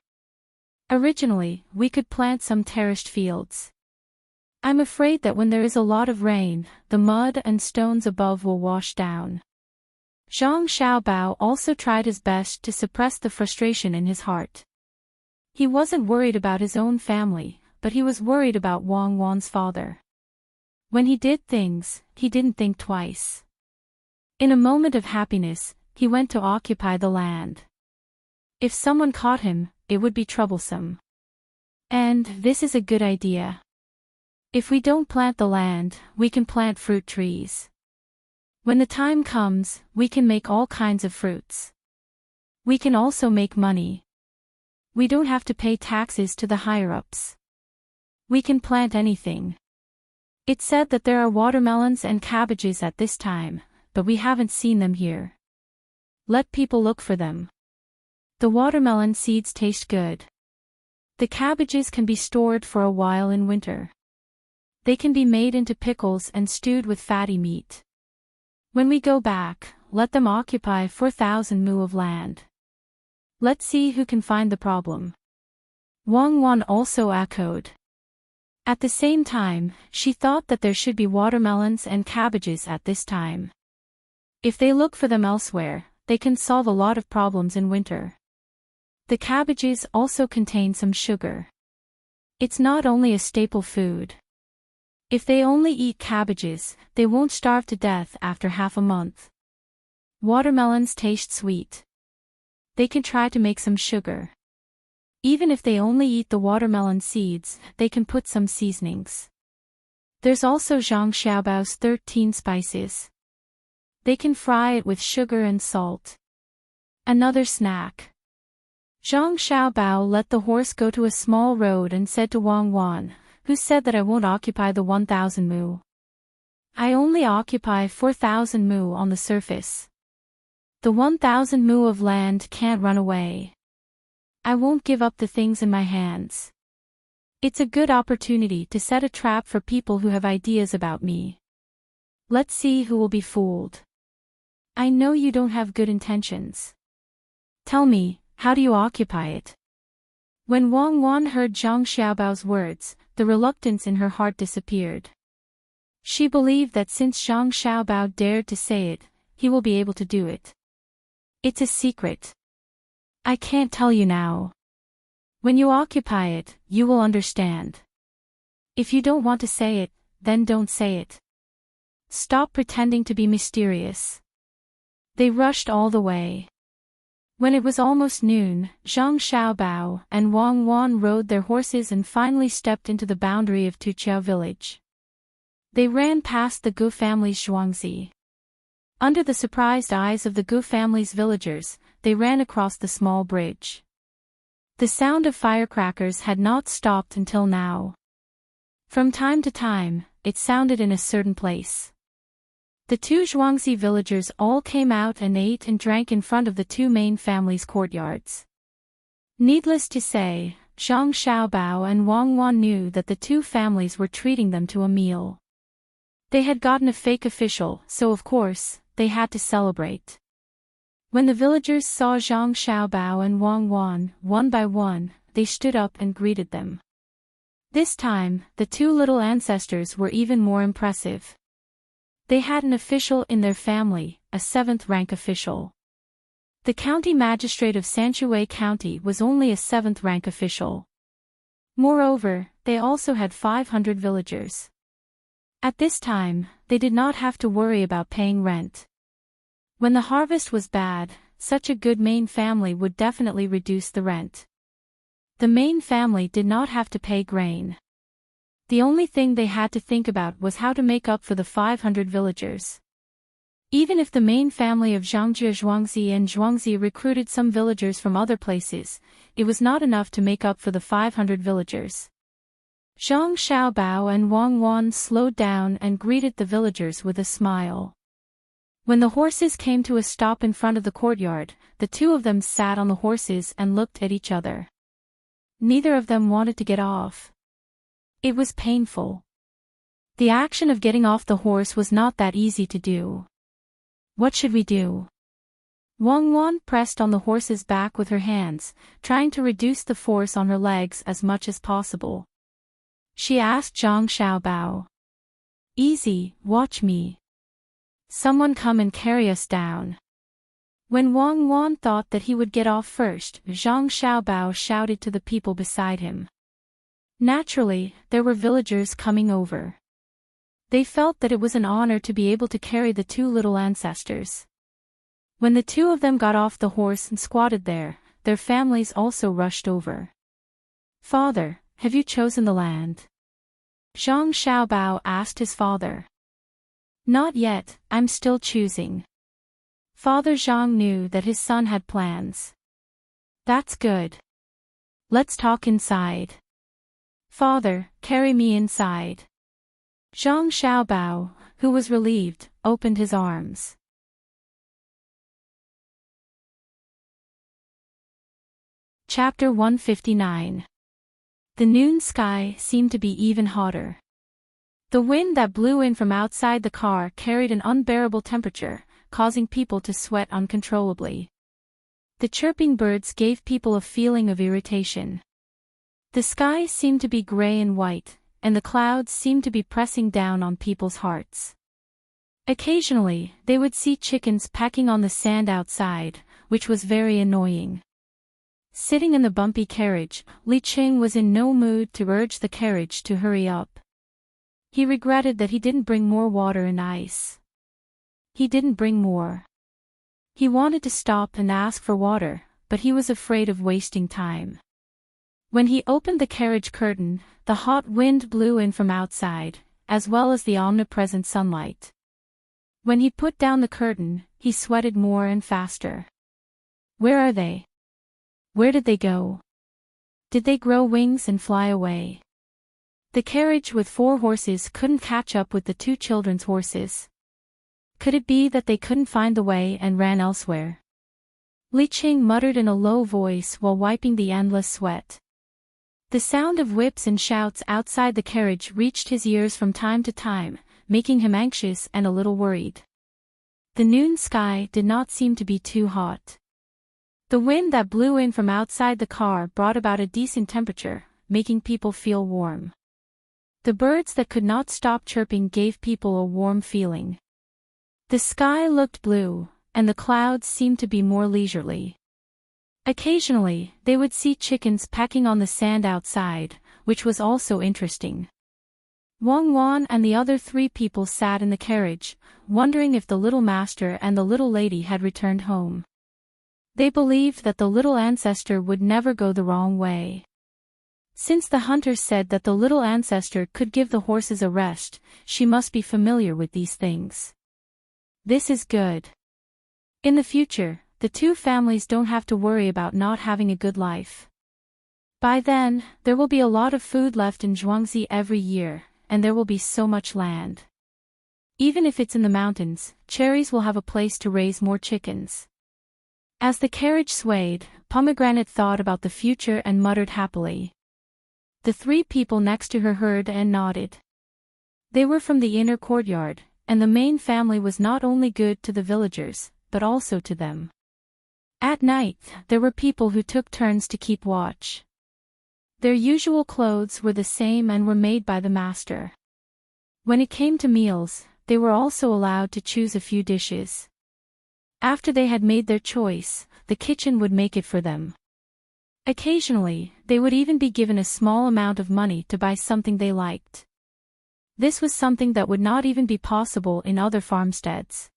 Originally, we could plant some terraced fields. I'm afraid that when there is a lot of rain, the mud and stones above will wash down. Zhang Xiaobao also tried his best to suppress the frustration in his heart. He wasn't worried about his own family, but he was worried about Wang Wan's father. When he did things, he didn't think twice. In a moment of happiness, he went to occupy the land. If someone caught him, it would be troublesome. And this is a good idea. If we don't plant the land, we can plant fruit trees. When the time comes, we can make all kinds of fruits. We can also make money. We don't have to pay taxes to the higher-ups. We can plant anything. It's said that there are watermelons and cabbages at this time, but we haven't seen them here. Let people look for them. The watermelon seeds taste good. The cabbages can be stored for a while in winter. They can be made into pickles and stewed with fatty meat. When we go back, let them occupy 4,000 mu of land. Let's see who can find the problem. Wang Wan also echoed. At the same time, she thought that there should be watermelons and cabbages at this time. If they look for them elsewhere, they can solve a lot of problems in winter. The cabbages also contain some sugar. It's not only a staple food. If they only eat cabbages, they won't starve to death after half a month. Watermelons taste sweet. They can try to make some sugar. Even if they only eat the watermelon seeds, they can put some seasonings. There's also Zhang Xiaobao's 13 spices. They can fry it with sugar and salt. Another snack. Zhang Xiaobao let the horse go to a small road and said to Wang Wan, who said that I won't occupy the 1,000 mu. I only occupy 4,000 mu on the surface. The 1,000 mu of land can't run away. I won't give up the things in my hands. It's a good opportunity to set a trap for people who have ideas about me. Let's see who will be fooled. I know you don't have good intentions. Tell me, how do you occupy it? When Wang Wan heard Zhang Xiaobao's words, the reluctance in her heart disappeared. She believed that since Zhang Xiaobao dared to say it, he will be able to do it. It's a secret. I can't tell you now. When you occupy it, you will understand. If you don't want to say it, then don't say it. Stop pretending to be mysterious. They rushed all the way. When it was almost noon, Zhang Xiaobao and Wang Wan rode their horses and finally stepped into the boundary of Tuqiao village. They ran past the Gu family's zhuangzi. Under the surprised eyes of the Gu family's villagers, they ran across the small bridge. The sound of firecrackers had not stopped until now. From time to time, it sounded in a certain place. The two zhuangzi villagers all came out and ate and drank in front of the two main families' courtyards. Needless to say, Zhang Xiaobao and Wang Wan knew that the two families were treating them to a meal. They had gotten a fake official, so of course, they had to celebrate. When the villagers saw Zhang Xiaobao and Wang Wan, one by one, they stood up and greeted them. This time, the two little ancestors were even more impressive. They had an official in their family, a 7th-rank official. The county magistrate of Sanshui County was only a 7th-rank official. Moreover, they also had 500 villagers. At this time, they did not have to worry about paying rent. When the harvest was bad, such a good main family would definitely reduce the rent. The main family did not have to pay grain. The only thing they had to think about was how to make up for the 500 villagers. Even if the main family of Zhangjie Zhuangzi and Zhuangzi recruited some villagers from other places, it was not enough to make up for the 500 villagers. Zhang Xiaobao and Wang Wan slowed down and greeted the villagers with a smile. When the horses came to a stop in front of the courtyard, the two of them sat on the horses and looked at each other. Neither of them wanted to get off. It was painful. The action of getting off the horse was not that easy to do. What should we do? Wang Wan pressed on the horse's back with her hands, trying to reduce the force on her legs as much as possible. She asked Zhang Xiaobao. Easy, watch me. Someone come and carry us down. When Wang Wan thought that he would get off first, Zhang Xiaobao shouted to the people beside him. Naturally, there were villagers coming over. They felt that it was an honor to be able to carry the two little ancestors. When the two of them got off the horse and squatted there, their families also rushed over. Father, have you chosen the land? Zhang Xiaobao asked his father. Not yet, I'm still choosing. Father Zhang knew that his son had plans. That's good. Let's talk inside. Father, carry me inside. Zhang Xiaobao, who was relieved, opened his arms. Chapter 159. The noon sky seemed to be even hotter. The wind that blew in from outside the car carried an unbearable temperature, causing people to sweat uncontrollably. The chirping birds gave people a feeling of irritation. The sky seemed to be gray and white, and the clouds seemed to be pressing down on people's hearts. Occasionally, they would see chickens pecking on the sand outside, which was very annoying. Sitting in the bumpy carriage, Li Qing was in no mood to urge the carriage to hurry up. He regretted that he didn't bring more water and ice. He didn't bring more. He wanted to stop and ask for water, but he was afraid of wasting time. When he opened the carriage curtain, the hot wind blew in from outside, as well as the omnipresent sunlight. When he put down the curtain, he sweated more and faster. Where are they? Where did they go? Did they grow wings and fly away? The carriage with 4 horses couldn't catch up with the 2 children's horses. Could it be that they couldn't find the way and ran elsewhere? Li Qing muttered in a low voice while wiping the endless sweat. The sound of whips and shouts outside the carriage reached his ears from time to time, making him anxious and a little worried. The noon sky did not seem to be too hot. The wind that blew in from outside the car brought about a decent temperature, making people feel warm. The birds that could not stop chirping gave people a warm feeling. The sky looked blue, and the clouds seemed to be more leisurely. Occasionally, they would see chickens pecking on the sand outside, which was also interesting. Wang Wan and the other 3 people sat in the carriage, wondering if the little master and the little lady had returned home. They believed that the little ancestor would never go the wrong way. Since the hunter said that the little ancestor could give the horses a rest, she must be familiar with these things. This is good. In the future, the 2 families don't have to worry about not having a good life. By then, there will be a lot of food left in Zhuangzi every year, and there will be so much land. Even if it's in the mountains, cherries will have a place to raise more chickens. As the carriage swayed, Pomegranate thought about the future and muttered happily. The 3 people next to her heard and nodded. They were from the inner courtyard, and the main family was not only good to the villagers, but also to them. At night, there were people who took turns to keep watch. Their usual clothes were the same and were made by the master. When it came to meals, they were also allowed to choose a few dishes. After they had made their choice, the kitchen would make it for them. Occasionally, they would even be given a small amount of money to buy something they liked. This was something that would not even be possible in other farmsteads.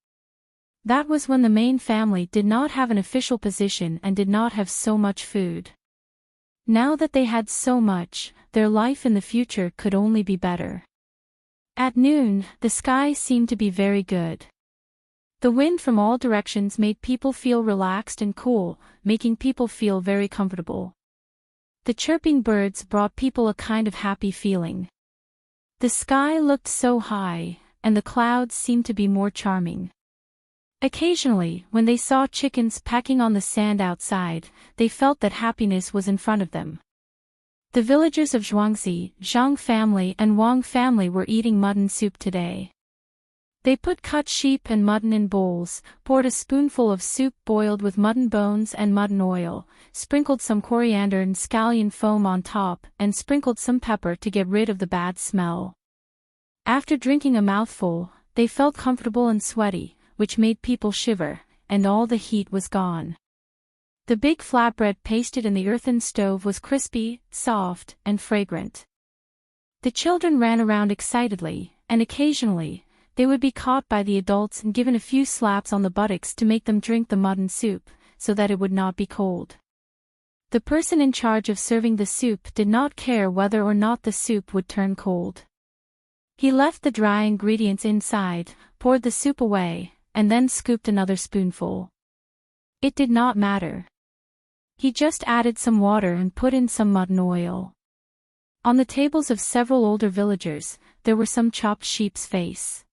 That was when the main family did not have an official position and did not have so much food. Now that they had so much, their life in the future could only be better. At noon, the sky seemed to be very good. The wind from all directions made people feel relaxed and cool, making people feel very comfortable. The chirping birds brought people a kind of happy feeling. The sky looked so high, and the clouds seemed to be more charming. Occasionally, when they saw chickens pecking on the sand outside, they felt that happiness was in front of them. The villagers of Zhuangzi, Zhang family and Wang family were eating mutton soup today. They put cut sheep and mutton in bowls, poured a spoonful of soup boiled with mutton bones and mutton oil, sprinkled some coriander and scallion foam on top, and sprinkled some pepper to get rid of the bad smell. After drinking a mouthful, they felt comfortable and sweaty, which made people shiver, and all the heat was gone. The big flatbread pasted in the earthen stove was crispy, soft, and fragrant. The children ran around excitedly, and occasionally, they would be caught by the adults and given a few slaps on the buttocks to make them drink the mutton soup, so that it would not be cold. The person in charge of serving the soup did not care whether or not the soup would turn cold. He left the dry ingredients inside, poured the soup away, and then scooped another spoonful. It did not matter. He just added some water and put in some mutton oil. On the tables of several older villagers, there were some chopped sheep's face.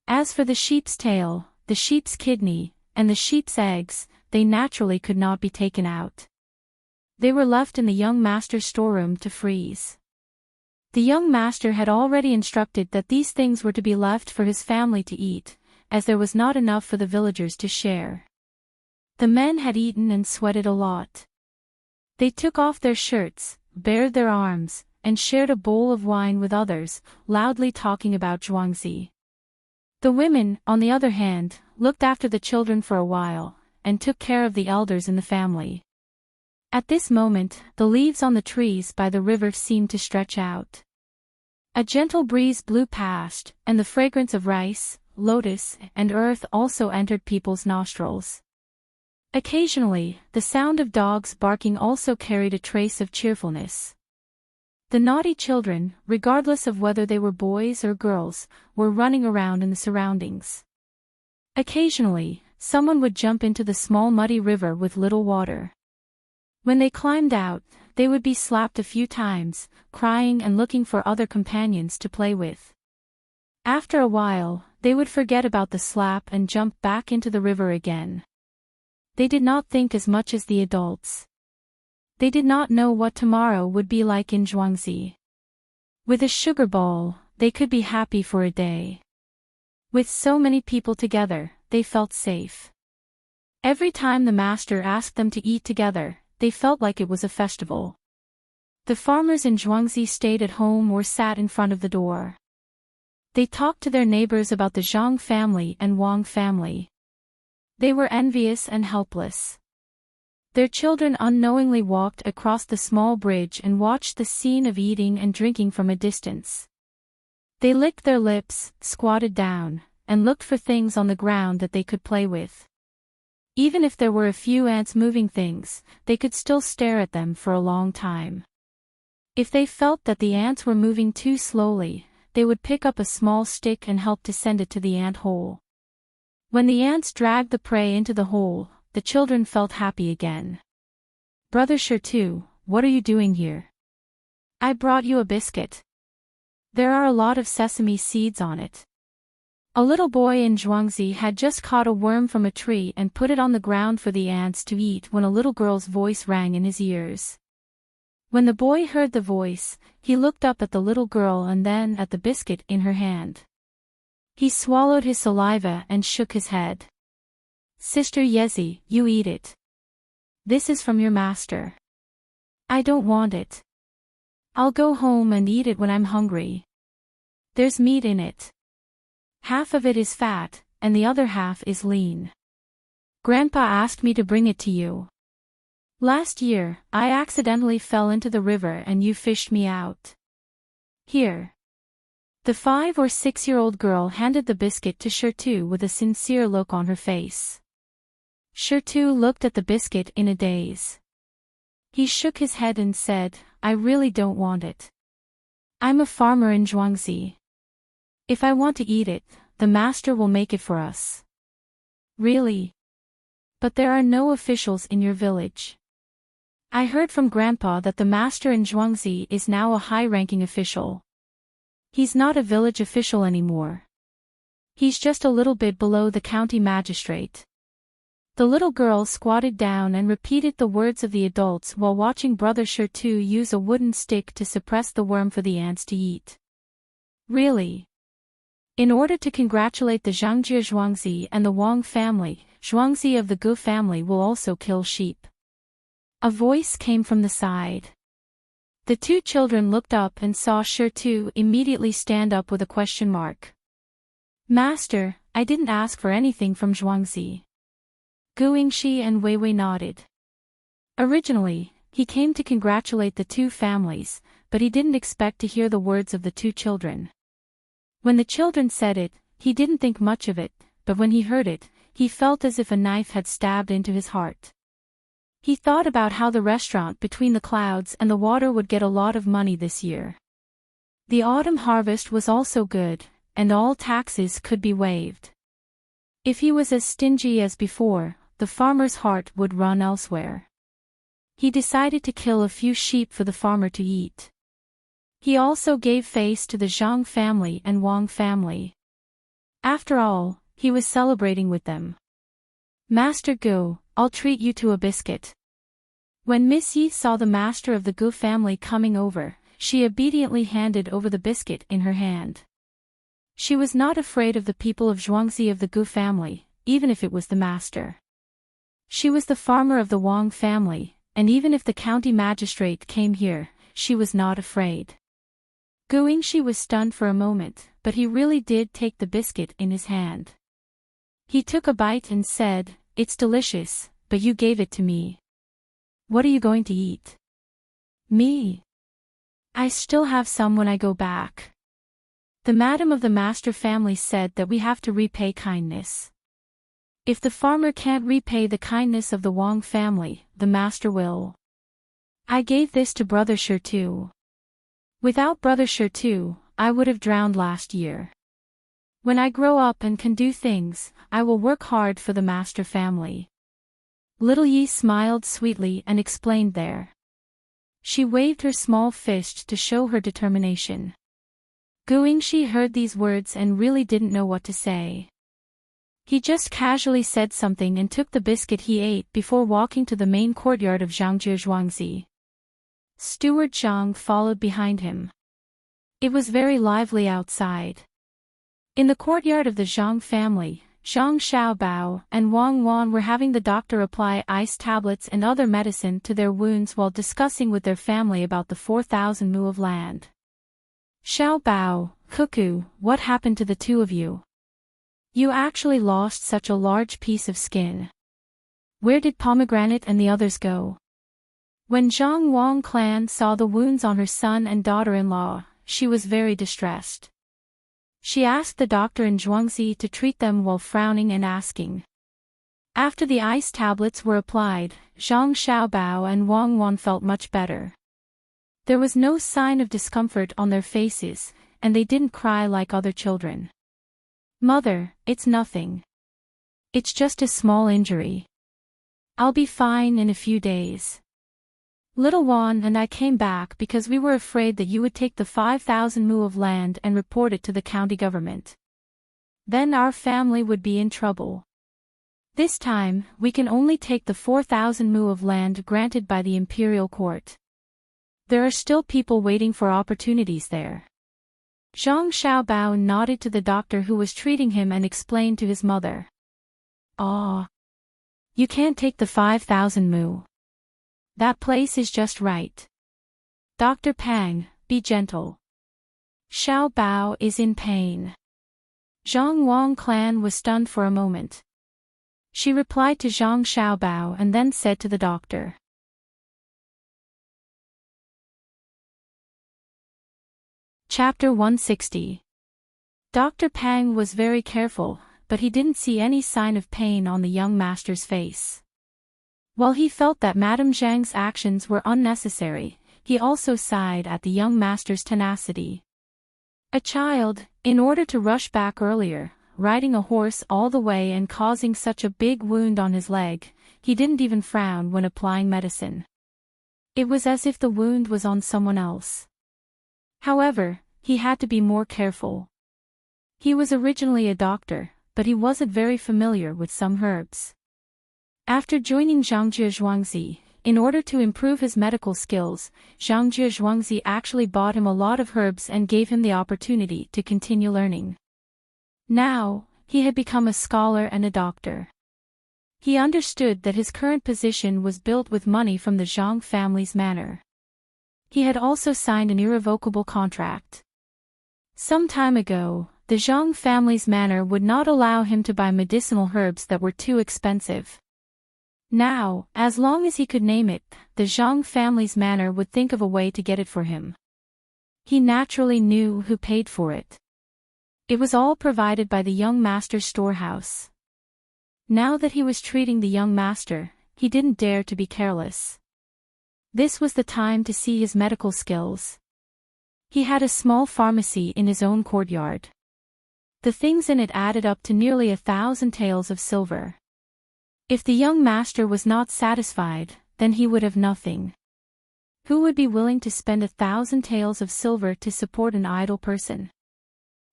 As for the sheep's tail, the sheep's kidney, and the sheep's eggs, they naturally could not be taken out. They were left in the young master's storeroom to freeze. The young master had already instructed that these things were to be left for his family to eat, as there was not enough for the villagers to share. The men had eaten and sweated a lot. They took off their shirts, bared their arms, and shared a bowl of wine with others, loudly talking about Zhuangzi. The women, on the other hand, looked after the children for a while, and took care of the elders in the family. At this moment, the leaves on the trees by the river seemed to stretch out. A gentle breeze blew past, and the fragrance of rice, lotus, and earth also entered people's nostrils. Occasionally, the sound of dogs barking also carried a trace of cheerfulness. The naughty children, regardless of whether they were boys or girls, were running around in the surroundings. Occasionally, someone would jump into the small muddy river with little water. When they climbed out, they would be slapped a few times, crying and looking for other companions to play with. After a while, they would forget about the slap and jump back into the river again. They did not think as much as the adults. They did not know what tomorrow would be like in Zhuangzi. With a sugar bowl, they could be happy for a day. With so many people together, they felt safe. Every time the master asked them to eat together, they felt like it was a festival. The farmers in Zhuangzi stayed at home or sat in front of the door. They talked to their neighbors about the Zhang family and Wang family. They were envious and helpless. Their children unknowingly walked across the small bridge and watched the scene of eating and drinking from a distance. They licked their lips, squatted down, and looked for things on the ground that they could play with. Even if there were a few ants moving things, they could still stare at them for a long time. If they felt that the ants were moving too slowly, they would pick up a small stick and help to send it to the ant hole. When the ants dragged the prey into the hole, the children felt happy again. "Brother Shirtu, what are you doing here?" "I brought you a biscuit. There are a lot of sesame seeds on it." A little boy in Zhuangzi had just caught a worm from a tree and put it on the ground for the ants to eat when a little girl's voice rang in his ears. When the boy heard the voice, he looked up at the little girl and then at the biscuit in her hand. He swallowed his saliva and shook his head. "Sister Yezi, you eat it. This is from your master." "I don't want it. I'll go home and eat it when I'm hungry. There's meat in it. Half of it is fat, and the other half is lean. Grandpa asked me to bring it to you. Last year, I accidentally fell into the river and you fished me out. Here." The 5 or 6-year-old girl handed the biscuit to Shirtu with a sincere look on her face. Shirtu looked at the biscuit in a daze. He shook his head and said, "I really don't want it. I'm a farmer in Zhuangzi. If I want to eat it, the master will make it for us." "Really? But there are no officials in your village." "I heard from Grandpa that the master in Zhuangzi is now a high-ranking official. He's not a village official anymore. He's just a little bit below the county magistrate." The little girl squatted down and repeated the words of the adults while watching Brother Shirtu use a wooden stick to suppress the worm for the ants to eat. "Really? In order to congratulate the Zhangjie Zhuangzi and the Wang family, Zhuangzi of the Gu family will also kill sheep." A voice came from the side. The 2 children looked up and saw Shirtu immediately stand up with a question mark. "Master, I didn't ask for anything from Zhuangzi." Gu Yingxi and Wei Wei nodded. Originally, he came to congratulate the 2 families, but he didn't expect to hear the words of the 2 children. When the children said it, he didn't think much of it, but when he heard it, he felt as if a knife had stabbed into his heart. He thought about how the restaurant between the clouds and the water would get a lot of money this year. The autumn harvest was also good, and all taxes could be waived. If he was as stingy as before, the farmer's heart would run elsewhere. He decided to kill a few sheep for the farmer to eat. He also gave face to the Zhang family and Wang family. After all, he was celebrating with them. "Master Gu, I'll treat you to a biscuit." When Miss Yi saw the master of the Gu family coming over, she obediently handed over the biscuit in her hand. She was not afraid of the people of Zhuangzi of the Gu family, even if it was the master. She was the farmer of the Wang family, and even if the county magistrate came here, she was not afraid. Gu Yingxi was stunned for a moment, but he really did take the biscuit in his hand. He took a bite and said, "It's delicious, but you gave it to me. What are you going to eat?" "Me? I still have some when I go back. The madam of the master family said that we have to repay kindness. If the farmer can't repay the kindness of the Wang family, the master will. I gave this to Brother Shirtu. Without Brother Shirtu, I would have drowned last year. When I grow up and can do things, I will work hard for the master family." Little Yi smiled sweetly and explained there. She waved her small fist to show her determination. Gu Yingxi heard these words and really didn't know what to say. He just casually said something and took the biscuit he ate before walking to the main courtyard of Zhuangzi. Steward Zhang followed behind him. It was very lively outside. In the courtyard of the Zhang family, Zhang Xiaobao and Wang Wan were having the doctor apply ice tablets and other medicine to their wounds while discussing with their family about the 4,000 mu of land. Xiaobao, Cuckoo, what happened to the two of you? You actually lost such a large piece of skin. Where did Pomegranate and the others go? When Zhang Wang clan saw the wounds on her son and daughter-in-law, she was very distressed. She asked the doctor in Zhuangzi to treat them while frowning and asking. After the ice tablets were applied, Zhang Xiaobao and Wang Wan felt much better. There was no sign of discomfort on their faces, and they didn't cry like other children. Mother, it's nothing. It's just a small injury. I'll be fine in a few days. Little Wan and I came back because we were afraid that you would take the 5,000 mu of land and report it to the county government. Then our family would be in trouble. This time, we can only take the 4,000 mu of land granted by the imperial court. There are still people waiting for opportunities there. Zhang Xiaobao nodded to the doctor who was treating him and explained to his mother. Ah. You can't take the 5,000 mu. That place is just right. Dr. Pang, be gentle. Xiaobao is in pain. Zhang Wang clan was stunned for a moment. She replied to Zhang Xiaobao and then said to the doctor. Chapter 160. Dr. Pang was very careful, but he didn't see any sign of pain on the young master's face. While he felt that Madame Zhang's actions were unnecessary, he also sighed at the young master's tenacity. A child, in order to rush back earlier, riding a horse all the way and causing such a big wound on his leg, he didn't even frown when applying medicine. It was as if the wound was on someone else. However, he had to be more careful. He was originally a doctor, but he wasn't very familiar with some herbs. After joining Zhuangzi, in order to improve his medical skills, Zhuangzi actually bought him a lot of herbs and gave him the opportunity to continue learning. Now, he had become a scholar and a doctor. He understood that his current position was built with money from the Zhang family's manor. He had also signed an irrevocable contract. Some time ago, the Zhang family's manor would not allow him to buy medicinal herbs that were too expensive. Now, as long as he could name it, the Zhang family's manor would think of a way to get it for him. He naturally knew who paid for it. It was all provided by the young master's storehouse. Now that he was treating the young master, he didn't dare to be careless. This was the time to see his medical skills. He had a small pharmacy in his own courtyard. The things in it added up to nearly 1,000 taels of silver. If the young master was not satisfied, then he would have nothing. Who would be willing to spend 1,000 taels of silver to support an idle person?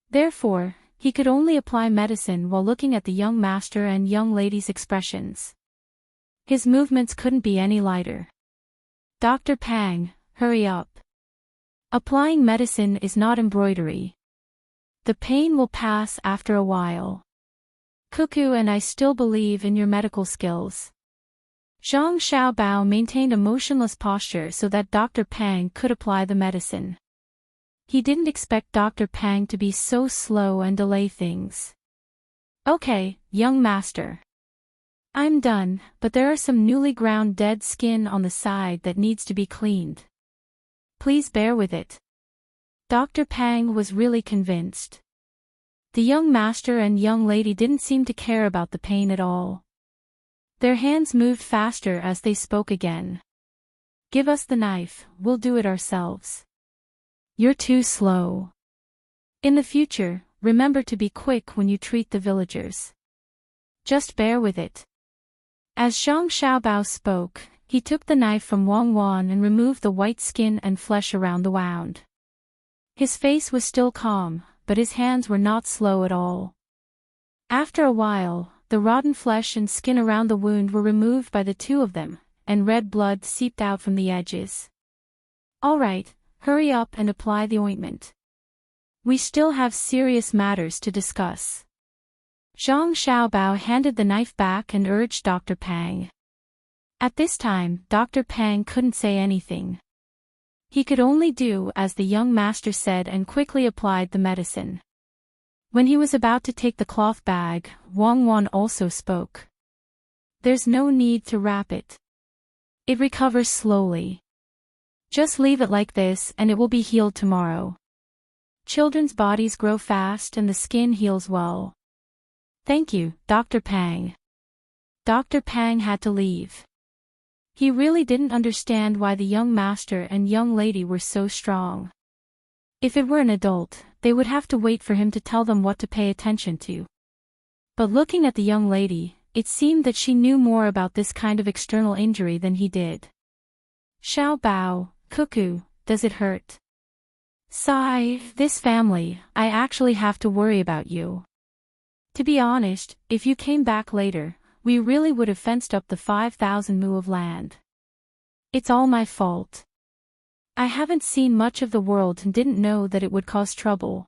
Therefore, he could only apply medicine while looking at the young master and young lady's expressions. His movements couldn't be any lighter. Dr. Pang, hurry up. Applying medicine is not embroidery. The pain will pass after a while. Cuckoo and I still believe in your medical skills. Zhang Xiaobao maintained a motionless posture so that Dr. Pang could apply the medicine. He didn't expect Dr. Pang to be so slow and delay things. Okay, young master. I'm done, but there are some newly ground dead skin on the side that needs to be cleaned. Please bear with it. Dr. Pang was really convinced. The young master and young lady didn't seem to care about the pain at all. Their hands moved faster as they spoke again. Give us the knife, we'll do it ourselves. You're too slow. In the future, remember to be quick when you treat the villagers. Just bear with it. As Zhang Xiaobao spoke, he took the knife from Wang Wan and removed the white skin and flesh around the wound. His face was still calm, but his hands were not slow at all. After a while, the rotten flesh and skin around the wound were removed by the two of them, and red blood seeped out from the edges. "All right, hurry up and apply the ointment. We still have serious matters to discuss." Zhang Xiaobao handed the knife back and urged Dr. Pang. At this time, Dr. Pang couldn't say anything. He could only do as the young master said and quickly applied the medicine. When he was about to take the cloth bag, Wang Wan also spoke. "There's no need to wrap it. It recovers slowly. Just leave it like this and it will be healed tomorrow. Children's bodies grow fast and the skin heals well." "Thank you, Dr. Pang." Dr. Pang had to leave. He really didn't understand why the young master and young lady were so strong. If it were an adult, they would have to wait for him to tell them what to pay attention to. But looking at the young lady, it seemed that she knew more about this kind of external injury than he did. "Xiao Bao, Cuckoo, does it hurt?" "Sigh, this family, I actually have to worry about you. To be honest, if you came back later, we really would have fenced up the 5,000 mu of land. It's all my fault. I haven't seen much of the world and didn't know that it would cause trouble."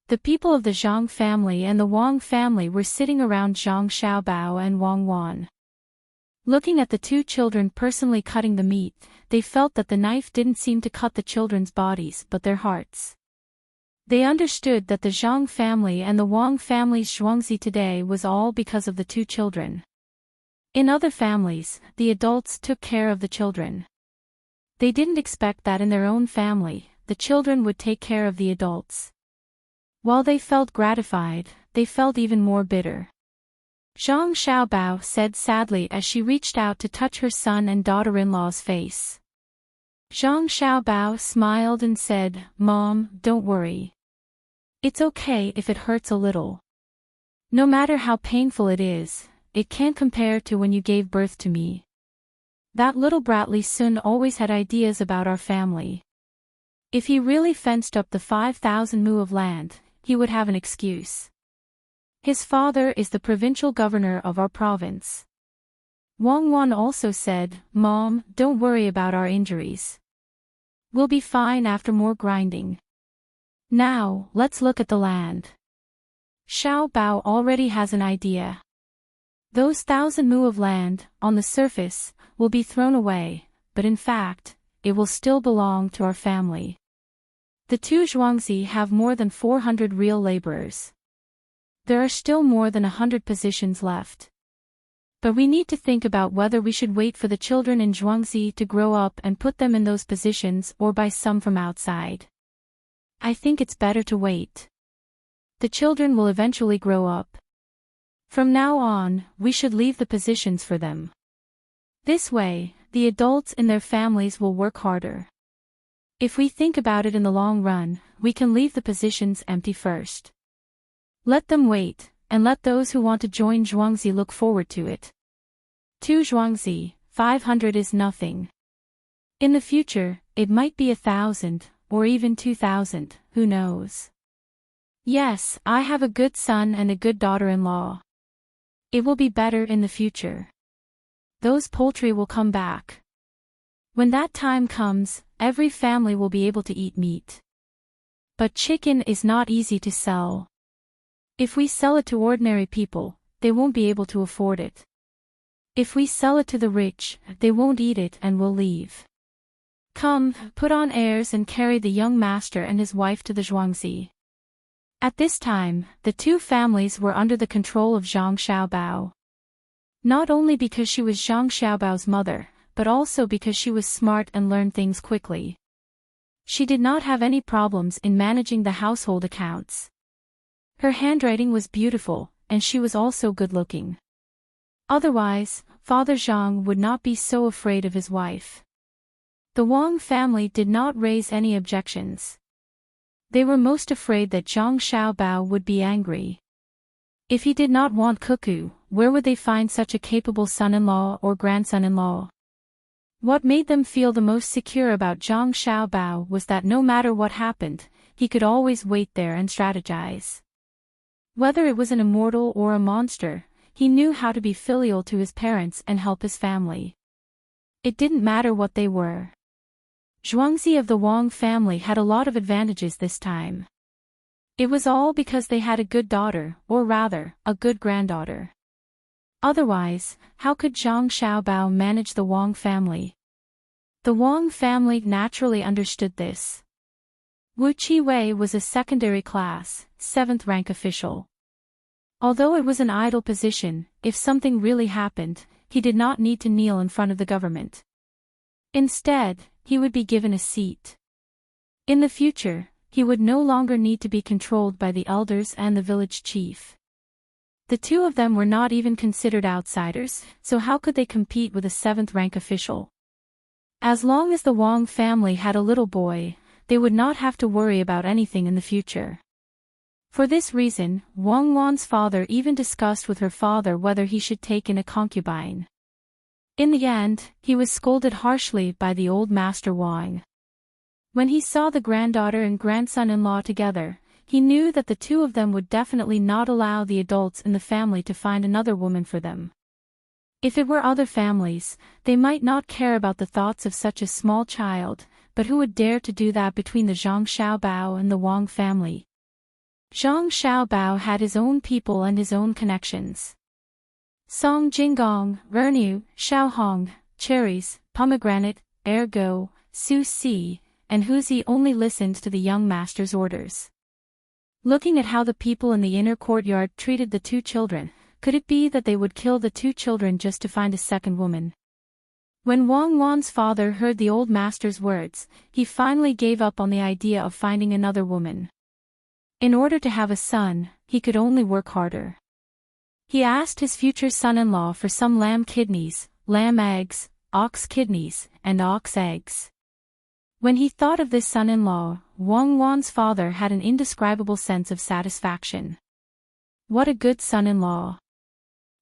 The people of the Zhang family and the Wang family were sitting around Zhang Xiaobao and Wang Wan. Looking at the two children personally cutting the meat, they felt that the knife didn't seem to cut the children's bodies but their hearts. They understood that the Zhang family and the Wang family's zhuangzi today was all because of the two children. In other families, the adults took care of the children. They didn't expect that in their own family, the children would take care of the adults. While they felt gratified, they felt even more bitter. Zhang Xiaobao said sadly as she reached out to touch her son and daughter-in-law's face. Zhang Xiaobao smiled and said, "Mom, don't worry. It's okay if it hurts a little. No matter how painful it is, it can't compare to when you gave birth to me. That little brat Li Sun always had ideas about our family. If he really fenced up the 5,000 mu of land, he would have an excuse. His father is the provincial governor of our province." Wang Wan also said, "Mom, don't worry about our injuries. We'll be fine after more grinding. Now, let's look at the land." Xiao Bao already has an idea. Those 1,000 mu of land, on the surface, will be thrown away, but in fact, it will still belong to our family. The two zhuangzi have more than 400 real laborers. There are still more than 100 positions left. But we need to think about whether we should wait for the children in zhuangzi to grow up and put them in those positions or buy some from outside. I think it's better to wait. The children will eventually grow up. From now on, we should leave the positions for them. This way, the adults in their families will work harder. If we think about it in the long run, we can leave the positions empty first. Let them wait, and let those who want to join zhuangzi look forward to it. 2 zhuangzi, 500 is nothing. In the future, it might be 1,000, or even 2,000, who knows? Yes, I have a good son and a good daughter-in-law. It will be better in the future. Those poultry will come back. When that time comes, every family will be able to eat meat. But chicken is not easy to sell. If we sell it to ordinary people, they won't be able to afford it. If we sell it to the rich, they won't eat it and will leave. Come, put on airs and carry the young master and his wife to the zhuangzi." At this time, the two families were under the control of Zhang Xiaobao. Not only because she was Zhang Xiaobao's mother, but also because she was smart and learned things quickly. She did not have any problems in managing the household accounts. Her handwriting was beautiful, and she was also good-looking. Otherwise, Father Zhang would not be so afraid of his wife. The Wang family did not raise any objections. They were most afraid that Zhang Xiaobao would be angry. If he did not want Cuckoo, where would they find such a capable son-in-law or grandson-in-law? What made them feel the most secure about Zhang Xiaobao was that no matter what happened, he could always wait there and strategize. Whether it was an immortal or a monster, he knew how to be filial to his parents and help his family. It didn't matter what they were. Zhuangzi of the Wang family had a lot of advantages this time. It was all because they had a good daughter, or rather, a good granddaughter. Otherwise, how could Zhang Xiaobao manage the Wang family? The Wang family naturally understood this. Wu Qiwei was a secondary class, 7th rank official. Although it was an idle position, if something really happened, he did not need to kneel in front of the government. Instead, he would be given a seat. In the future, he would no longer need to be controlled by the elders and the village chief. The two of them were not even considered outsiders, so how could they compete with a 7th rank official? As long as the Wang family had a little boy, they would not have to worry about anything in the future. For this reason, Wang Wan's father even discussed with her father whether he should take in a concubine. In the end, he was scolded harshly by the old master Wang. When he saw the granddaughter and grandson-in-law together, he knew that the two of them would definitely not allow the adults in the family to find another woman for them. If it were other families, they might not care about the thoughts of such a small child, but who would dare to do that between the Zhang Xiaobao and the Wang family? Zhang Xiaobao had his own people and his own connections. Song Jinggong, Ernu, Xiaohong, cherries, pomegranate, ergo, Su Si, and Huzi only listened to the young master's orders. Looking at how the people in the inner courtyard treated the two children, could it be that they would kill the two children just to find a second woman? When Wang Wan's father heard the old master's words, he finally gave up on the idea of finding another woman. In order to have a son, he could only work harder. He asked his future son-in-law for some lamb kidneys, lamb eggs, ox kidneys, and ox eggs. When he thought of this son-in-law, Wang Wan's father had an indescribable sense of satisfaction. What a good son-in-law.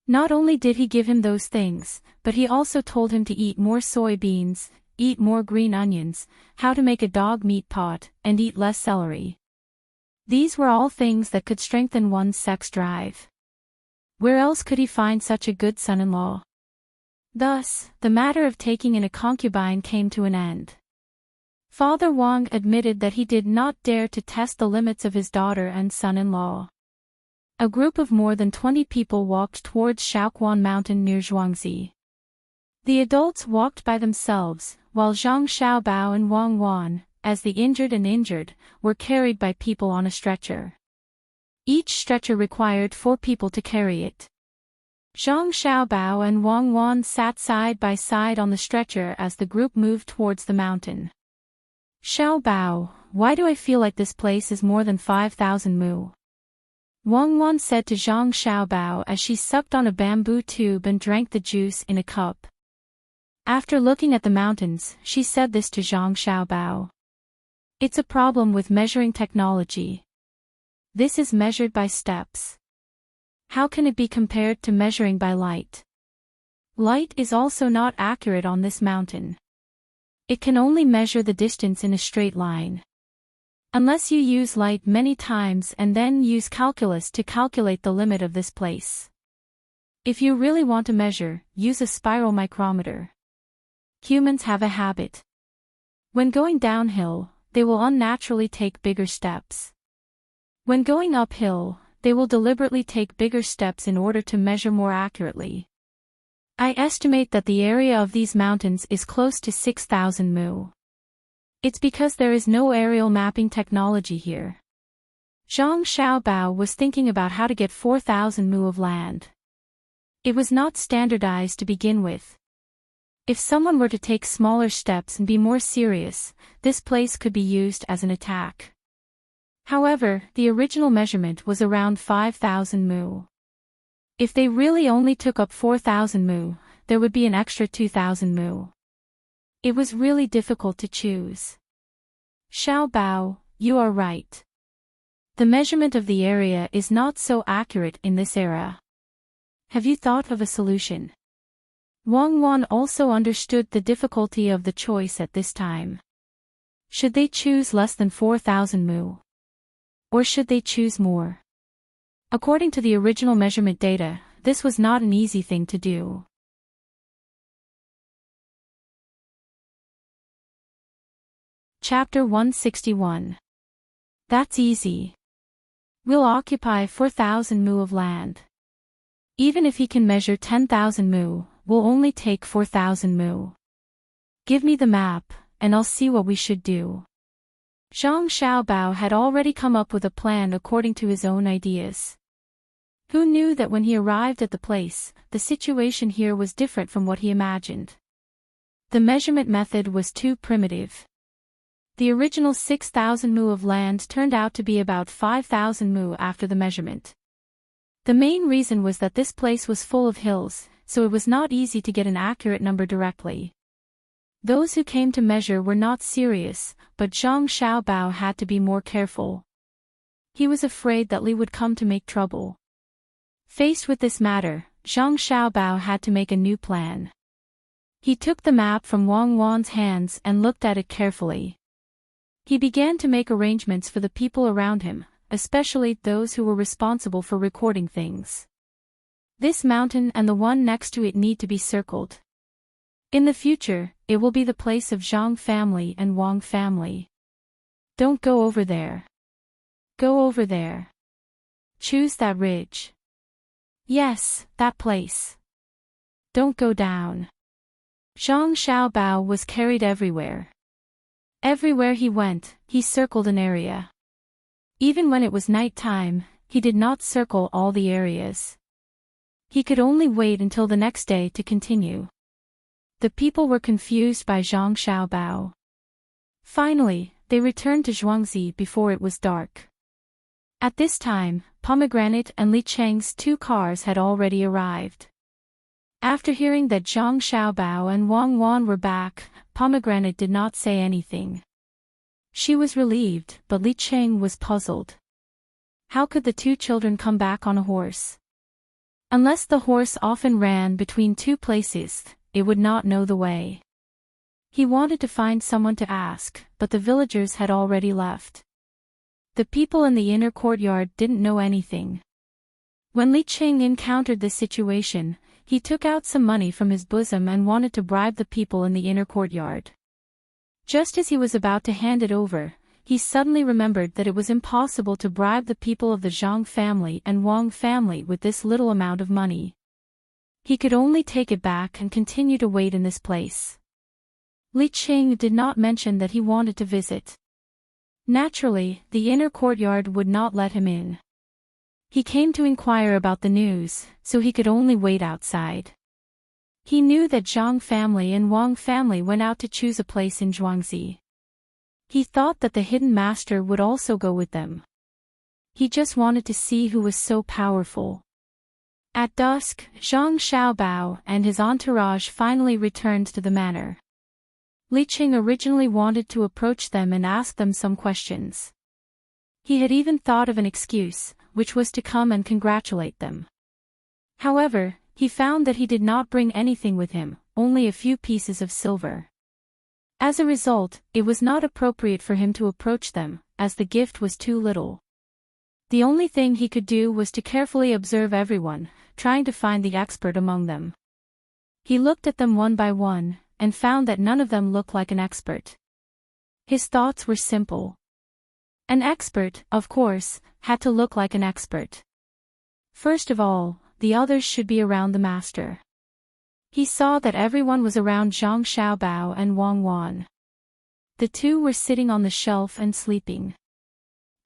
Not only did he give him those things, but he also told him to eat more soybeans, eat more green onions, how to make a dog meat pot, and eat less celery. These were all things that could strengthen one's sex drive. Where else could he find such a good son-in-law? Thus, the matter of taking in a concubine came to an end. Father Wang admitted that he did not dare to test the limits of his daughter and son-in-law. A group of more than 20 people walked towards Shaoquan Mountain near Zhuangzi. The adults walked by themselves, while Zhang Xiaobao and Wang Wan, as the injured, were carried by people on a stretcher. Each stretcher required 4 people to carry it. Zhang Xiaobao and Wang Wan sat side by side on the stretcher as the group moved towards the mountain. Xiaobao, why do I feel like this place is more than 5,000 mu? Wang Wan said to Zhang Xiaobao as she sucked on a bamboo tube and drank the juice in a cup. After looking at the mountains, she said this to Zhang Xiaobao. It's a problem with measuring technology. This is measured by steps. How can it be compared to measuring by light? Light is also not accurate on this mountain. It can only measure the distance in a straight line. Unless you use light many times and then use calculus to calculate the limit of this place. If you really want to measure, use a spiral micrometer. Humans have a habit. When going downhill, they will unnaturally take bigger steps. When going uphill, they will deliberately take bigger steps in order to measure more accurately. I estimate that the area of these mountains is close to 6,000 mu. It's because there is no aerial mapping technology here. Zhang Xiaobao was thinking about how to get 4,000 mu of land. It was not standardized to begin with. If someone were to take smaller steps and be more serious, this place could be used as an attack. However, the original measurement was around 5,000 mu. If they really only took up 4,000 mu, there would be an extra 2,000 mu. It was really difficult to choose. Xiaobao, you are right. The measurement of the area is not so accurate in this era. Have you thought of a solution? Wang Wan also understood the difficulty of the choice at this time. Should they choose less than 4,000 mu? Or should they choose more? According to the original measurement data, this was not an easy thing to do. Chapter 161. That's easy. We'll occupy 4,000 mu of land. Even if he can measure 10,000 mu, we'll only take 4,000 mu. Give me the map, and I'll see what we should do. Zhang Xiaobao had already come up with a plan according to his own ideas. Who knew that when he arrived at the place, the situation here was different from what he imagined? The measurement method was too primitive. The original 6,000 mu of land turned out to be about 5,000 mu after the measurement. The main reason was that this place was full of hills, so it was not easy to get an accurate number directly. Those who came to measure were not serious, but Zhang Xiaobao had to be more careful. He was afraid that Li would come to make trouble. Faced with this matter, Zhang Xiaobao had to make a new plan. He took the map from Wang Wan's hands and looked at it carefully. He began to make arrangements for the people around him, especially those who were responsible for recording things. This mountain and the one next to it need to be circled. In the future, it will be the place of Zhang family and Wang family. Don't go over there. Go over there. Choose that ridge. Yes, that place. Don't go down. Zhang Xiaobao was carried everywhere. Everywhere he went, he circled an area. Even when it was night time, he did not circle all the areas. He could only wait until the next day to continue. The people were confused by Zhang Xiaobao. Finally, they returned to Zhuangzi before it was dark. At this time, Pomegranate and Li Cheng's 2 cars had already arrived. After hearing that Zhang Xiaobao and Wang Wan were back, Pomegranate did not say anything. She was relieved, but Li Cheng was puzzled. How could the 2 children come back on a horse? Unless the horse often ran between 2 places, it would not know the way. He wanted to find someone to ask, but the villagers had already left. The people in the inner courtyard didn't know anything. When Li Cheng encountered this situation, he took out some money from his bosom and wanted to bribe the people in the inner courtyard. Just as he was about to hand it over, he suddenly remembered that it was impossible to bribe the people of the Zhang family and Wang family with this little amount of money. He could only take it back and continue to wait in this place. Li Cheng did not mention that he wanted to visit. Naturally, the inner courtyard would not let him in. He came to inquire about the news, so he could only wait outside. He knew that Zhang family and Wang family went out to choose a place in Zhuangzi. He thought that the hidden master would also go with them. He just wanted to see who was so powerful. At dusk, Zhang Xiaobao and his entourage finally returned to the manor. Li Cheng originally wanted to approach them and ask them some questions. He had even thought of an excuse, which was to come and congratulate them. However, he found that he did not bring anything with him, only a few pieces of silver. As a result, it was not appropriate for him to approach them, as the gift was too little. The only thing he could do was to carefully observe everyone, trying to find the expert among them. He looked at them one by one, and found that none of them looked like an expert. His thoughts were simple. An expert, of course, had to look like an expert. First of all, the others should be around the master. He saw that everyone was around Zhang Xiaobao and Wang Wan. The 2 were sitting on the shelf and sleeping.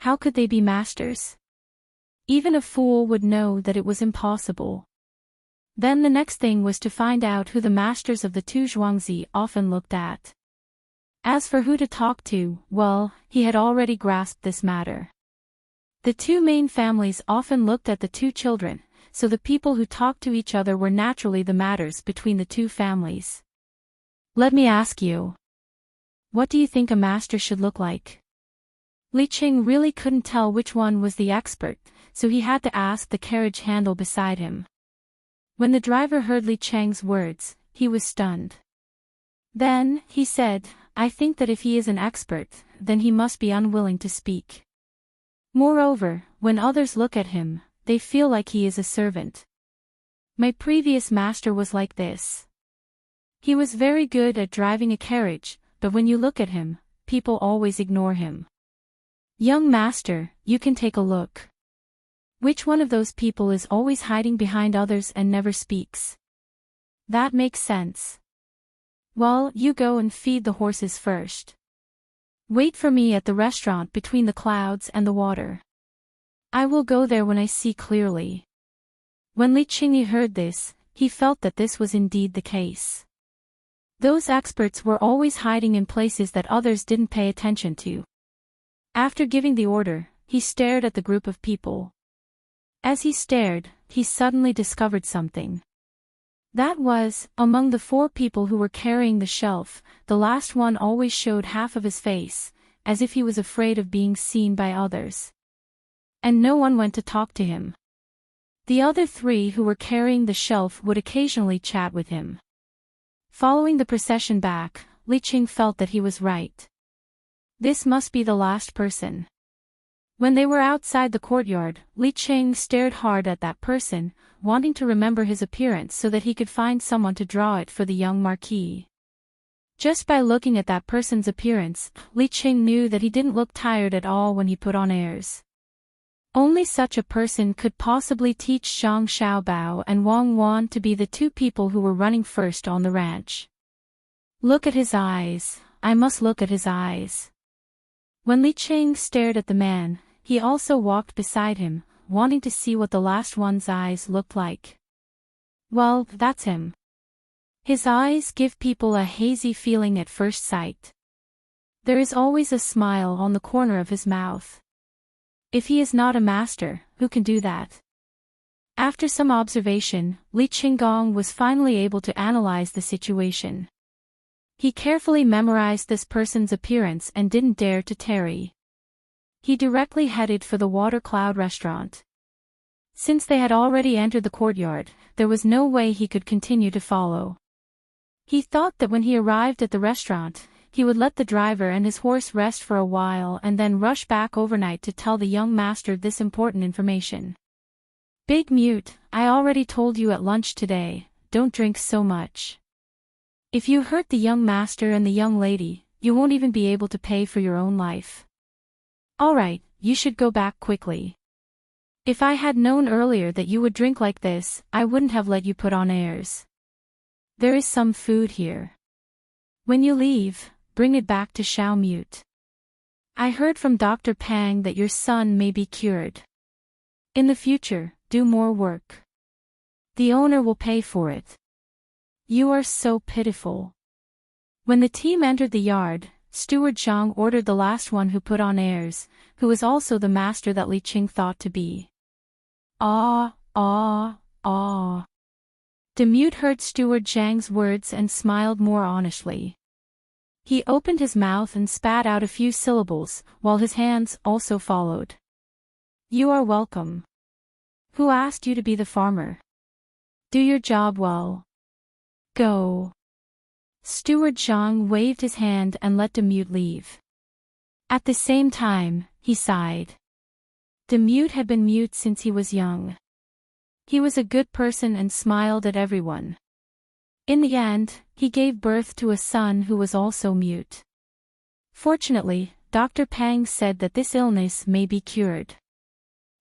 How could they be masters? Even a fool would know that it was impossible. Then the next thing was to find out who the masters of the 2 Zhuangzi often looked at. As for who to talk to, well, he had already grasped this matter. The 2 main families often looked at the 2 children, so the people who talked to each other were naturally the matters between the 2 families. Let me ask you. What do you think a master should look like? Li Cheng really couldn't tell which one was the expert, so he had to ask the carriage handle beside him. When the driver heard Li Cheng's words, he was stunned. Then, he said, I think that if he is an expert, then he must be unwilling to speak. Moreover, when others look at him, they feel like he is a servant. My previous master was like this. He was very good at driving a carriage, but when you look at him, people always ignore him. Young master, you can take a look. Which one of those people is always hiding behind others and never speaks? That makes sense. Well, you go and feed the horses first. Wait for me at the restaurant between the clouds and the water. I will go there when I see clearly. When Li Qingyi heard this, he felt that this was indeed the case. Those experts were always hiding in places that others didn't pay attention to. After giving the order, he stared at the group of people. As he stared, he suddenly discovered something. That was, among the 4 people who were carrying the shelf, the last one always showed half of his face, as if he was afraid of being seen by others. And no one went to talk to him. The other 3 who were carrying the shelf would occasionally chat with him. Following the procession back, Li Qing felt that he was right. This must be the last person. When they were outside the courtyard, Li Qing stared hard at that person, wanting to remember his appearance so that he could find someone to draw it for the young marquis. Just by looking at that person's appearance, Li Qing knew that he didn't look tired at all when he put on airs. Only such a person could possibly teach Zhang Xiaobao and Wang Wan to be the 2 people who were running first on the ranch. Look at his eyes, I must look at his eyes. When Li Qing stared at the man, he also walked beside him, wanting to see what the last one's eyes looked like. Well, that's him. His eyes give people a hazy feeling at first sight. There is always a smile on the corner of his mouth. If he is not a master, who can do that? After some observation, Li Qinggong was finally able to analyze the situation. He carefully memorized this person's appearance and didn't dare to tarry. He directly headed for the Water Cloud restaurant. Since they had already entered the courtyard, there was no way he could continue to follow. He thought that when he arrived at the restaurant, he would let the driver and his horse rest for a while and then rush back overnight to tell the young master this important information. Big Mute, I already told you at lunch today, don't drink so much. If you hurt the young master and the young lady, you won't even be able to pay for your own life. Alright, you should go back quickly. If I had known earlier that you would drink like this, I wouldn't have let you put on airs. There is some food here. When you leave, bring it back to Xiao Mute. I heard from Dr. Pang that your son may be cured. In the future, do more work. The owner will pay for it. You are so pitiful. When the team entered the yard, Steward Zhang ordered the last one who put on airs, who was also the master that Li Qing thought to be. Ah. The mute heard Steward Zhang's words and smiled more honestly. He opened his mouth and spat out a few syllables, while his hands also followed. You are welcome. Who asked you to be the farmer? Do your job well. Go. Steward Zhang waved his hand and let the mute leave. At the same time, he sighed. The mute had been mute since he was young. He was a good person and smiled at everyone. In the end, he gave birth to a son who was also mute. Fortunately, Dr. Pang said that this illness may be cured.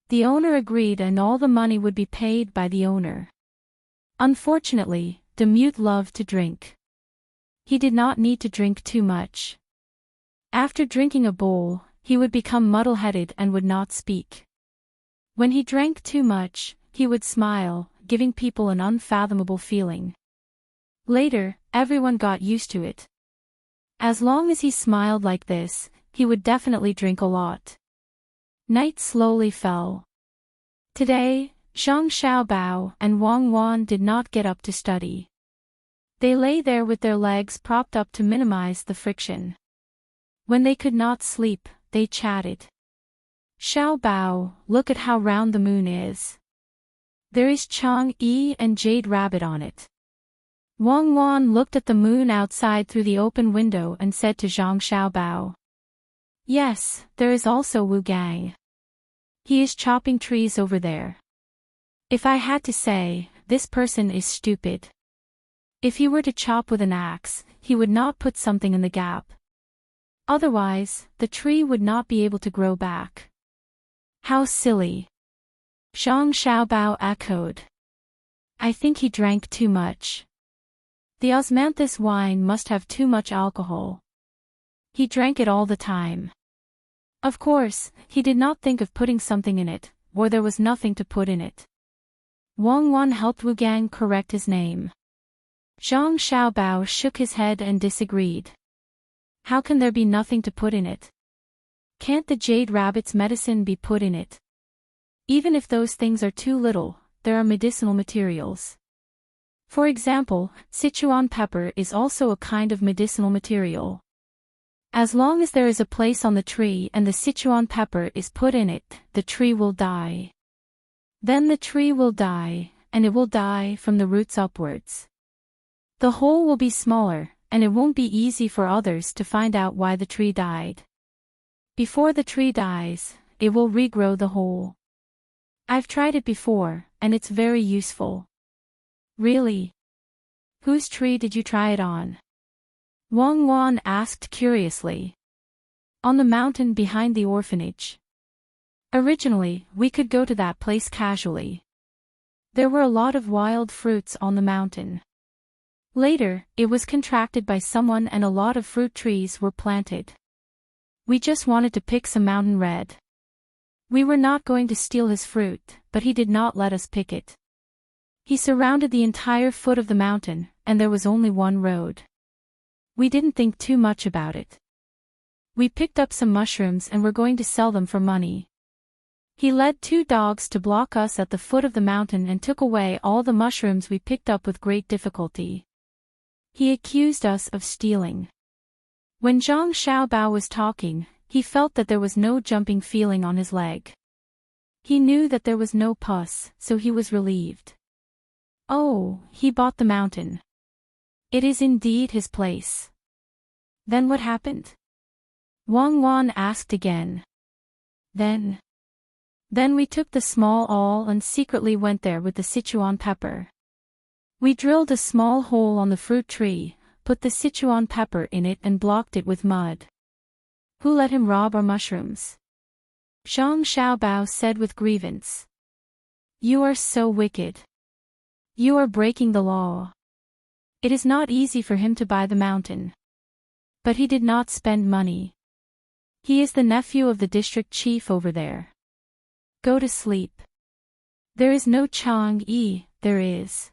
The owner agreed and all the money would be paid by the owner. Unfortunately, the mute loved to drink. He did not need to drink too much. After drinking a bowl, he would become muddle-headed and would not speak. When he drank too much, he would smile, giving people an unfathomable feeling. Later, everyone got used to it. As long as he smiled like this, he would definitely drink a lot. Night slowly fell. Today, Zhang Xiaobao and Wang Wan did not get up to study. They lay there with their legs propped up to minimize the friction. When they could not sleep, they chatted. Xiaobao, look at how round the moon is. There is Chang'e and Jade Rabbit on it. Wang Wan looked at the moon outside through the open window and said to Zhang Xiaobao. Yes, there is also Wu Gang. He is chopping trees over there. If I had to say, this person is stupid. If he were to chop with an axe, he would not put something in the gap. Otherwise, the tree would not be able to grow back. How silly. Zhang Xiaobao echoed. I think he drank too much. The osmanthus wine must have too much alcohol. He drank it all the time. Of course, he did not think of putting something in it, or there was nothing to put in it. Wang Wan helped Wu Gang correct his name. Zhang Xiaobao shook his head and disagreed. How can there be nothing to put in it? Can't the jade rabbit's medicine be put in it? Even if those things are too little, there are medicinal materials. For example, Sichuan pepper is also a kind of medicinal material. As long as there is a place on the tree and the Sichuan pepper is put in it, the tree will die. Then the tree will die, and it will die from the roots upwards. The hole will be smaller, and it won't be easy for others to find out why the tree died. Before the tree dies, it will regrow the hole. I've tried it before, and it's very useful. Really? Whose tree did you try it on? Wang Wan asked curiously. On the mountain behind the orphanage. Originally, we could go to that place casually. There were a lot of wild fruits on the mountain. Later, it was contracted by someone and a lot of fruit trees were planted. We just wanted to pick some mountain red. We were not going to steal his fruit, but he did not let us pick it. He surrounded the entire foot of the mountain, and there was only one road. We didn't think too much about it. We picked up some mushrooms and were going to sell them for money. He led 2 dogs to block us at the foot of the mountain and took away all the mushrooms we picked up with great difficulty. He accused us of stealing. When Zhang Xiaobao was talking, he felt that there was no jumping feeling on his leg. He knew that there was no pus, so he was relieved. Oh, he bought the mountain. It is indeed his place. Then what happened? Wang Wan asked again. Then we took the small awl and secretly went there with the Sichuan pepper. We drilled a small hole on the fruit tree, put the Sichuan pepper in it and blocked it with mud. Who let him rob our mushrooms? Zhang Xiaobao said with grievance. You are so wicked. You are breaking the law. It is not easy for him to buy the mountain. But he did not spend money. He is the nephew of the district chief over there. Go to sleep. There is no Chang'e, there is.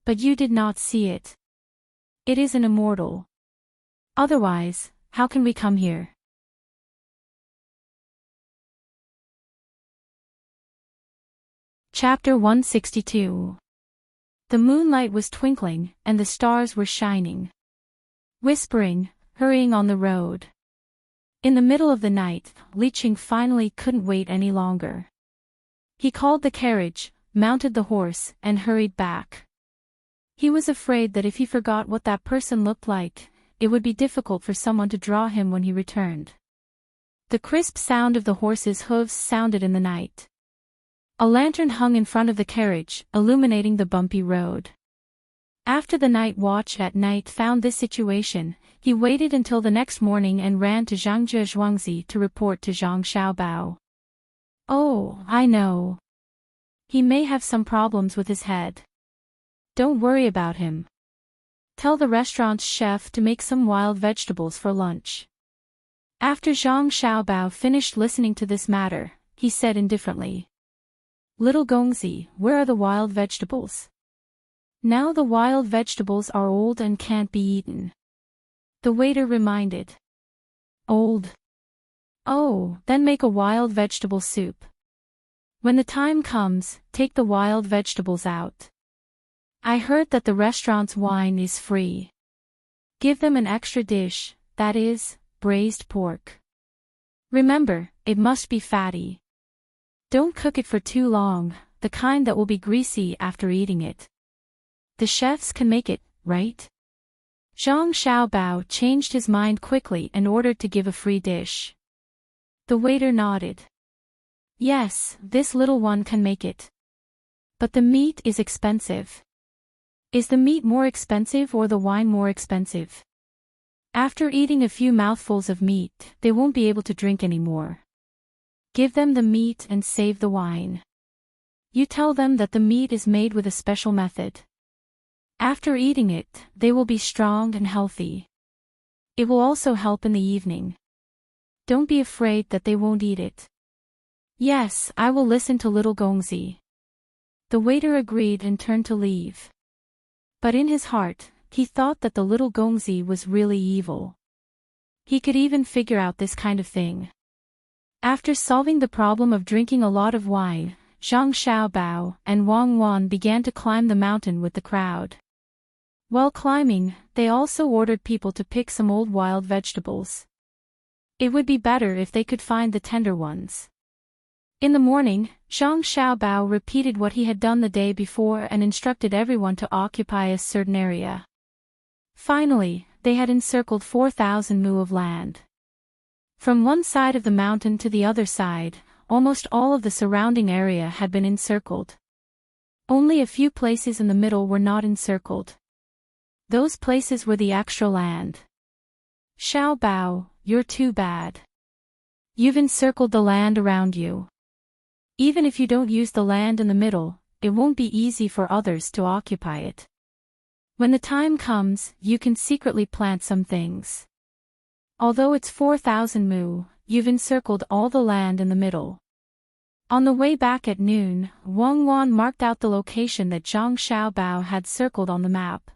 But you did not see it. It is an immortal. Otherwise, how can we come here? Chapter 162. The moonlight was twinkling, and the stars were shining. Whispering, hurrying on the road. In the middle of the night, Li Qing finally couldn't wait any longer. He called the carriage, mounted the horse, and hurried back. He was afraid that if he forgot what that person looked like, it would be difficult for someone to draw him when he returned. The crisp sound of the horse's hooves sounded in the night. A lantern hung in front of the carriage, illuminating the bumpy road. After the night watch at night found this situation, he waited until the next morning and ran to Zhangzhe Zhuangzi to report to Zhang Xiaobao. Oh, I know. He may have some problems with his head. Don't worry about him. Tell the restaurant's chef to make some wild vegetables for lunch. After Zhang Xiaobao finished listening to this matter, he said indifferently. Little Gongzi, where are the wild vegetables? Now the wild vegetables are old and can't be eaten. The waiter reminded. Old? Oh, then make a wild vegetable soup. When the time comes, take the wild vegetables out. I heard that the restaurant's wine is free. Give them an extra dish, that is, braised pork. Remember, it must be fatty. Don't cook it for too long, the kind that will be greasy after eating it. The chefs can make it, right? Zhang Xiaobao changed his mind quickly and ordered to give a free dish. The waiter nodded. Yes, this little one can make it. But the meat is expensive. Is the meat more expensive or the wine more expensive? After eating a few mouthfuls of meat, they won't be able to drink anymore. Give them the meat and save the wine. You tell them that the meat is made with a special method. After eating it, they will be strong and healthy. It will also help in the evening. Don't be afraid that they won't eat it. Yes, I will listen to little Gongzi. The waiter agreed and turned to leave. But in his heart, he thought that the little Gongzi was really evil. He could even figure out this kind of thing. After solving the problem of drinking a lot of wine, Zhang Xiaobao and Wang Wan began to climb the mountain with the crowd. While climbing, they also ordered people to pick some old wild vegetables. It would be better if they could find the tender ones. In the morning, Zhang Xiaobao repeated what he had done the day before and instructed everyone to occupy a certain area. Finally, they had encircled 4,000 mu of land. From one side of the mountain to the other side, almost all of the surrounding area had been encircled. Only a few places in the middle were not encircled. Those places were the extra land. Xiaobao, you're too bad. You've encircled the land around you. Even if you don't use the land in the middle, it won't be easy for others to occupy it. When the time comes, you can secretly plant some things. Although it's 4,000 mu, you've encircled all the land in the middle. On the way back at noon, Wang Wan marked out the location that Zhang Xiaobao had circled on the map.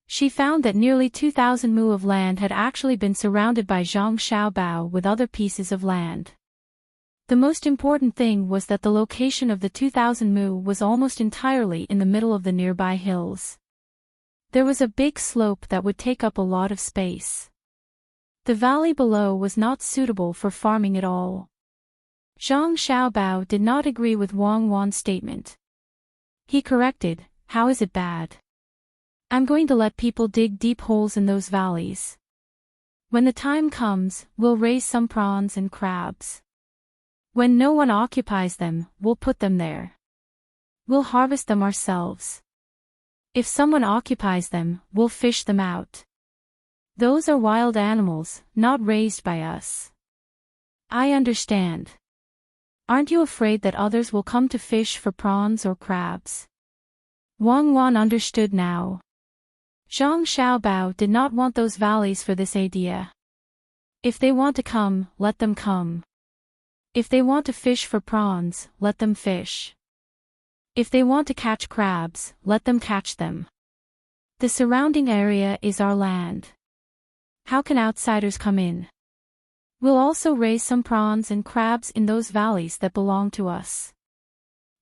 She found that nearly 2,000 mu of land had actually been surrounded by Zhang Xiaobao with other pieces of land. The most important thing was that the location of the 2,000 mu was almost entirely in the middle of the nearby hills. There was a big slope that would take up a lot of space. The valley below was not suitable for farming at all. Zhang Xiaobao did not agree with Wang Wan's statement. He corrected, "How is it bad? I'm going to let people dig deep holes in those valleys. When the time comes, we'll raise some prawns and crabs. When no one occupies them, we'll put them there. We'll harvest them ourselves. If someone occupies them, we'll fish them out. Those are wild animals, not raised by us." I understand. Aren't you afraid that others will come to fish for prawns or crabs? Wang Wan understood now. Zhang Xiaobao did not want those valleys for this idea. If they want to come, let them come. If they want to fish for prawns, let them fish. If they want to catch crabs, let them catch them. The surrounding area is our land. How can outsiders come in? We'll also raise some prawns and crabs in those valleys that belong to us.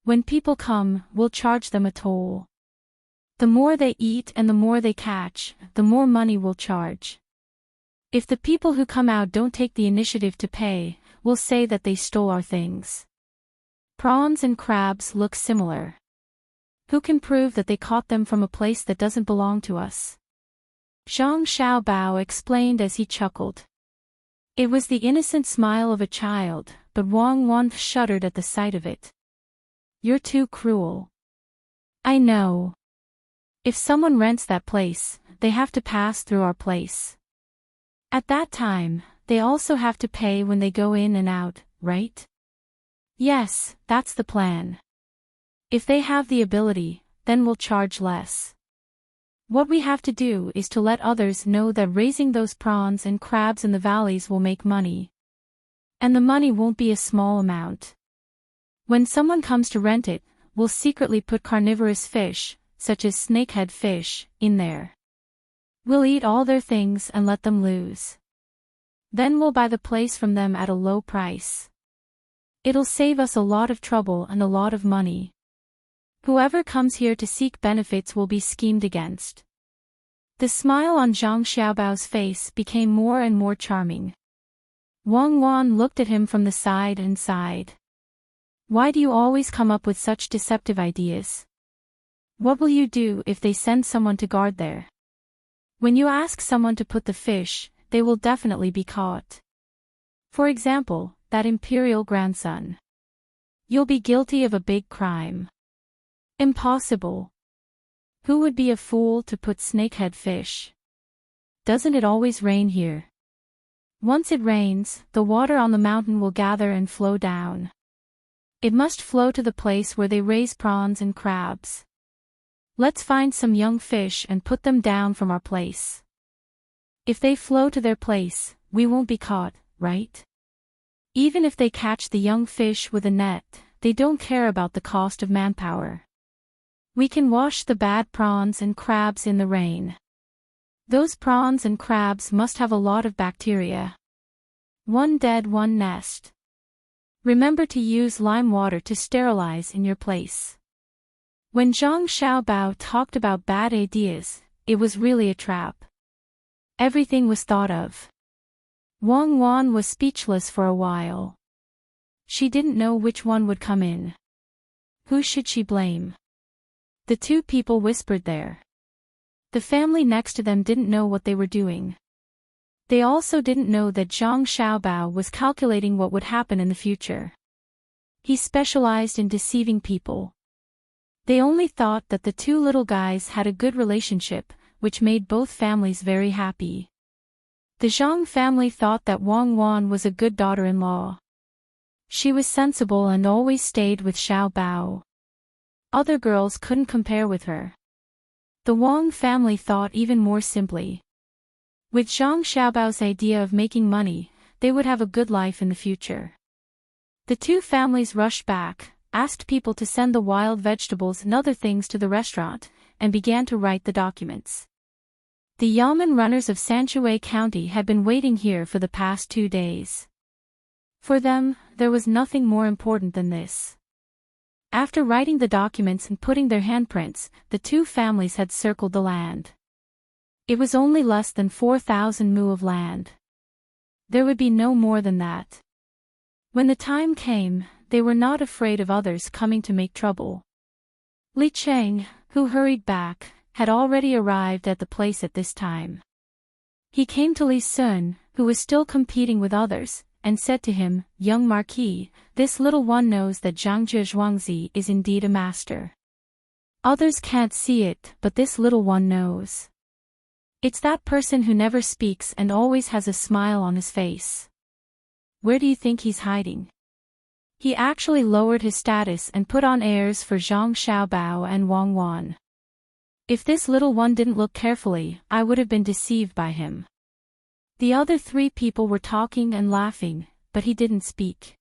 When people come, we'll charge them a toll. The more they eat and the more they catch, the more money we'll charge. If the people who come out don't take the initiative to pay, we'll say that they stole our things. Prawns and crabs look similar. Who can prove that they caught them from a place that doesn't belong to us? Zhang Xiaobao explained as he chuckled. It was the innocent smile of a child, but Wang Wan shuddered at the sight of it. You're too cruel. I know. If someone rents that place, they have to pass through our place. At that time, they also have to pay when they go in and out, right? Yes, that's the plan. If they have the ability, then we'll charge less. What we have to do is to let others know that raising those prawns and crabs in the valleys will make money. And the money won't be a small amount. When someone comes to rent it, we'll secretly put carnivorous fish, such as snakehead fish, in there. We'll eat all their things and let them lose. Then we'll buy the place from them at a low price. It'll save us a lot of trouble and a lot of money. Whoever comes here to seek benefits will be schemed against. The smile on Zhang Xiaobao's face became more and more charming. Wang Wan looked at him from the side and sighed. Why do you always come up with such deceptive ideas? What will you do if they send someone to guard there? When you ask someone to put the fish, they will definitely be caught. For example, that imperial grandson. You'll be guilty of a big crime. Impossible. Who would be a fool to put snakehead fish? Doesn't it always rain here? Once it rains, the water on the mountain will gather and flow down. It must flow to the place where they raise prawns and crabs. Let's find some young fish and put them down from our place. If they flow to their place, we won't be caught, right? Even if they catch the young fish with a net, they don't care about the cost of manpower. We can wash the bad prawns and crabs in the rain. Those prawns and crabs must have a lot of bacteria. One dead, one nest. Remember to use lime water to sterilize in your place. When Zhang Xiaobao talked about bad ideas, it was really a trap. Everything was thought of. Wang Wan was speechless for a while. She didn't know which one would come in. Who should she blame? The two people whispered there. The family next to them didn't know what they were doing. They also didn't know that Zhang Xiaobao was calculating what would happen in the future. He specialized in deceiving people. They only thought that the two little guys had a good relationship, which made both families very happy. The Zhang family thought that Wang Wan was a good daughter-in-law. She was sensible and always stayed with Xiaobao. Other girls couldn't compare with her. The Wang family thought even more simply. With Zhang Xiaobao's idea of making money, they would have a good life in the future. The two families rushed back, asked people to send the wild vegetables and other things to the restaurant, and began to write the documents. The Yamen runners of Sanshui County had been waiting here for the past 2 days. For them, there was nothing more important than this. After writing the documents and putting their handprints, the two families had circled the land. It was only less than 4,000 mu of land. There would be no more than that. When the time came, they were not afraid of others coming to make trouble. Li Cheng, who hurried back, had already arrived at the place at this time. He came to Li Sun, who was still competing with others, and said to him, "Young Marquis, this little one knows that Zhangzhe Zhuangzi is indeed a master. Others can't see it, but this little one knows. It's that person who never speaks and always has a smile on his face. Where do you think he's hiding?" He actually lowered his status and put on airs for Zhang Xiaobao and Wang Wan. If this little one didn't look carefully, I would have been deceived by him. The other three people were talking and laughing, but he didn't speak.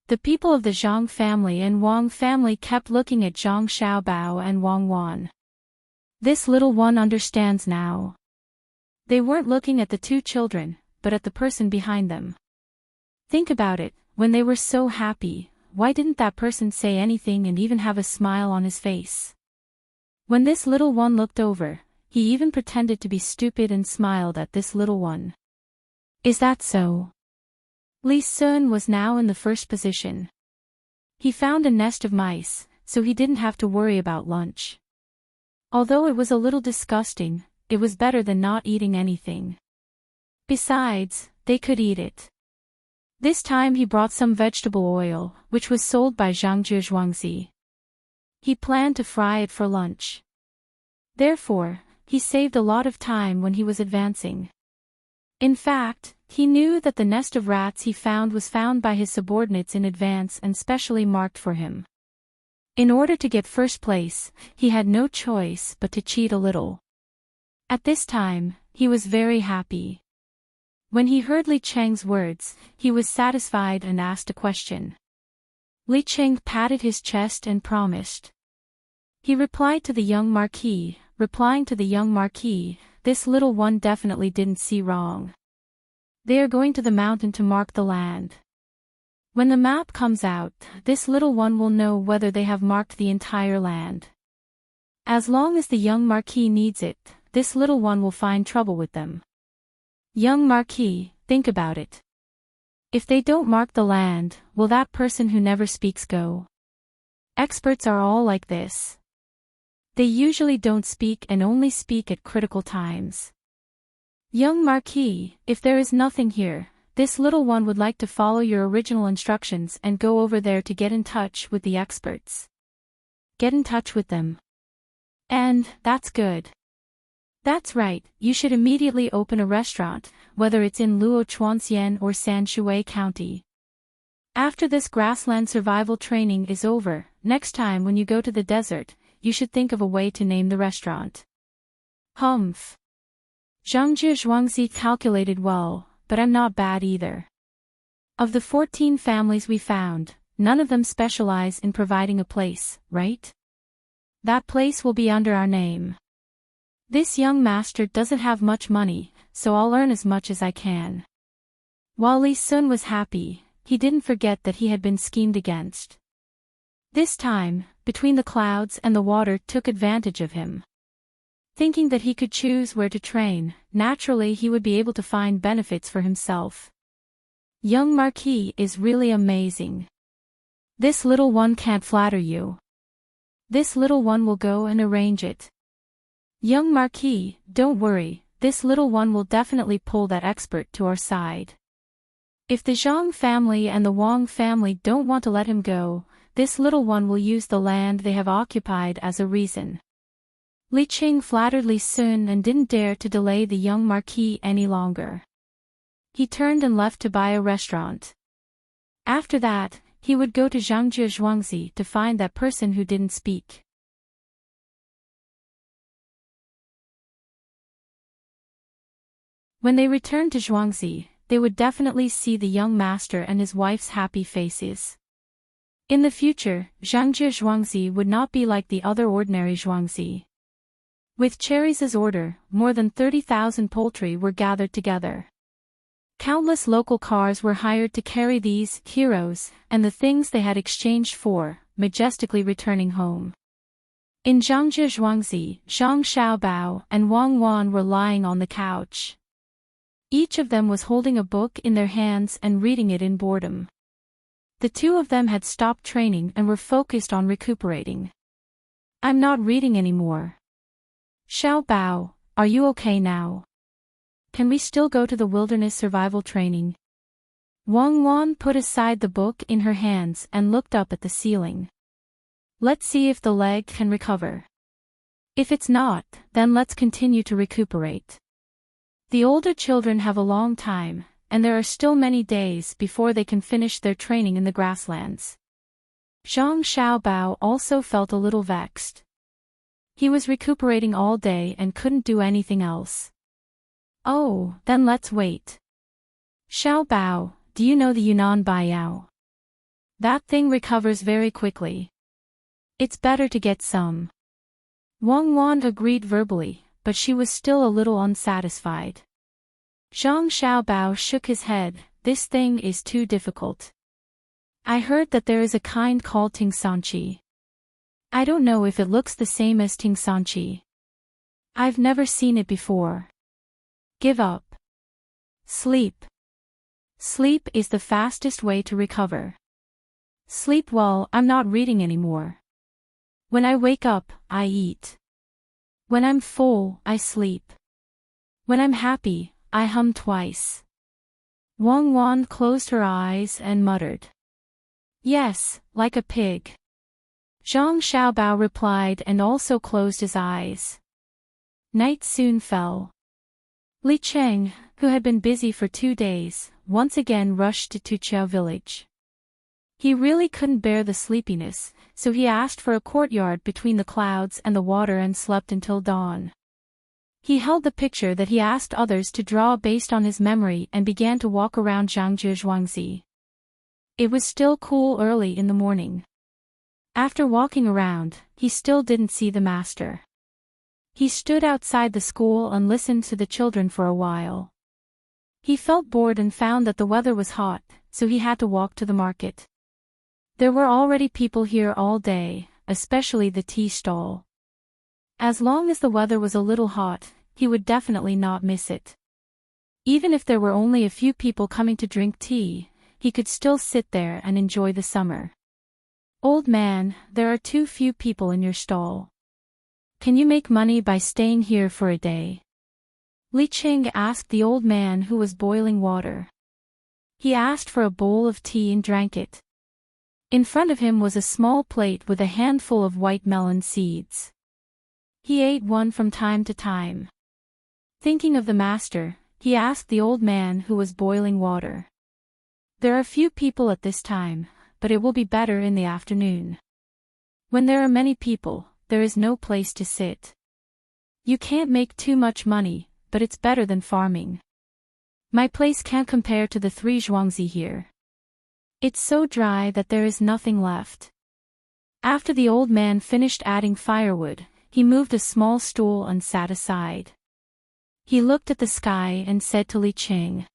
The people of the Zhang family and Wang family kept looking at Zhang Xiaobao and Wang Wan. This little one understands now. They weren't looking at the two children, but at the person behind them. Think about it, when they were so happy, why didn't that person say anything and even have a smile on his face? When this little one looked over, he even pretended to be stupid and smiled at this little one. Is that so? Li Sun was now in the first position. He found a nest of mice, so he didn't have to worry about lunch. Although it was a little disgusting, it was better than not eating anything. Besides, they could eat it. This time he brought some vegetable oil, which was sold by Zhangzhe Zhuangzi. He planned to fry it for lunch. Therefore, he saved a lot of time when he was advancing. In fact, he knew that the nest of rats he found was found by his subordinates in advance and specially marked for him. In order to get first place, he had no choice but to cheat a little. At this time, he was very happy. When he heard Li Cheng's words, he was satisfied and asked a question. Li Cheng patted his chest and promised. He replied to the young Marquis, this little one definitely didn't see wrong. They are going to the mountain to mark the land. When the map comes out, this little one will know whether they have marked the entire land. As long as the young Marquis needs it, this little one will find trouble with them. Young Marquis, think about it. If they don't mark the land, will that person who never speaks go? Experts are all like this. They usually don't speak and only speak at critical times. Young Marquis, if there is nothing here, this little one would like to follow your original instructions and go over there to get in touch with the experts. get in touch with them. And, that's good. That's right, you should immediately open a restaurant, whether it's in Luochuansien or Sanshui County. After this grassland survival training is over, next time when you go to the desert, you should think of a way to name the restaurant. Humph. Zhangzhi Zhuangzi calculated well, but I'm not bad either. Of the 14 families we found, none of them specialize in providing a place, right? That place will be under our name. This young master doesn't have much money, so I'll earn as much as I can. While Li Sun was happy, he didn't forget that he had been schemed against. This time, Between the Clouds and the Water took advantage of him. Thinking that he could choose where to train, naturally he would be able to find benefits for himself. Young Marquis is really amazing. This little one can't flatter you. This little one will go and arrange it. Young Marquis, don't worry, this little one will definitely pull that expert to our side. If the Zhang family and the Wang family don't want to let him go, this little one will use the land they have occupied as a reason. Li Qing flattered Li Sun and didn't dare to delay the young Marquis any longer. He turned and left to buy a restaurant. After that, he would go to Zhangzhi Zhuangzi to find that person who didn't speak. When they returned to Zhuangzi, they would definitely see the young master and his wife's happy faces. In the future, Zhangzhi Zhuangzi would not be like the other ordinary Zhuangzi. With Cherry's order, more than 30,000 poultry were gathered together. Countless local cars were hired to carry these heroes and the things they had exchanged for, majestically returning home. In Zhangzhi Zhuangzi, Zhang Xiaobao and Wang Wan were lying on the couch. Each of them was holding a book in their hands and reading it in boredom. The two of them had stopped training and were focused on recuperating. I'm not reading anymore. Xiaobao, are you okay now? Can we still go to the wilderness survival training? Wang Wan put aside the book in her hands and looked up at the ceiling. Let's see if the leg can recover. If it's not, then let's continue to recuperate. The older children have a long time, and there are still many days before they can finish their training in the grasslands. Zhang Xiaobao also felt a little vexed. He was recuperating all day and couldn't do anything else. Oh, then let's wait. Xiaobao, do you know the Yunnan Baiyao? That thing recovers very quickly. It's better to get some. Wang Wan agreed verbally, but she was still a little unsatisfied. Zhang Xiaobao shook his head, this thing is too difficult. I heard that there is a kind called Tingsanqi. I don't know if it looks the same as Tingsanqi. I've never seen it before. Give up. Sleep. Sleep is the fastest way to recover. Sleep well, I'm not reading anymore. When I wake up, I eat. When I'm full, I sleep. When I'm happy, I hum twice. Wang Wan closed her eyes and muttered. Yes, like a pig. Zhang Xiaobao replied and also closed his eyes. Night soon fell. Li Cheng, who had been busy for 2 days, once again rushed to Tuqiao village. He really couldn't bear the sleepiness, so he asked for a courtyard between the clouds and the water and slept until dawn. He held the picture that he asked others to draw based on his memory and began to walk around Zhangzhi Zhuangzi. It was still cool early in the morning. After walking around, he still didn't see the master. He stood outside the school and listened to the children for a while. He felt bored and found that the weather was hot, so he had to walk to the market. There were already people here all day, especially the tea stall. As long as the weather was a little hot, he would definitely not miss it. Even if there were only a few people coming to drink tea, he could still sit there and enjoy the summer. Old man, there are too few people in your stall. Can you make money by staying here for a day? Li Qing asked the old man who was boiling water. He asked for a bowl of tea and drank it. In front of him was a small plate with a handful of white melon seeds. He ate one from time to time. Thinking of the master, he asked the old man who was boiling water. There are few people at this time, but it will be better in the afternoon. When there are many people, there is no place to sit. You can't make too much money, but it's better than farming. My place can't compare to the 3 zhuangzi here. It's so dry that there is nothing left. After the old man finished adding firewood, he moved a small stool and sat aside. He looked at the sky and said to Li Qing.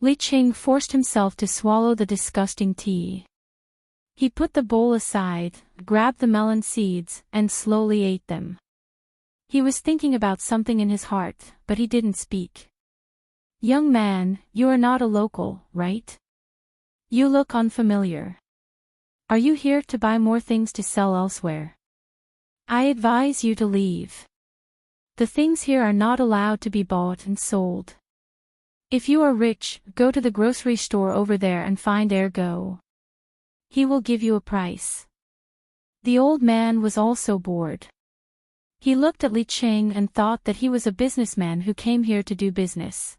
Li Qing forced himself to swallow the disgusting tea. He put the bowl aside, grabbed the melon seeds, and slowly ate them. He was thinking about something in his heart, but he didn't speak. Young man, you are not a local, right? You look unfamiliar. Are you here to buy more things to sell elsewhere? I advise you to leave. The things here are not allowed to be bought and sold. If you are rich, go to the grocery store over there and find Ergo. He will give you a price. The old man was also bored. He looked at Li Qing and thought that he was a businessman who came here to do business.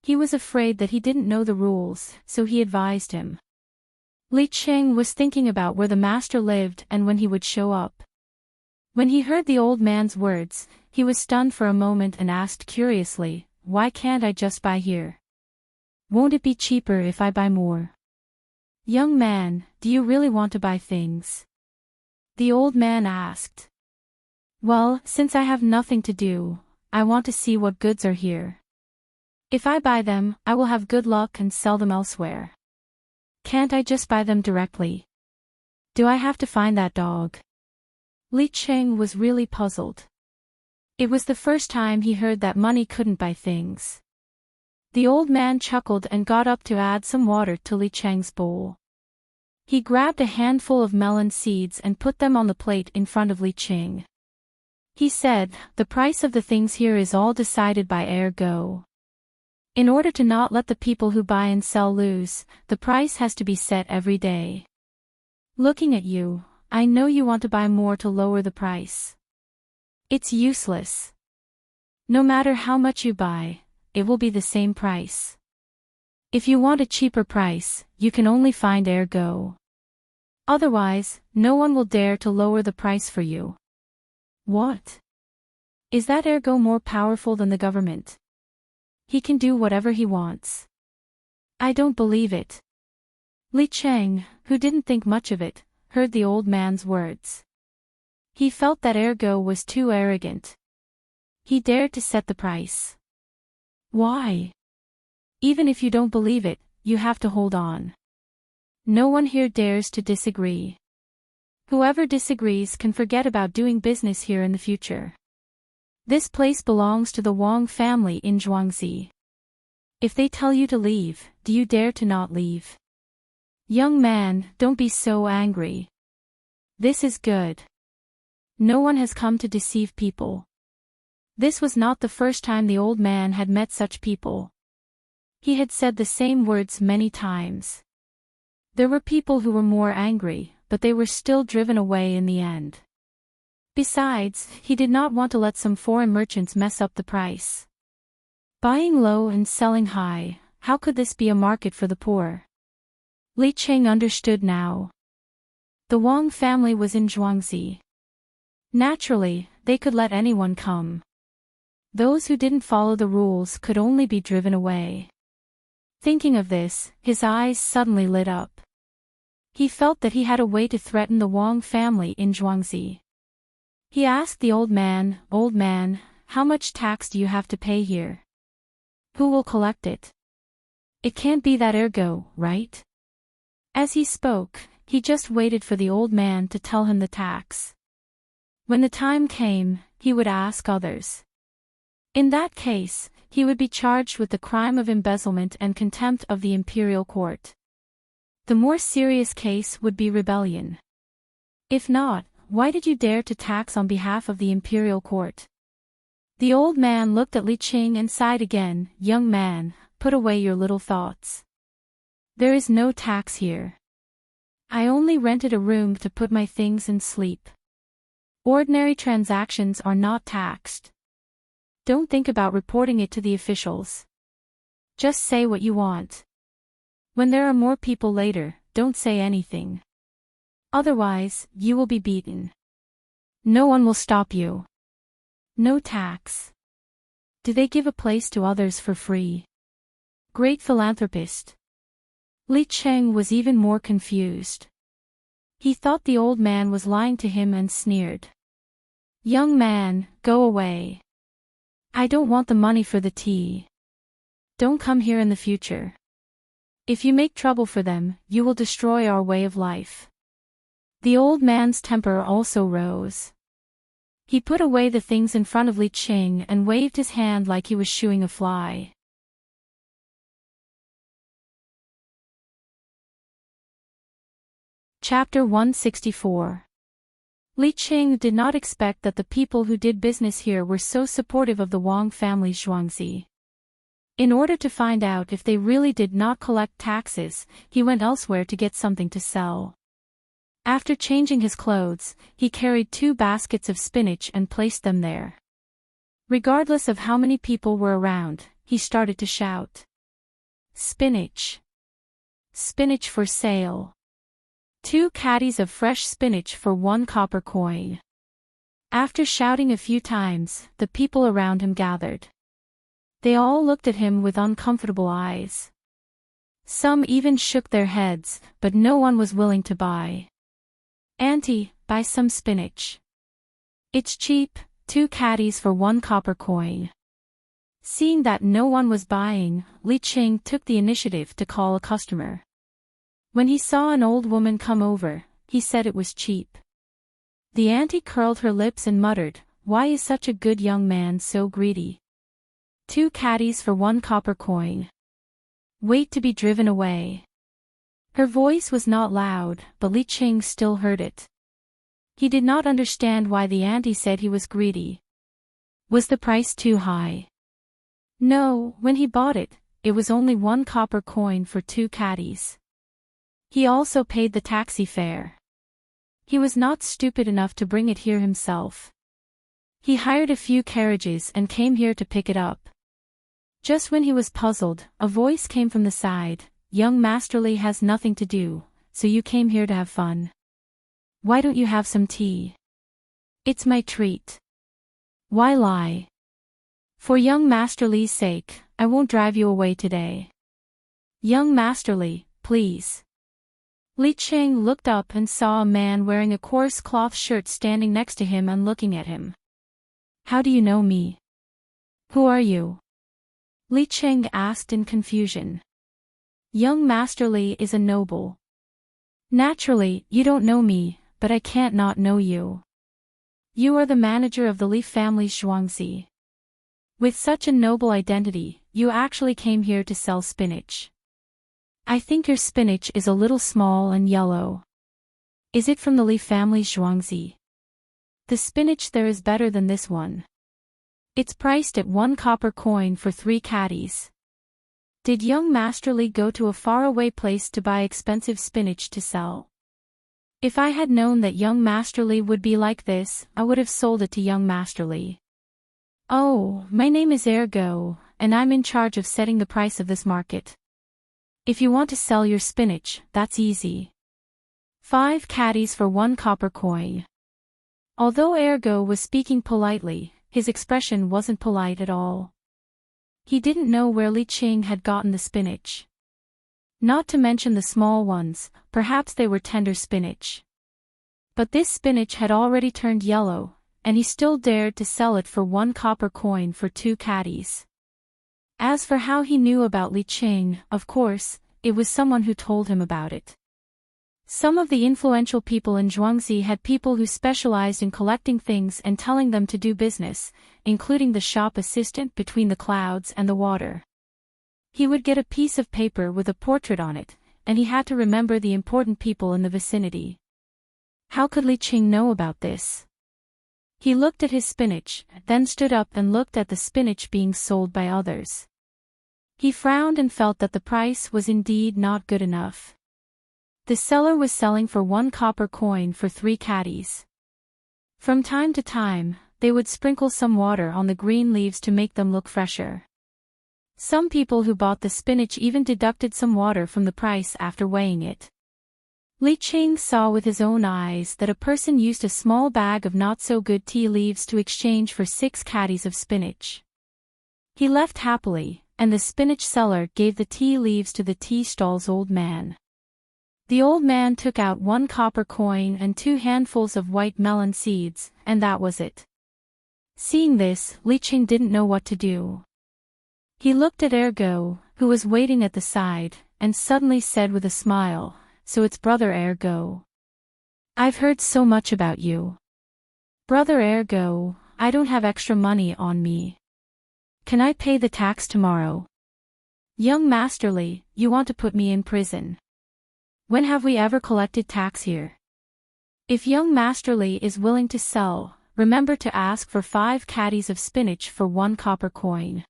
He was afraid that he didn't know the rules, so he advised him. Li Qing was thinking about where the master lived and when he would show up. When he heard the old man's words, he was stunned for a moment and asked curiously, "Why can't I just buy here? Won't it be cheaper if I buy more?" "Young man, do you really want to buy things?" the old man asked. "Well, since I have nothing to do, I want to see what goods are here. If I buy them, I will have good luck and sell them elsewhere. Can't I just buy them directly? Do I have to find that dog?" Li Qing was really puzzled. It was the first time he heard that money couldn't buy things. The old man chuckled and got up to add some water to Li Qing's bowl. He grabbed a handful of melon seeds and put them on the plate in front of Li Qing. He said, "The price of the things here is all decided by Ergo. In order to not let the people who buy and sell lose, the price has to be set every day. Looking at you, I know you want to buy more to lower the price. It's useless. No matter how much you buy, it will be the same price. If you want a cheaper price, you can only find Ergo. Otherwise, no one will dare to lower the price for you." "What? Is that Ergo more powerful than the government? He can do whatever he wants." "I don't believe it." Li Qing, who didn't think much of it, heard the old man's words. He felt that Ergo was too arrogant. He dared to set the price. "Why? Even if you don't believe it, you have to hold on. No one here dares to disagree. Whoever disagrees can forget about doing business here in the future. This place belongs to the Wang family in Zhuangzi. If they tell you to leave, do you dare to not leave? Young man, don't be so angry. This is good. No one has come to deceive people." This was not the first time the old man had met such people. He had said the same words many times. There were people who were more angry, but they were still driven away in the end. Besides, he did not want to let some foreign merchants mess up the price. Buying low and selling high, how could this be a market for the poor? Li Qing understood now. The Wang family was in Zhuangzi. Naturally, they could let anyone come. Those who didn't follow the rules could only be driven away. Thinking of this, his eyes suddenly lit up. He felt that he had a way to threaten the Wang family in Zhuangzi. He asked the old man, "Old man, how much tax do you have to pay here? Who will collect it? It can't be that Ergo, right?" As he spoke, he just waited for the old man to tell him the tax. When the time came, he would ask others. In that case, he would be charged with the crime of embezzlement and contempt of the imperial court. The more serious case would be rebellion. If not, why did you dare to tax on behalf of the imperial court? The old man looked at Li Qing and sighed again. "Young man, put away your little thoughts. There is no tax here. I only rented a room to put my things and sleep. Ordinary transactions are not taxed. Don't think about reporting it to the officials. Just say what you want. When there are more people later, don't say anything. Otherwise, you will be beaten. No one will stop you. No tax. Do they give a place to others for free? Great philanthropist. Li Cheng was even more confused. He thought the old man was lying to him and sneered. Young man, go away. I don't want the money for the tea. Don't come here in the future. If you make trouble for them, you will destroy our way of life. The old man's temper also rose. He put away the things in front of Li Cheng and waved his hand like he was shooing a fly. Chapter 164. Li Cheng did not expect that the people who did business here were so supportive of the Wang family's Zhuangzi. In order to find out if they really did not collect taxes, he went elsewhere to get something to sell. After changing his clothes, he carried 2 baskets of spinach and placed them there. Regardless of how many people were around, he started to shout. Spinach! Spinach for sale! 2 caddies of fresh spinach for 1 copper coin. After shouting a few times, the people around him gathered. They all looked at him with uncomfortable eyes. Some even shook their heads, but no one was willing to buy. Auntie, buy some spinach. It's cheap, 2 caddies for 1 copper coin. Seeing that no one was buying, Li Cheng took the initiative to call a customer. When he saw an old woman come over, he said it was cheap. The auntie curled her lips and muttered, "Why is such a good young man so greedy? 2 caddies for 1 copper coin. Wait to be driven away." Her voice was not loud, but Li Cheng still heard it. He did not understand why the auntie said he was greedy. Was the price too high? No, when he bought it, it was only 1 copper coin for 2 caddies. He also paid the taxi fare. He was not stupid enough to bring it here himself. He hired a few carriages and came here to pick it up. Just when he was puzzled, a voice came from the side. Young Masterly has nothing to do, so you came here to have fun. Why don't you have some tea? It's my treat. Why lie? For young Masterly's sake, I won't drive you away today. Young Masterly, please. Li Cheng looked up and saw a man wearing a coarse cloth shirt standing next to him and looking at him. How do you know me? Who are you? Li Cheng asked in confusion. Young Masterly is a noble. Naturally, you don't know me, but I can't not know you. You are the manager of the Li family's Zhuangzi. With such a noble identity, you actually came here to sell spinach. I think your spinach is a little small and yellow. Is it from the Li family's Zhuangzi? The spinach there is better than this one. It's priced at 1 copper coin for 3 caddies. Did young Masterly go to a faraway place to buy expensive spinach to sell? If I had known that young Masterly would be like this, I would have sold it to young Masterly. Oh, my name is Ergo, and I'm in charge of setting the price of this market. If you want to sell your spinach, that's easy. 5 caddies for 1 copper coin. Although Ergo was speaking politely, his expression wasn't polite at all. He didn't know where Li Cheng had gotten the spinach. Not to mention the small ones, perhaps they were tender spinach. But this spinach had already turned yellow, and he still dared to sell it for 1 copper coin for 2 caddies. As for how he knew about Li Cheng, of course, it was someone who told him about it. Some of the influential people in Zhuangzi had people who specialized in collecting things and telling them to do business, including the shop assistant between the clouds and the water. He would get a piece of paper with a portrait on it, and he had to remember the important people in the vicinity. How could Li Cheng know about this? He looked at his spinach, then stood up and looked at the spinach being sold by others. He frowned and felt that the price was indeed not good enough. The seller was selling for 1 copper coin for 3 caddies. From time to time, they would sprinkle some water on the green leaves to make them look fresher. Some people who bought the spinach even deducted some water from the price after weighing it. Li Qing saw with his own eyes that a person used a small bag of not-so-good tea leaves to exchange for 6 caddies of spinach. He left happily, and the spinach seller gave the tea leaves to the tea stall's old man. The old man took out 1 copper coin and 2 handfuls of white melon seeds, and that was it. Seeing this, Li Qing didn't know what to do. He looked at Ergo, who was waiting at the side, and suddenly said with a smile, "So it's Brother Ergo. I've heard so much about you. Brother Ergo, I don't have extra money on me. Can I pay the tax tomorrow? Young Masterly, you want to put me in prison. When have we ever collected tax here? If young Masterly is willing to sell, remember to ask for 5 caddies of spinach for 1 copper coin.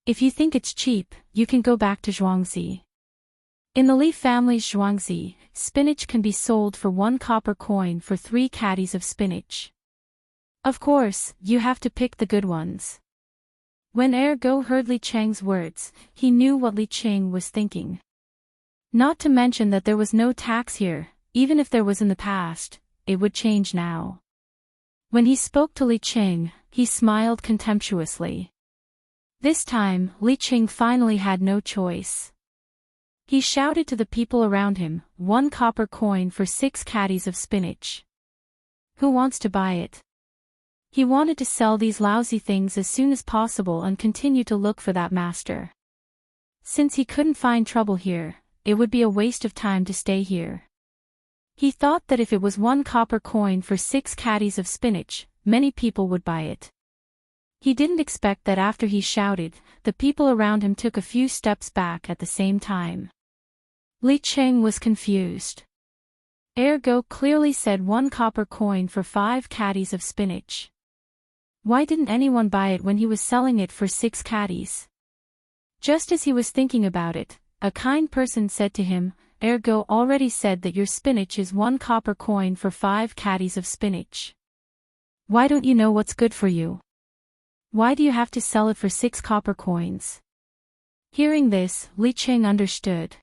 If you think it's cheap, you can go back to Zhuangzi. In the Li family's Zhuangzi, spinach can be sold for 1 copper coin for 3 caddies of spinach. Of course, you have to pick the good ones." When Ergo heard Li Cheng's words, he knew what Li Qing was thinking. Not to mention that there was no tax here, even if there was in the past, it would change now. When he spoke to Li Qing, he smiled contemptuously. This time, Li Qing finally had no choice. He shouted to the people around him, 1 copper coin for 6 caddies of spinach. Who wants to buy it? He wanted to sell these lousy things as soon as possible and continue to look for that master. Since he couldn't find trouble here, it would be a waste of time to stay here. He thought that if it was 1 copper coin for 6 caddies of spinach, many people would buy it. He didn't expect that after he shouted, the people around him took a few steps back at the same time. Li Qing was confused. Ergo clearly said 1 copper coin for 5 caddies of spinach. Why didn't anyone buy it when he was selling it for 6 caddies? Just as he was thinking about it, a kind person said to him, "Ergo already said that your spinach is 1 copper coin for 5 caddies of spinach. Why don't you know what's good for you? Why do you have to sell it for 6 copper coins?" Hearing this, Li Qing understood.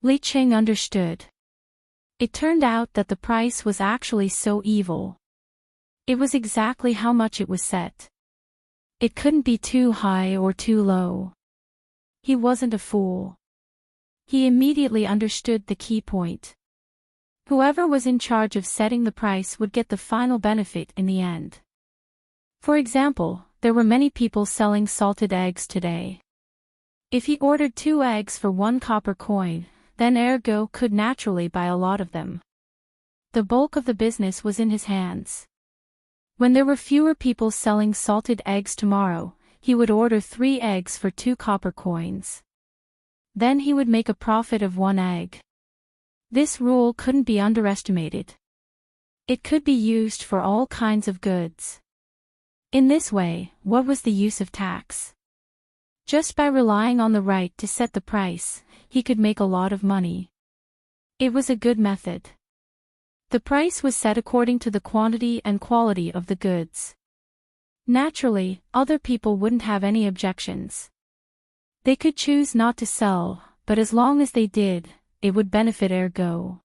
Li Qing understood. It turned out that the price was actually so evil. It was exactly how much it was set. It couldn't be too high or too low. He wasn't a fool. He immediately understood the key point. Whoever was in charge of setting the price would get the final benefit in the end. For example, there were many people selling salted eggs today. If he ordered 2 eggs for 1 copper coin, then Ergo could naturally buy a lot of them. The bulk of the business was in his hands. When there were fewer people selling salted eggs tomorrow, he would order 3 eggs for 2 copper coins. Then he would make a profit of 1 egg. This rule couldn't be underestimated. It could be used for all kinds of goods. In this way, what was the use of tax? Just by relying on the right to set the price, he could make a lot of money. It was a good method. The price was set according to the quantity and quality of the goods. Naturally, other people wouldn't have any objections. They could choose not to sell, but as long as they did, it would benefit Ergo.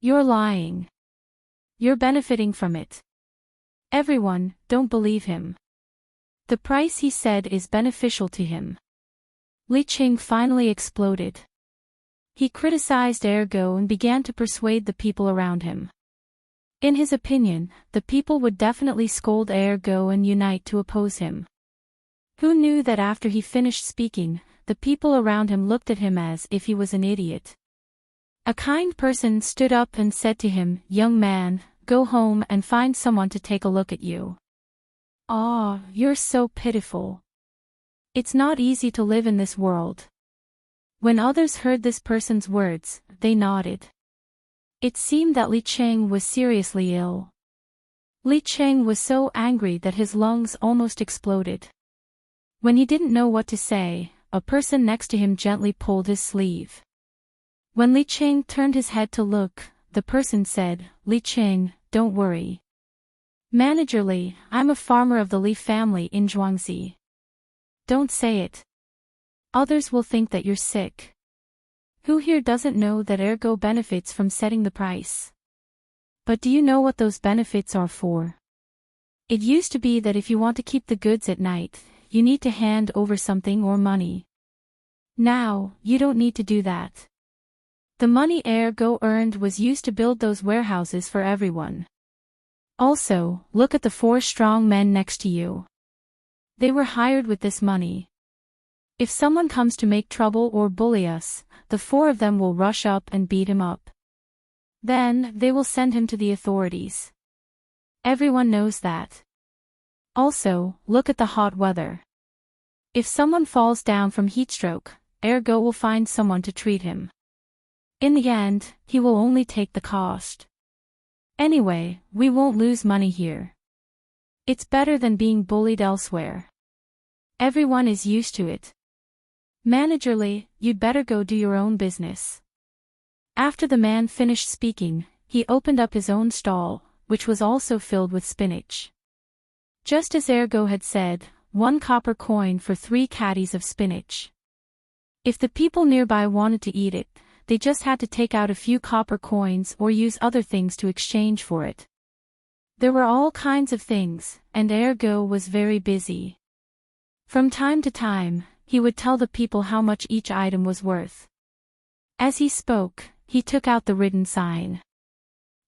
You're lying. You're benefiting from it. Everyone, don't believe him. The price he said is beneficial to him. Li Qing finally exploded. He criticized Ergo and began to persuade the people around him. In his opinion, the people would definitely scold Ergo and unite to oppose him. Who knew that after he finished speaking, the people around him looked at him as if he was an idiot. A kind person stood up and said to him, "Young man, go home and find someone to take a look at you. Ah, you're so pitiful. It's not easy to live in this world." When others heard this person's words, they nodded. It seemed that Li Qing was seriously ill. Li Qing was so angry that his lungs almost exploded. When he didn't know what to say, a person next to him gently pulled his sleeve. When Li Qing turned his head to look, the person said, "Li Qing, don't worry. Manager Li, I'm a farmer of the Li family in Zhuangzi. Don't say it. Others will think that you're sick. Who here doesn't know that Ergo benefits from setting the price? But do you know what those benefits are for? It used to be that if you want to keep the goods at night, you need to hand over something or money. Now, you don't need to do that. The money Ergo earned was used to build those warehouses for everyone. Also, look at the 4 strong men next to you. They were hired with this money. If someone comes to make trouble or bully us, the 4 of them will rush up and beat him up. Then, they will send him to the authorities. Everyone knows that. Also, look at the hot weather. If someone falls down from heatstroke, Ergo will find someone to treat him. In the end, he will only take the cost. Anyway, we won't lose money here. It's better than being bullied elsewhere. Everyone is used to it. Manager Li, you'd better go do your own business." After the man finished speaking, he opened up his own stall, which was also filled with spinach. Just as Ergo had said, 1 copper coin for 3 caddies of spinach. If the people nearby wanted to eat it, they just had to take out a few copper coins or use other things to exchange for it. There were all kinds of things, and Ergo was very busy. From time to time, he would tell the people how much each item was worth. As he spoke, he took out the written sign.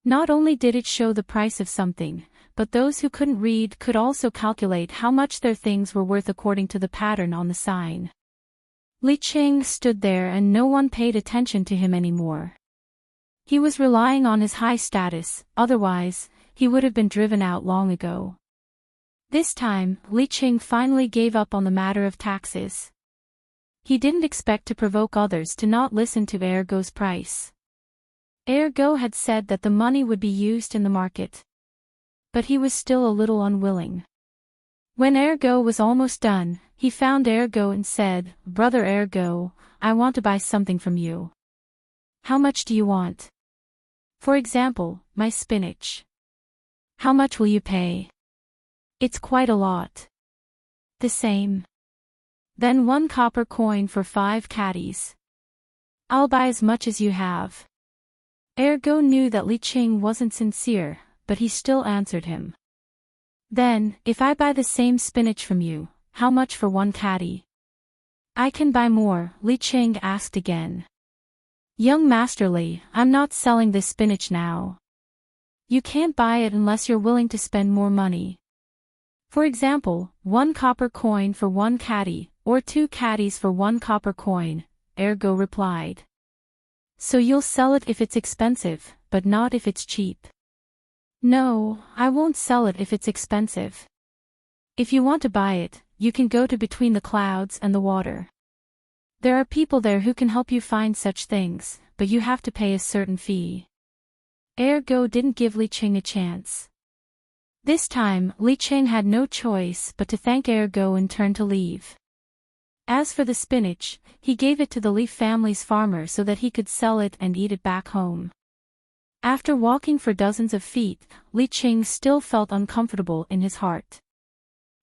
Not only did it show the price of something, but those who couldn't read could also calculate how much their things were worth according to the pattern on the sign. Li Qing stood there and no one paid attention to him anymore. He was relying on his high status, otherwise, he would have been driven out long ago. This time, Li Qing finally gave up on the matter of taxes. He didn't expect to provoke others to not listen to Ergo's price. Ergo had said that the money would be used in the market. But he was still a little unwilling. When Ergo was almost done, he found Ergo and said, "Brother Ergo, I want to buy something from you. How much do you want? For example, my spinach. How much will you pay?" "It's quite a lot." "The same." "Then 1 copper coin for 5 caddies. I'll buy as much as you have." Ergo knew that Li Qing wasn't sincere, but he still answered him. "Then, if I buy the same spinach from you, how much for 1 caddy?" "I can buy more," Li Qing asked again. "Young Master Li, I'm not selling this spinach now. You can't buy it unless you're willing to spend more money. For example, 1 copper coin for 1 caddy, or 2 caddies for 1 copper coin," Ergo replied. "So you'll sell it if it's expensive, but not if it's cheap." "No, I won't sell it if it's expensive. If you want to buy it, you can go to between the clouds and the water. There are people there who can help you find such things, but you have to pay a certain fee." Ergo didn't give Li Qing a chance. This time, Li Qing had no choice but to thank Ergo and turn to leave. As for the spinach, he gave it to the Li family's farmer so that he could sell it and eat it back home. After walking for dozens of feet, Li Qing still felt uncomfortable in his heart.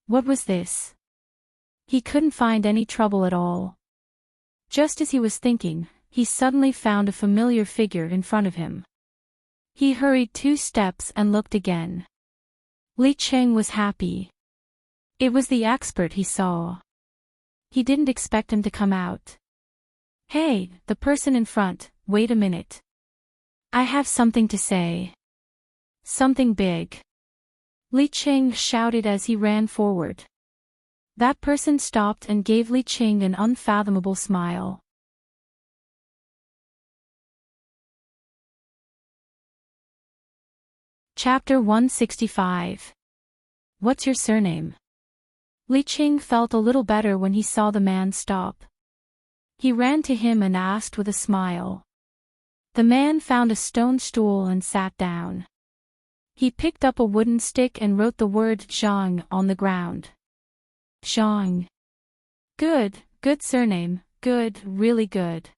What was this? He couldn't find any trouble at all. Just as he was thinking, he suddenly found a familiar figure in front of him. He hurried 2 steps and looked again. Li Qing was happy. It was the expert he saw. He didn't expect him to come out. "Hey, the person in front, wait a minute. I have something to say. Something big." Li Qing shouted as he ran forward. That person stopped and gave Li Qing an unfathomable smile. Chapter 165. What's your surname? Li Qing felt a little better when he saw the man stop. He ran to him and asked with a smile. The man found a stone stool and sat down. He picked up a wooden stick and wrote the word Zhang on the ground. Zhang. Good, good surname, good, really good.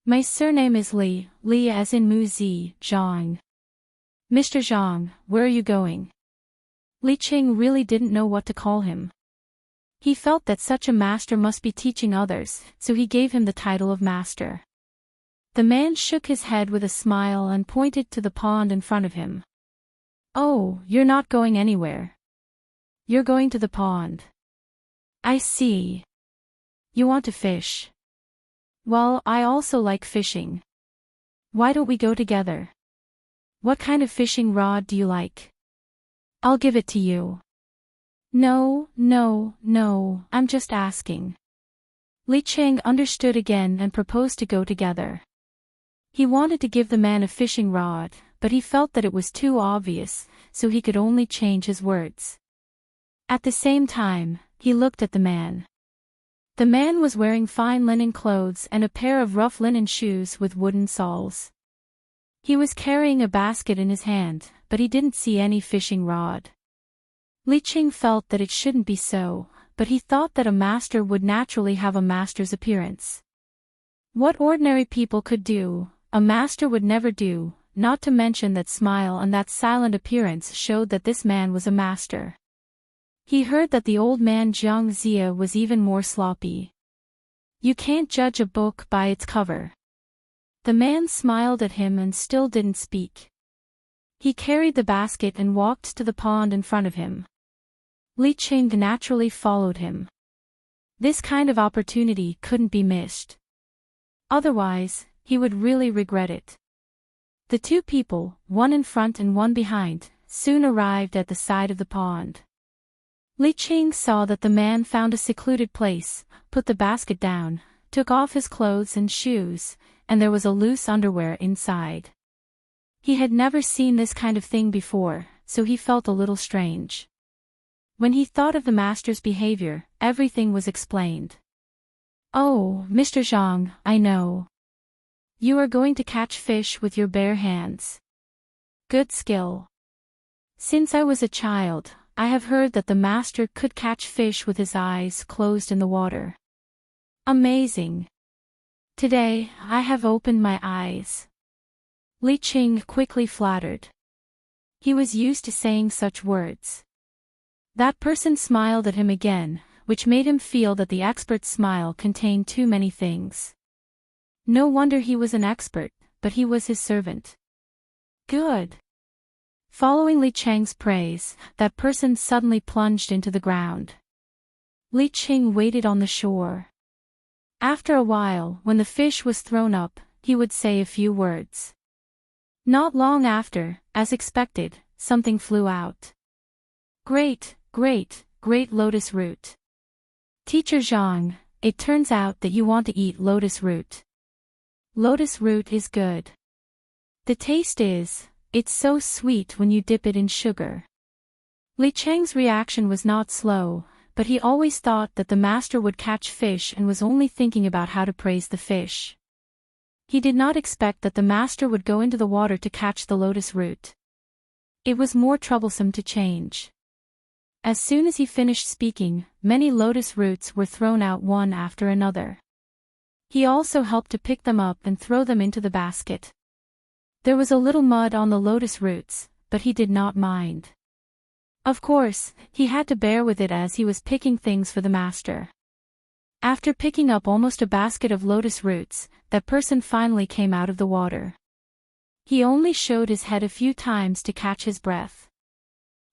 My surname is Li, Li as in Mu Zi, Zhang. Mr. Zhang, where are you going? Li Qing really didn't know what to call him. He felt that such a master must be teaching others, so he gave him the title of master. The man shook his head with a smile and pointed to the pond in front of him. Oh, you're not going anywhere. You're going to the pond. I see. You want to fish. Well, I also like fishing. Why don't we go together? What kind of fishing rod do you like? I'll give it to you. No, I'm just asking. Li Qing understood again and proposed to go together. He wanted to give the man a fishing rod, but he felt that it was too obvious, so he could only change his words. At the same time, he looked at the man. The man was wearing fine linen clothes and a pair of rough linen shoes with wooden soles. He was carrying a basket in his hand, but he didn't see any fishing rod. Li Qing felt that it shouldn't be so, but he thought that a master would naturally have a master's appearance. What ordinary people could do, a master would never do, not to mention that smile and that silent appearance showed that this man was a master. He heard that the old man Jiang Zia was even more sloppy. You can't judge a book by its cover. The man smiled at him and still didn't speak. He carried the basket and walked to the pond in front of him. Li Qing naturally followed him. This kind of opportunity couldn't be missed. Otherwise, he would really regret it. The two people, one in front and one behind, soon arrived at the side of the pond. Li Qing saw that the man found a secluded place, put the basket down, took off his clothes and shoes, and there was a loose underwear inside. He had never seen this kind of thing before, so he felt a little strange. When he thought of the master's behavior, everything was explained. Oh, Mr. Zhang, I know. You are going to catch fish with your bare hands. Good skill. Since I was a child, I have heard that the master could catch fish with his eyes closed in the water. Amazing. Today, I have opened my eyes. Li Qing quickly flattered. He was used to saying such words. That person smiled at him again, which made him feel that the expert's smile contained too many things. No wonder he was an expert, but he was his servant. Good. Following Li Cheng's praise, that person suddenly plunged into the ground. Li Qing waited on the shore. After a while, when the fish was thrown up, he would say a few words. Not long after, as expected, something flew out. Great lotus root. Teacher Zhang, it turns out that you want to eat lotus root. Lotus root is good. The taste is, it's so sweet when you dip it in sugar. Li Cheng's reaction was not slow, but he always thought that the master would catch fish and was only thinking about how to praise the fish. He did not expect that the master would go into the water to catch the lotus root. It was more troublesome to change. As soon as he finished speaking, many lotus roots were thrown out one after another. He also helped to pick them up and throw them into the basket. There was a little mud on the lotus roots, but he did not mind. Of course, he had to bear with it as he was picking things for the master. After picking up almost a basket of lotus roots, that person finally came out of the water. He only showed his head a few times to catch his breath.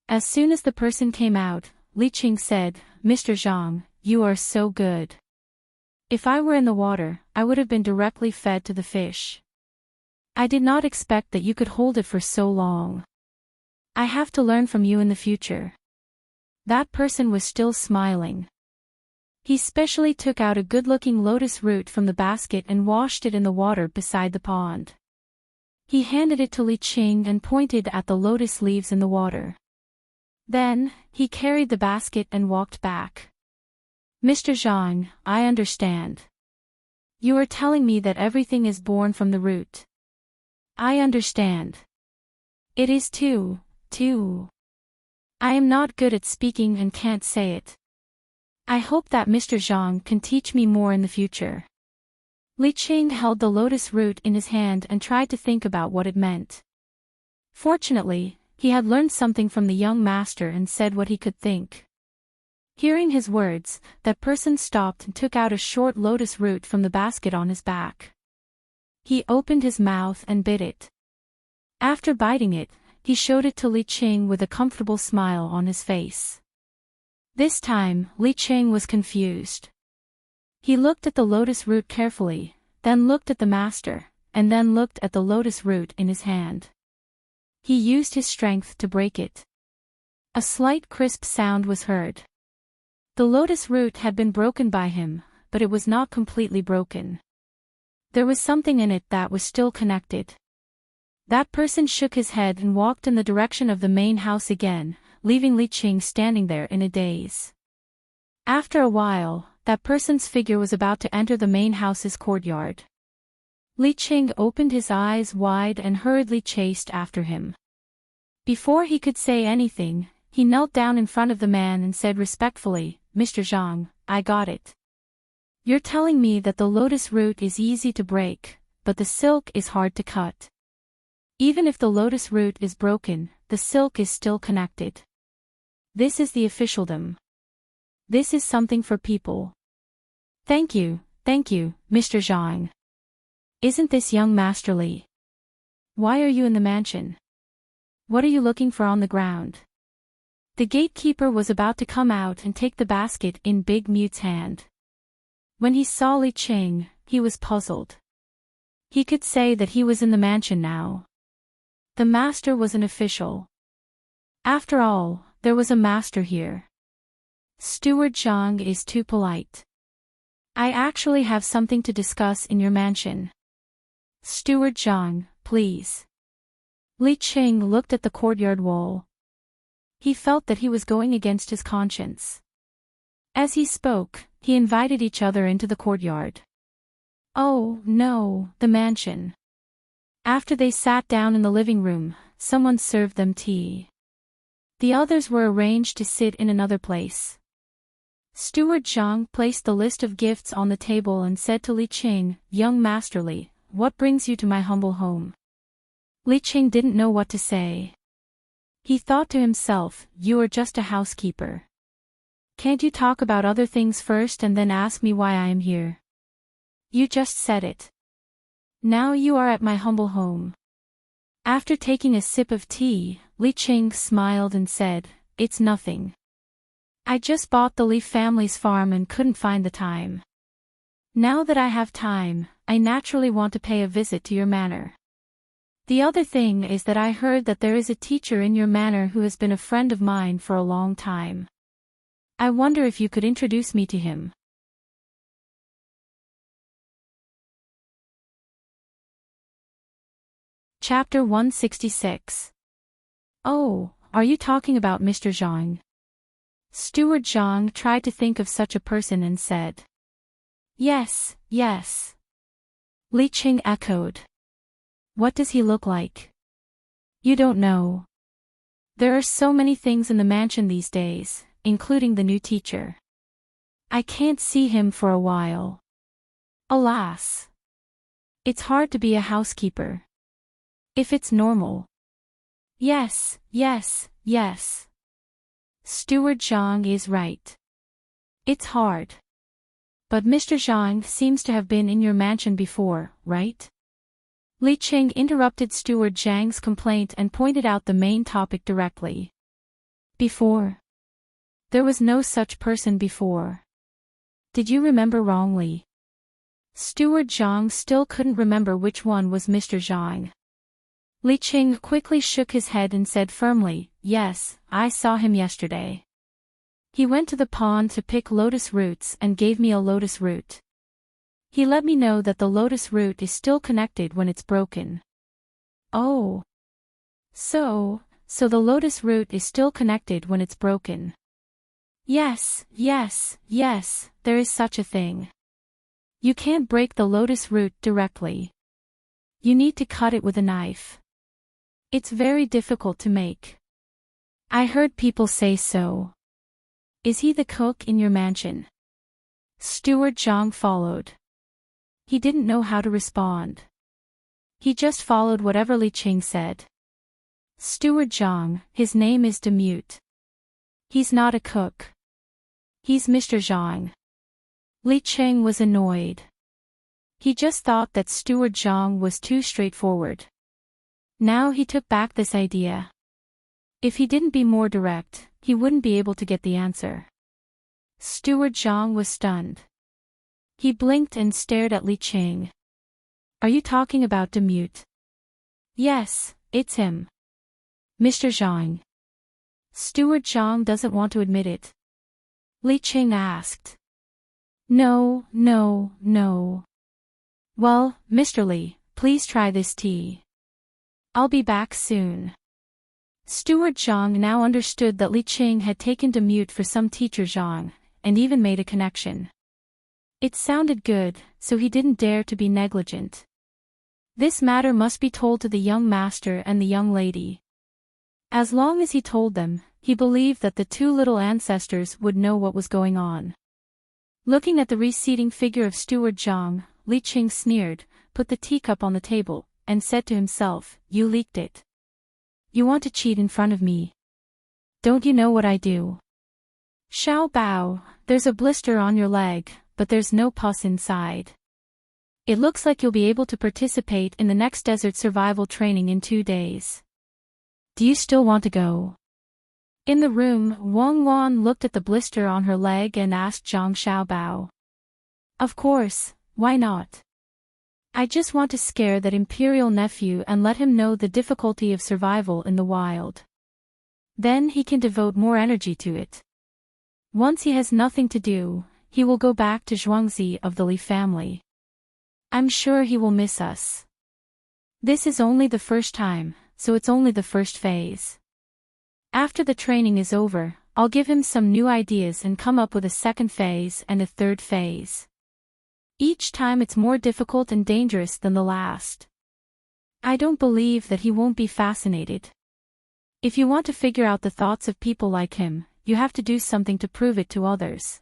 As soon as the person came out, Li Qing said, Mr. Zhang, you are so good. If I were in the water, I would have been directly fed to the fish. I did not expect that you could hold it for so long. I have to learn from you in the future. That person was still smiling. He specially took out a good-looking lotus root from the basket and washed it in the water beside the pond. He handed it to Li Qing and pointed at the lotus leaves in the water. Then, he carried the basket and walked back. Mr. Zhang, I understand. You are telling me that everything is born from the root. I understand. It is too. I am not good at speaking and can't say it. I hope that Mr. Zhang can teach me more in the future. Li Qing held the lotus root in his hand and tried to think about what it meant. Fortunately, he had learned something from the young master and said what he could think. Hearing his words, that person stopped and took out a short lotus root from the basket on his back. He opened his mouth and bit it. After biting it, he showed it to Li Qing with a comfortable smile on his face. This time, Li Qing was confused. He looked at the lotus root carefully, then looked at the master, and then looked at the lotus root in his hand. He used his strength to break it. A slight crisp sound was heard. The lotus root had been broken by him, but it was not completely broken. There was something in it that was still connected. That person shook his head and walked in the direction of the main house again, leaving Li Qing standing there in a daze. After a while, that person's figure was about to enter the main house's courtyard. Li Qing opened his eyes wide and hurriedly chased after him. Before he could say anything, he knelt down in front of the man and said respectfully, "Mr. Zhang, I got it. You're telling me that the lotus root is easy to break, but the silk is hard to cut. Even if the lotus root is broken, the silk is still connected. This is the officialdom. This is something for people. Thank you, Mr. Zhang. Isn't this young Master Li? Why are you in the mansion? What are you looking for on the ground?" The gatekeeper was about to come out and take the basket in Big Mute's hand. When he saw Li Qing, he was puzzled. He could say that he was in the mansion now. The master was an official. After all, there was a master here. Steward Zhang is too polite. I actually have something to discuss in your mansion. Steward Zhang, please. Li Qing looked at the courtyard wall. He felt that he was going against his conscience. As he spoke, he invited each other into the courtyard. Oh, no, the mansion. After they sat down in the living room, someone served them tea. The others were arranged to sit in another place. Steward Zhang placed the list of gifts on the table and said to Li Qing, "Young Master Li, what brings you to my humble home?" Li Qing didn't know what to say. He thought to himself, "You are just a housekeeper. Can't you talk about other things first and then ask me why I am here? You just said it. Now you are at my humble home." After taking a sip of tea, Li Qing smiled and said, "It's nothing. I just bought the Li family's farm and couldn't find the time. Now that I have time, I naturally want to pay a visit to your manor. The other thing is that I heard that there is a teacher in your manor who has been a friend of mine for a long time. I wonder if you could introduce me to him." Chapter 166. Oh, are you talking about Mr. Zhang? Steward Zhang tried to think of such a person and said. Yes. Li Qing echoed. What does he look like? You don't know. There are so many things in the mansion these days, including the new teacher. I can't see him for a while. Alas. It's hard to be a housekeeper. If it's normal. Yes. Steward Zhang is right. It's hard. But Mr. Zhang seems to have been in your mansion before, right? Li Qing interrupted Steward Zhang's complaint and pointed out the main topic directly. Before? There was no such person before. Did you remember wrongly? Steward Zhang still couldn't remember which one was Mr. Zhang. Li Qing quickly shook his head and said firmly, "Yes, I saw him yesterday. He went to the pond to pick lotus roots and gave me a lotus root. He let me know that the lotus root is still connected when it's broken." Oh. So the lotus root is still connected when it's broken. Yes, there is such a thing. You can't break the lotus root directly. You need to cut it with a knife. It's very difficult to make. I heard people say so. Is he the cook in your mansion? Steward Zhang followed. he didn't know how to respond. He just followed whatever Li Qing said. Steward Zhang, his name is Demute. He's not a cook. He's Mr. Zhang. Li Qing was annoyed. He just thought that Steward Zhang was too straightforward. Now he took back this idea. If he didn't be more direct, he wouldn't be able to get the answer. Steward Zhang was stunned. He blinked and stared at Li Qing. Are you talking about Demute? Yes, it's him. Mr. Zhang. Steward Zhang doesn't want to admit it. Li Qing asked. No. Well, Mr. Li, please try this tea. I'll be back soon. Steward Zhang now understood that Li Qing had taken Demute for some teacher Zhang, and even made a connection. It sounded good, so he didn't dare to be negligent. This matter must be told to the young master and the young lady. As long as he told them, he believed that the two little ancestors would know what was going on. Looking at the receding figure of Steward Zhang, Li Qing sneered, put the teacup on the table, and said to himself, "You leaked it. You want to cheat in front of me. Don't you know what I do? Xiao Bao, there's a blister on your leg, but there's no pus inside. It looks like you'll be able to participate in the next desert survival training in 2 days. Do you still want to go?" In the room, Wang Wan looked at the blister on her leg and asked Zhang Xiaobao. Of course, why not? I just want to scare that imperial nephew and let him know the difficulty of survival in the wild. Then he can devote more energy to it. Once he has nothing to do, he will go back to Zhuangzi of the Li family. I'm sure he will miss us. This is only the first time, so it's only the first phase. After the training is over, I'll give him some new ideas and come up with a second phase and a third phase. Each time it's more difficult and dangerous than the last. I don't believe that he won't be fascinated. If you want to figure out the thoughts of people like him, you have to do something to prove it to others.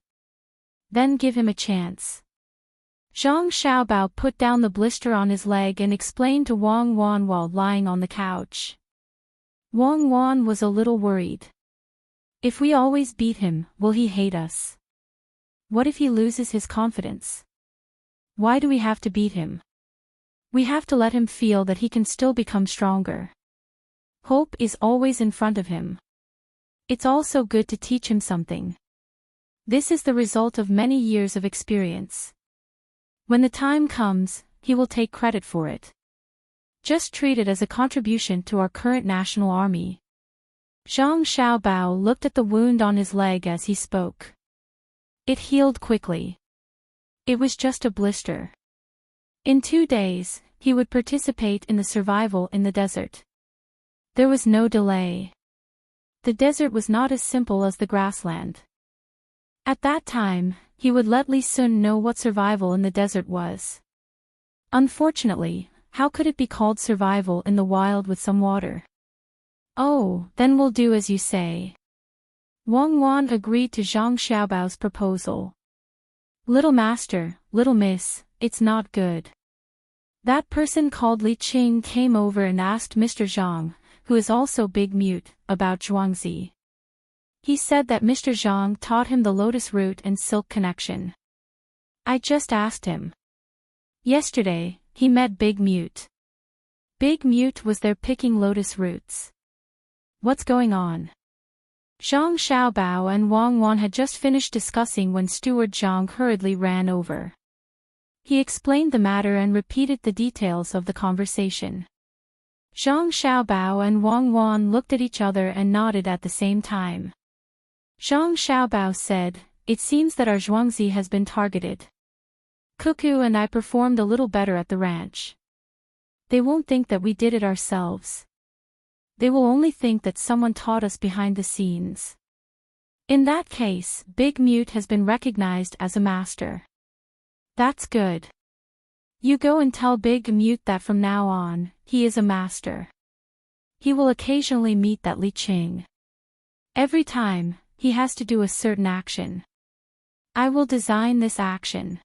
Then give him a chance. Zhang Xiaobao put down the blister on his leg and explained to Wang Wan while lying on the couch. Wang Wan was a little worried. If we always beat him, will he hate us? What if he loses his confidence? Why do we have to beat him? We have to let him feel that he can still become stronger. Hope is always in front of him. It's also good to teach him something. This is the result of many years of experience. When the time comes, he will take credit for it. Just treat it as a contribution to our current national army. Zhang Xiaobao looked at the wound on his leg as he spoke. It healed quickly. It was just a blister. In 2 days, he would participate in the survival in the desert. There was no delay. The desert was not as simple as the grassland. At that time, he would let Li Sun know what survival in the desert was. Unfortunately, how could it be called survival in the wild with some water? Oh, then we'll do as you say. Wang Wan agreed to Zhang Xiaobao's proposal. Little master, little miss, it's not good. That person called Li Qing came over and asked Mr. Zhang, who is also Big Mute, about Zhuangzi. He said that Mr. Zhang taught him the lotus root and silk connection. I just asked him. Yesterday, he met Big Mute. Big Mute was there picking lotus roots. What's going on? Zhang Xiaobao and Wang Wan had just finished discussing when Steward Zhang hurriedly ran over. He explained the matter and repeated the details of the conversation. Zhang Xiaobao and Wang Wan looked at each other and nodded at the same time. Zhang Xiaobao said, "It seems that our Zhuangzi has been targeted. Cuckoo and I performed a little better at the ranch. They won't think that we did it ourselves. They will only think that someone taught us behind the scenes. In that case, Big Mute has been recognized as a master. That's good. You go and tell Big Mute that from now on, he is a master. He will occasionally meet that Li Qing. Every time, he has to do a certain action. I will design this action.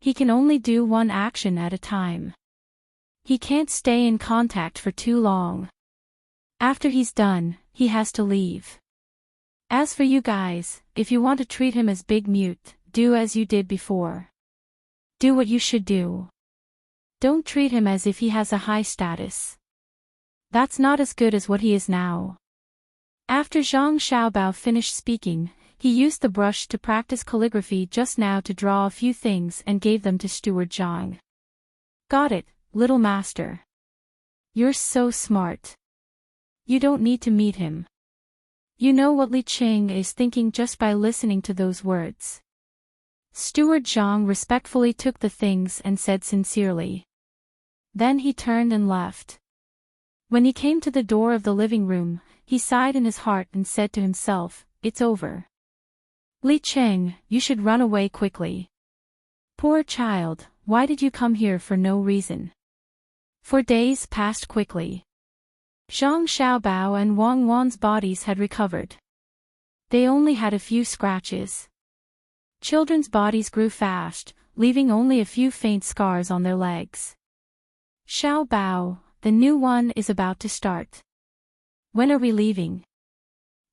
He can only do one action at a time. He can't stay in contact for too long. After he's done, he has to leave. As for you guys, if you want to treat him as Big Mute, do as you did before. Do what you should do. Don't treat him as if he has a high status. That's not as good as what he is now. After Zhang Xiaobao finished speaking, he used the brush to practice calligraphy just now to draw a few things and gave them to Steward Zhang. Got it, little master. You're so smart. You don't need to meet him. You know what Li Qing is thinking just by listening to those words. Steward Zhang respectfully took the things and said sincerely. Then he turned and left. When he came to the door of the living room, he sighed in his heart and said to himself, "It's over. Li Qing, you should run away quickly. Poor child, why did you come here for no reason?" For days passed quickly. Zhang Xiaobao and Wang Wan's bodies had recovered. They only had a few scratches. Children's bodies grew fast, leaving only a few faint scars on their legs. Xiaobao, the new one is about to start. When are we leaving?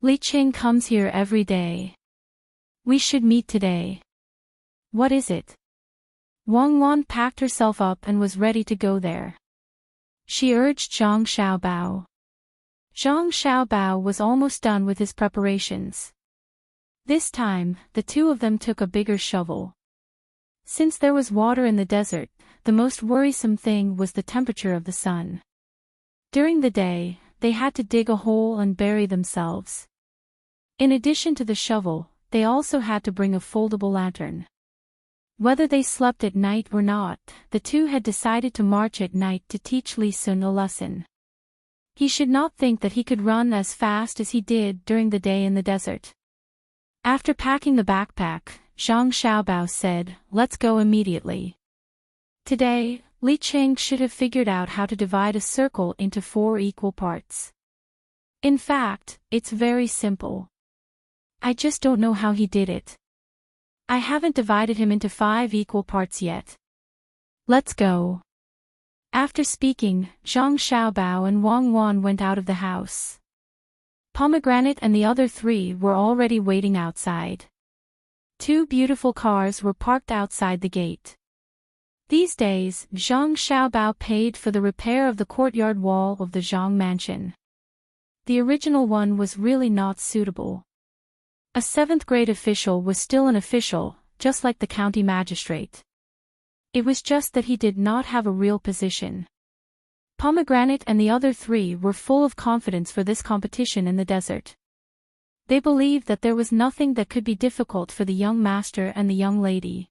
Li Qing comes here every day. We should meet today. What is it? Wang Wan packed herself up and was ready to go there. She urged Zhang Xiaobao. Zhang Xiaobao was almost done with his preparations. This time, the two of them took a bigger shovel. Since there was water in the desert, the most worrisome thing was the temperature of the sun. During the day, they had to dig a hole and bury themselves. In addition to the shovel, they also had to bring a foldable lantern. Whether they slept at night or not, the two had decided to march at night to teach Li Sun a lesson. He should not think that he could run as fast as he did during the day in the desert. After packing the backpack, Zhang Xiaobao said, "Let's go immediately." Today, Li Qing should have figured out how to divide a circle into 4 equal parts. In fact, it's very simple. I just don't know how he did it. I haven't divided him into 5 equal parts yet. Let's go. After speaking, Zhang Xiaobao and Wang Wan went out of the house. Pomegranate and the other 3 were already waiting outside. 2 beautiful cars were parked outside the gate. These days, Zhang Xiaobao paid for the repair of the courtyard wall of the Zhang mansion. The original one was really not suitable. A 7th grade official was still an official, just like the county magistrate. It was just that he did not have a real position. Pomegranate and the other 3 were full of confidence for this competition in the desert. They believed that there was nothing that could be difficult for the young master and the young lady.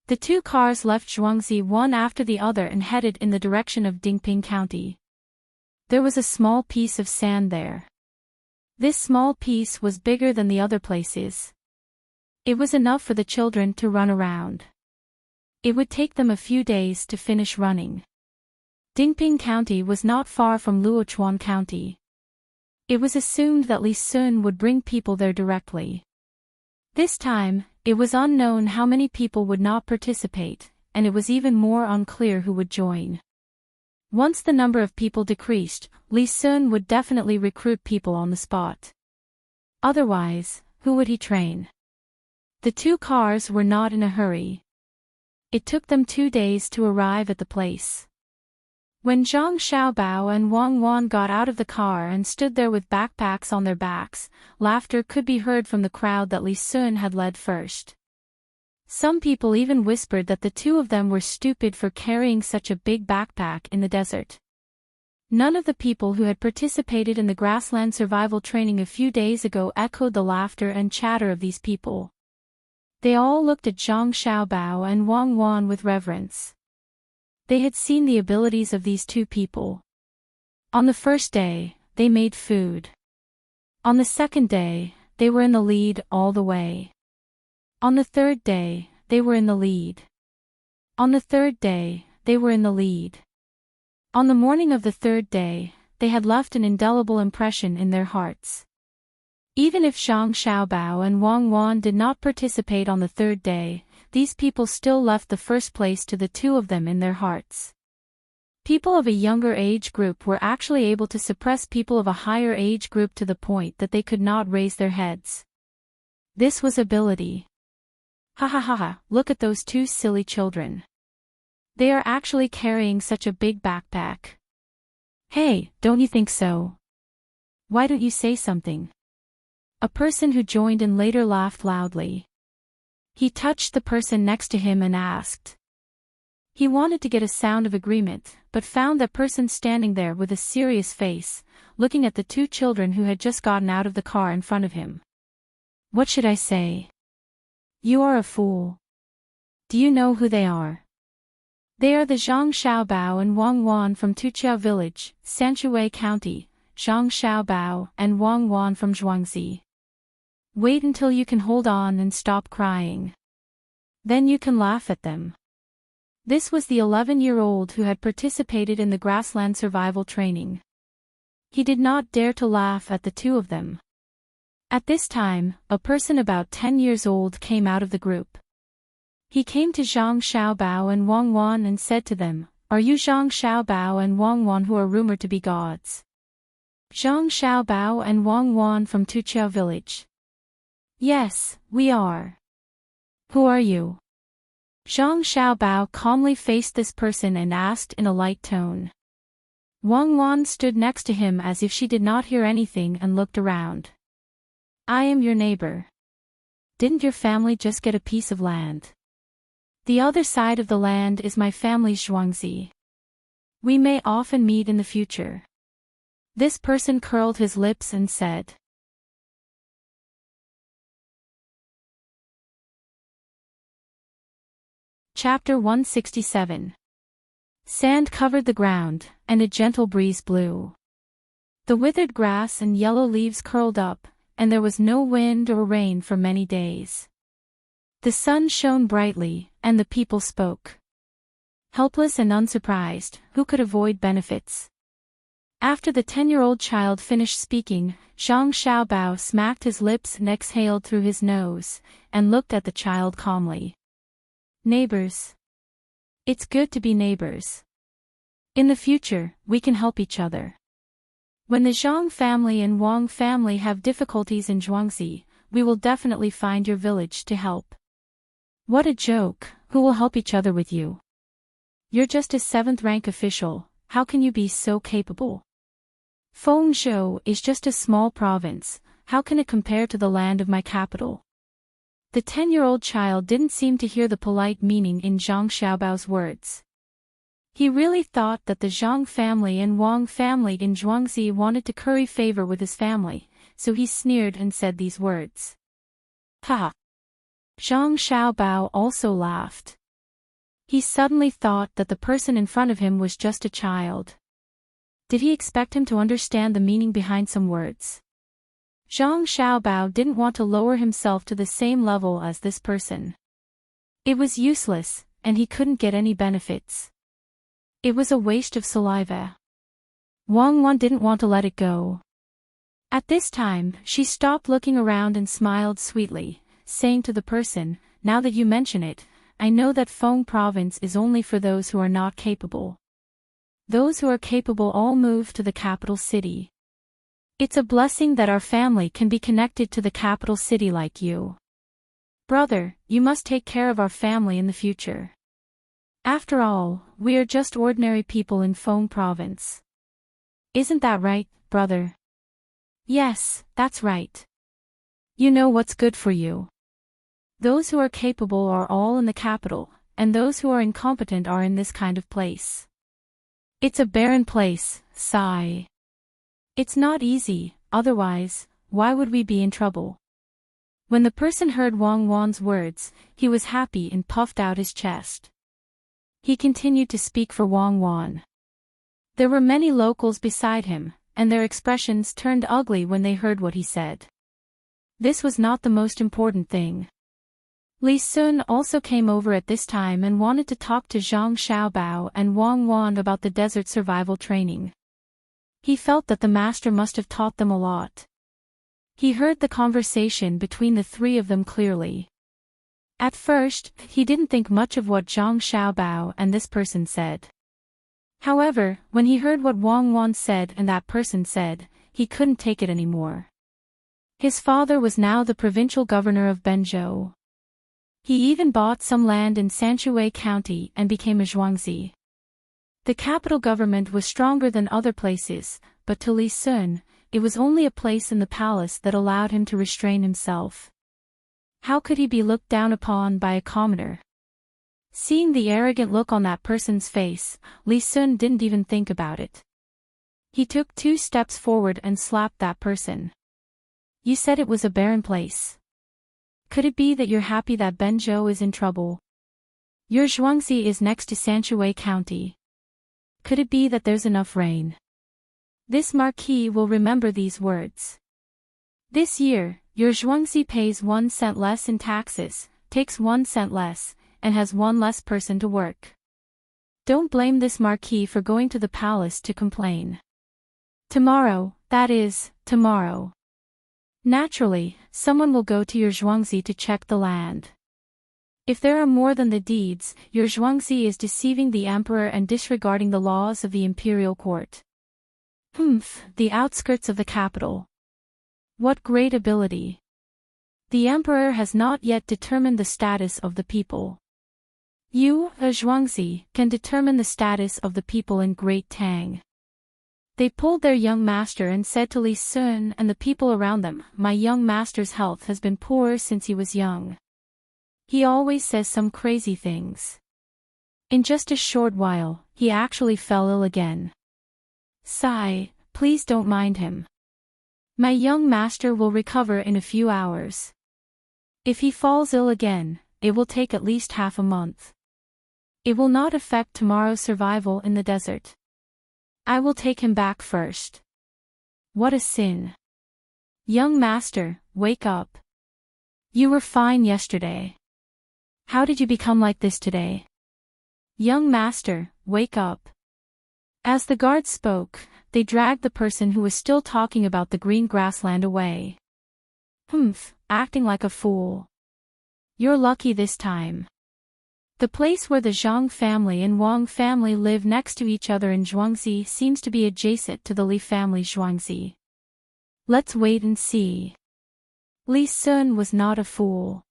The 2 cars left Zhuangzi one after the other and headed in the direction of Dingping County. There was a small piece of sand there. This small piece was bigger than the other places. It was enough for the children to run around. It would take them a few days to finish running. Dingping County was not far from Luochuan County. It was assumed that Li Sun would bring people there directly. This time, it was unknown how many people would not participate, and it was even more unclear who would join. Once the number of people decreased, Li Sun would definitely recruit people on the spot. Otherwise, who would he train? The 2 cars were not in a hurry. It took them 2 days to arrive at the place. When Zhang Xiaobao and Wang Wan got out of the car and stood there with backpacks on their backs, laughter could be heard from the crowd that Li Sun had led first. Some people even whispered that the 2 of them were stupid for carrying such a big backpack in the desert. None of the people who had participated in the grassland survival training a few days ago echoed the laughter and chatter of these people. They all looked at Zhang Xiaobao and Wang Wan with reverence. They had seen the abilities of these 2 people. On the first day, they made food. On the second day, they were in the lead all the way. On the third day, they were in the lead. On the third day, they were in the lead. On the morning of the 3rd day, they had left an indelible impression in their hearts. Even if Zhang Xiaobao and Wang Wan did not participate on the 3rd day, these people still left the first place to the two of them in their hearts. People of a younger age group were actually able to suppress people of a higher age group to the point that they could not raise their heads. This was ability. Ha ha ha ha, look at those two silly children. They are actually carrying such a big backpack. Hey, don't you think so? Why don't you say something? A person who joined in later laughed loudly. He touched the person next to him and asked. He wanted to get a sound of agreement, but found that person standing there with a serious face, looking at the two children who had just gotten out of the car in front of him. What should I say? You are a fool. Do you know who they are? They are the Zhang Xiaobao and Wang Wan from Tuqiao Village, Sanshui County, Zhang Xiaobao and Wang Wan from Zhuangzi. Wait until you can hold on and stop crying. Then you can laugh at them. This was the 11-year-old who had participated in the grassland survival training. He did not dare to laugh at the two of them. At this time, a person about 10 years old came out of the group. He came to Zhang Xiaobao and Wang Wan and said to them, "Are you Zhang Xiaobao and Wang Wan who are rumored to be gods?" Zhang Xiaobao and Wang Wan from Tuqiao Village. Yes, we are. Who are you? Zhang Xiaobao calmly faced this person and asked in a light tone. Wang Wan stood next to him as if she did not hear anything and looked around. I am your neighbor. Didn't your family just get a piece of land? The other side of the land is my family's Zhuangzi. We may often meet in the future. This person curled his lips and said. Chapter 167. Sand covered the ground, and a gentle breeze blew. The withered grass and yellow leaves curled up, and there was no wind or rain for many days. The sun shone brightly, and the people spoke. Helpless and unsurprised, who could avoid benefits? After the 10-year-old child finished speaking, Zhang Xiaobao smacked his lips and exhaled through his nose, and looked at the child calmly. Neighbors. It's good to be neighbors. In the future, we can help each other. When the Zhang family and Wang family have difficulties in Zhuangzi, we will definitely find your village to help. What a joke, who will help each other with you? You're just a 7th rank official, how can you be so capable? Fengzhou is just a small province, how can it compare to the land of my capital? The 10-year-old child didn't seem to hear the polite meaning in Zhang Xiaobao's words. He really thought that the Zhang family and Wang family in Zhuangzi wanted to curry favor with his family, so he sneered and said these words. Ha! Zhang Xiaobao also laughed. He suddenly thought that the person in front of him was just a child. Did he expect him to understand the meaning behind some words? Zhang Xiaobao didn't want to lower himself to the same level as this person. It was useless, and he couldn't get any benefits. It was a waste of saliva. Wang Wan didn't want to let it go. At this time, she stopped looking around and smiled sweetly, saying to the person, now that you mention it, I know that Feng province is only for those who are not capable. Those who are capable all move to the capital city. It's a blessing that our family can be connected to the capital city like you. Brother, you must take care of our family in the future. After all, we are just ordinary people in Feng province. Isn't that right, brother? Yes, that's right. You know what's good for you. Those who are capable are all in the capital, and those who are incompetent are in this kind of place. It's a barren place, sigh. It's not easy, otherwise, why would we be in trouble? When the person heard Wang Wan's words, he was happy and puffed out his chest. He continued to speak for Wang Wan. There were many locals beside him, and their expressions turned ugly when they heard what he said. This was not the most important thing. Li Sun also came over at this time and wanted to talk to Zhang Xiaobao and Wang Wan about the desert survival training. He felt that the master must have taught them a lot. He heard the conversation between the three of them clearly. At first, he didn't think much of what Zhang Xiaobao and this person said. However, when he heard what Wang Wan said and that person said, he couldn't take it anymore. His father was now the provincial governor of Benzhou. He even bought some land in Sanshui County and became a zhuangzi. The capital government was stronger than other places, but to Li Sun, it was only a place in the palace that allowed him to restrain himself. How could he be looked down upon by a commoner? Seeing the arrogant look on that person's face, Li Sun didn't even think about it. He took 2 steps forward and slapped that person. You said it was a barren place. Could it be that you're happy that Benzhou is in trouble? Your zhuangzi is next to Sanshui County. Could it be that there's enough rain? This marquis will remember these words. This year, your zhuangzi pays 1 cent less in taxes, takes 1 cent less, and has 1 less person to work. Don't blame this marquis for going to the palace to complain. Tomorrow, that is, tomorrow. Naturally, someone will go to your zhuangzi to check the land. If there are more than the deeds, your zhuangzi is deceiving the emperor and disregarding the laws of the imperial court. The outskirts of the capital. What great ability. The emperor has not yet determined the status of the people. You, a zhuangzi, can determine the status of the people in Great Tang. They pulled their young master and said to Li Sun and the people around them, my young master's health has been poor since he was young. He always says some crazy things. In just a short while, he actually fell ill again. Sigh, please don't mind him. My young master will recover in a few hours. If he falls ill again, it will take at least half a month. It will not affect tomorrow's survival in the desert. I will take him back first. What a sin. Young master, wake up. You were fine yesterday. How did you become like this today? Young master, wake up. As the guards spoke, they dragged the person who was still talking about the green grassland away. Acting like a fool. You're lucky this time. The place where the Zhang family and Wang family live next to each other in Zhuangzi seems to be adjacent to the Li family Zhuangzi. Let's wait and see. Li Sun was not a fool.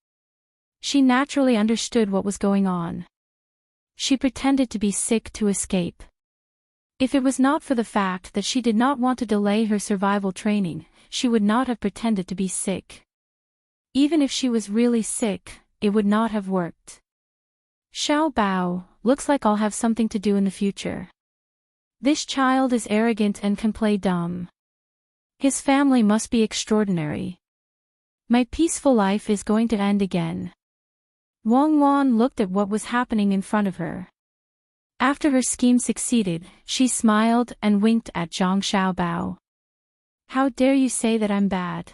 She naturally understood what was going on. She pretended to be sick to escape. If it was not for the fact that she did not want to delay her survival training, she would not have pretended to be sick. Even if she was really sick, it would not have worked. Xiao Bao, looks like I'll have something to do in the future. This child is arrogant and can play dumb. His family must be extraordinary. My peaceful life is going to end again. Wang Wan looked at what was happening in front of her. After her scheme succeeded, she smiled and winked at Zhang Xiaobao. How dare you say that I'm bad?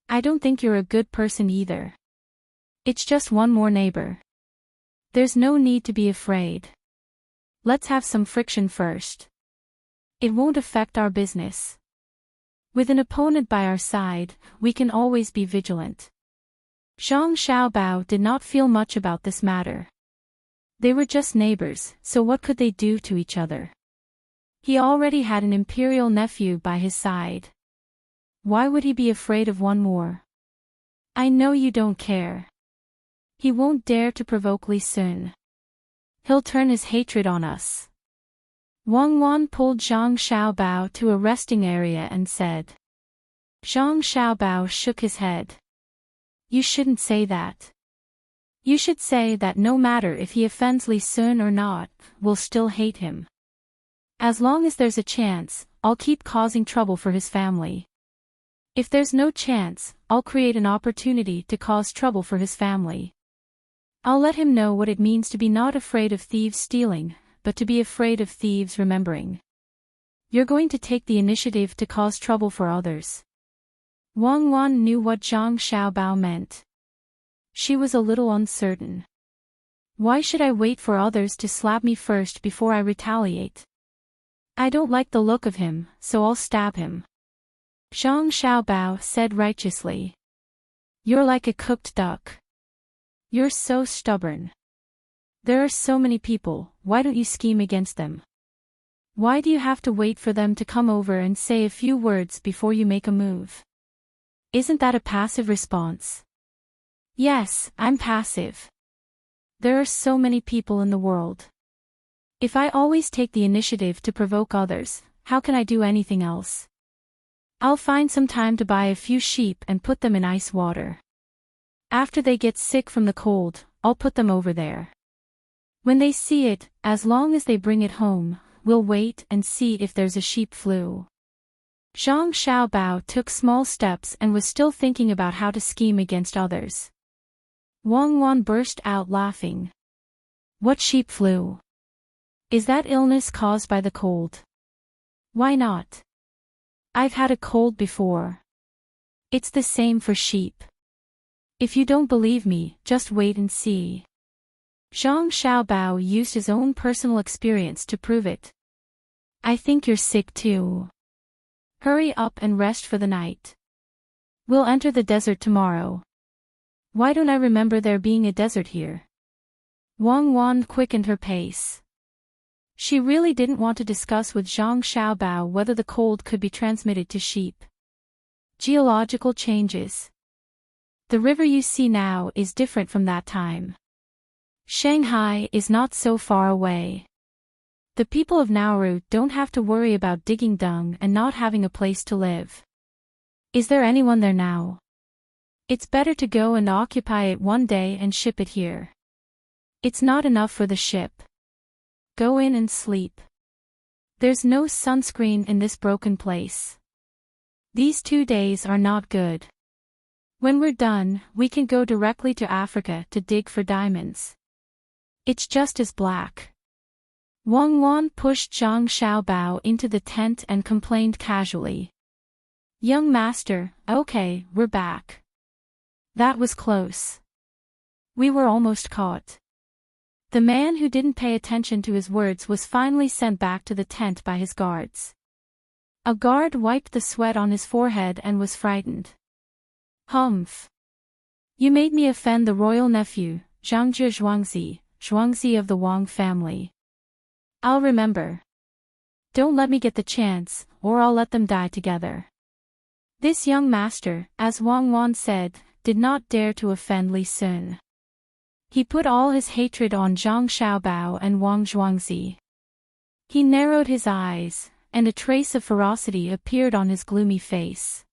I don't think you're a good person either. It's just one more neighbor. There's no need to be afraid. Let's have some friction first. It won't affect our business. With an opponent by our side, we can always be vigilant. Zhang Xiaobao did not feel much about this matter. They were just neighbors, so what could they do to each other? He already had an imperial nephew by his side. Why would he be afraid of one more? I know you don't care. He won't dare to provoke Li Sun. He'll turn his hatred on us. Wang Wan pulled Zhang Xiaobao to a resting area and said. Zhang Xiaobao shook his head. You shouldn't say that. You should say that no matter if he offends Li Sun or not, we'll still hate him. As long as there's a chance, I'll keep causing trouble for his family. If there's no chance, I'll create an opportunity to cause trouble for his family. I'll let him know what it means to be not afraid of thieves stealing, but to be afraid of thieves remembering. You're going to take the initiative to cause trouble for others. Wang Wan knew what Zhang Xiaobao meant. She was a little uncertain. Why should I wait for others to slap me first before I retaliate? I don't like the look of him, so I'll stab him. Zhang Xiaobao said righteously. You're like a cooked duck. You're so stubborn. There are so many people, why don't you scheme against them? Why do you have to wait for them to come over and say a few words before you make a move? Isn't that a passive response? Yes, I'm passive. There are so many people in the world. If I always take the initiative to provoke others, how can I do anything else? I'll find some time to buy a few sheep and put them in ice water. After they get sick from the cold, I'll put them over there. When they see it, as long as they bring it home, we'll wait and see if there's a sheep flu. Zhang Xiaobao took small steps and was still thinking about how to scheme against others. Wang Wan burst out laughing. What sheep flu? Is that illness caused by the cold? Why not? I've had a cold before. It's the same for sheep. If you don't believe me, just wait and see. Zhang Xiaobao used his own personal experience to prove it. I think you're sick too. Hurry up and rest for the night. We'll enter the desert tomorrow. Why don't I remember there being a desert here? Wang Wan quickened her pace. She really didn't want to discuss with Zhang Xiaobao whether the cold could be transmitted to sheep. Geological changes. The river you see now is different from that time. Shanghai is not so far away. The people of Nauru don't have to worry about digging dung and not having a place to live. Is there anyone there now? It's better to go and occupy it one day and ship it here. It's not enough for the ship. Go in and sleep. There's no sunscreen in this broken place. These 2 days are not good. When we're done, we can go directly to Africa to dig for diamonds. It's just as black. Wang Wan pushed Zhang Xiaobao into the tent and complained casually. Young master, okay, we're back. That was close. We were almost caught. The man who didn't pay attention to his words was finally sent back to the tent by his guards. A guard wiped the sweat on his forehead and was frightened. Humph. You made me offend the royal nephew, Zhangzhi Zhuangzi of the Wang family. I'll remember. Don't let me get the chance, or I'll let them die together. This young master, as Wang Wan said, did not dare to offend Li Sun. He put all his hatred on Zhang Xiaobao and Wang Zhuangzi. He narrowed his eyes, and a trace of ferocity appeared on his gloomy face.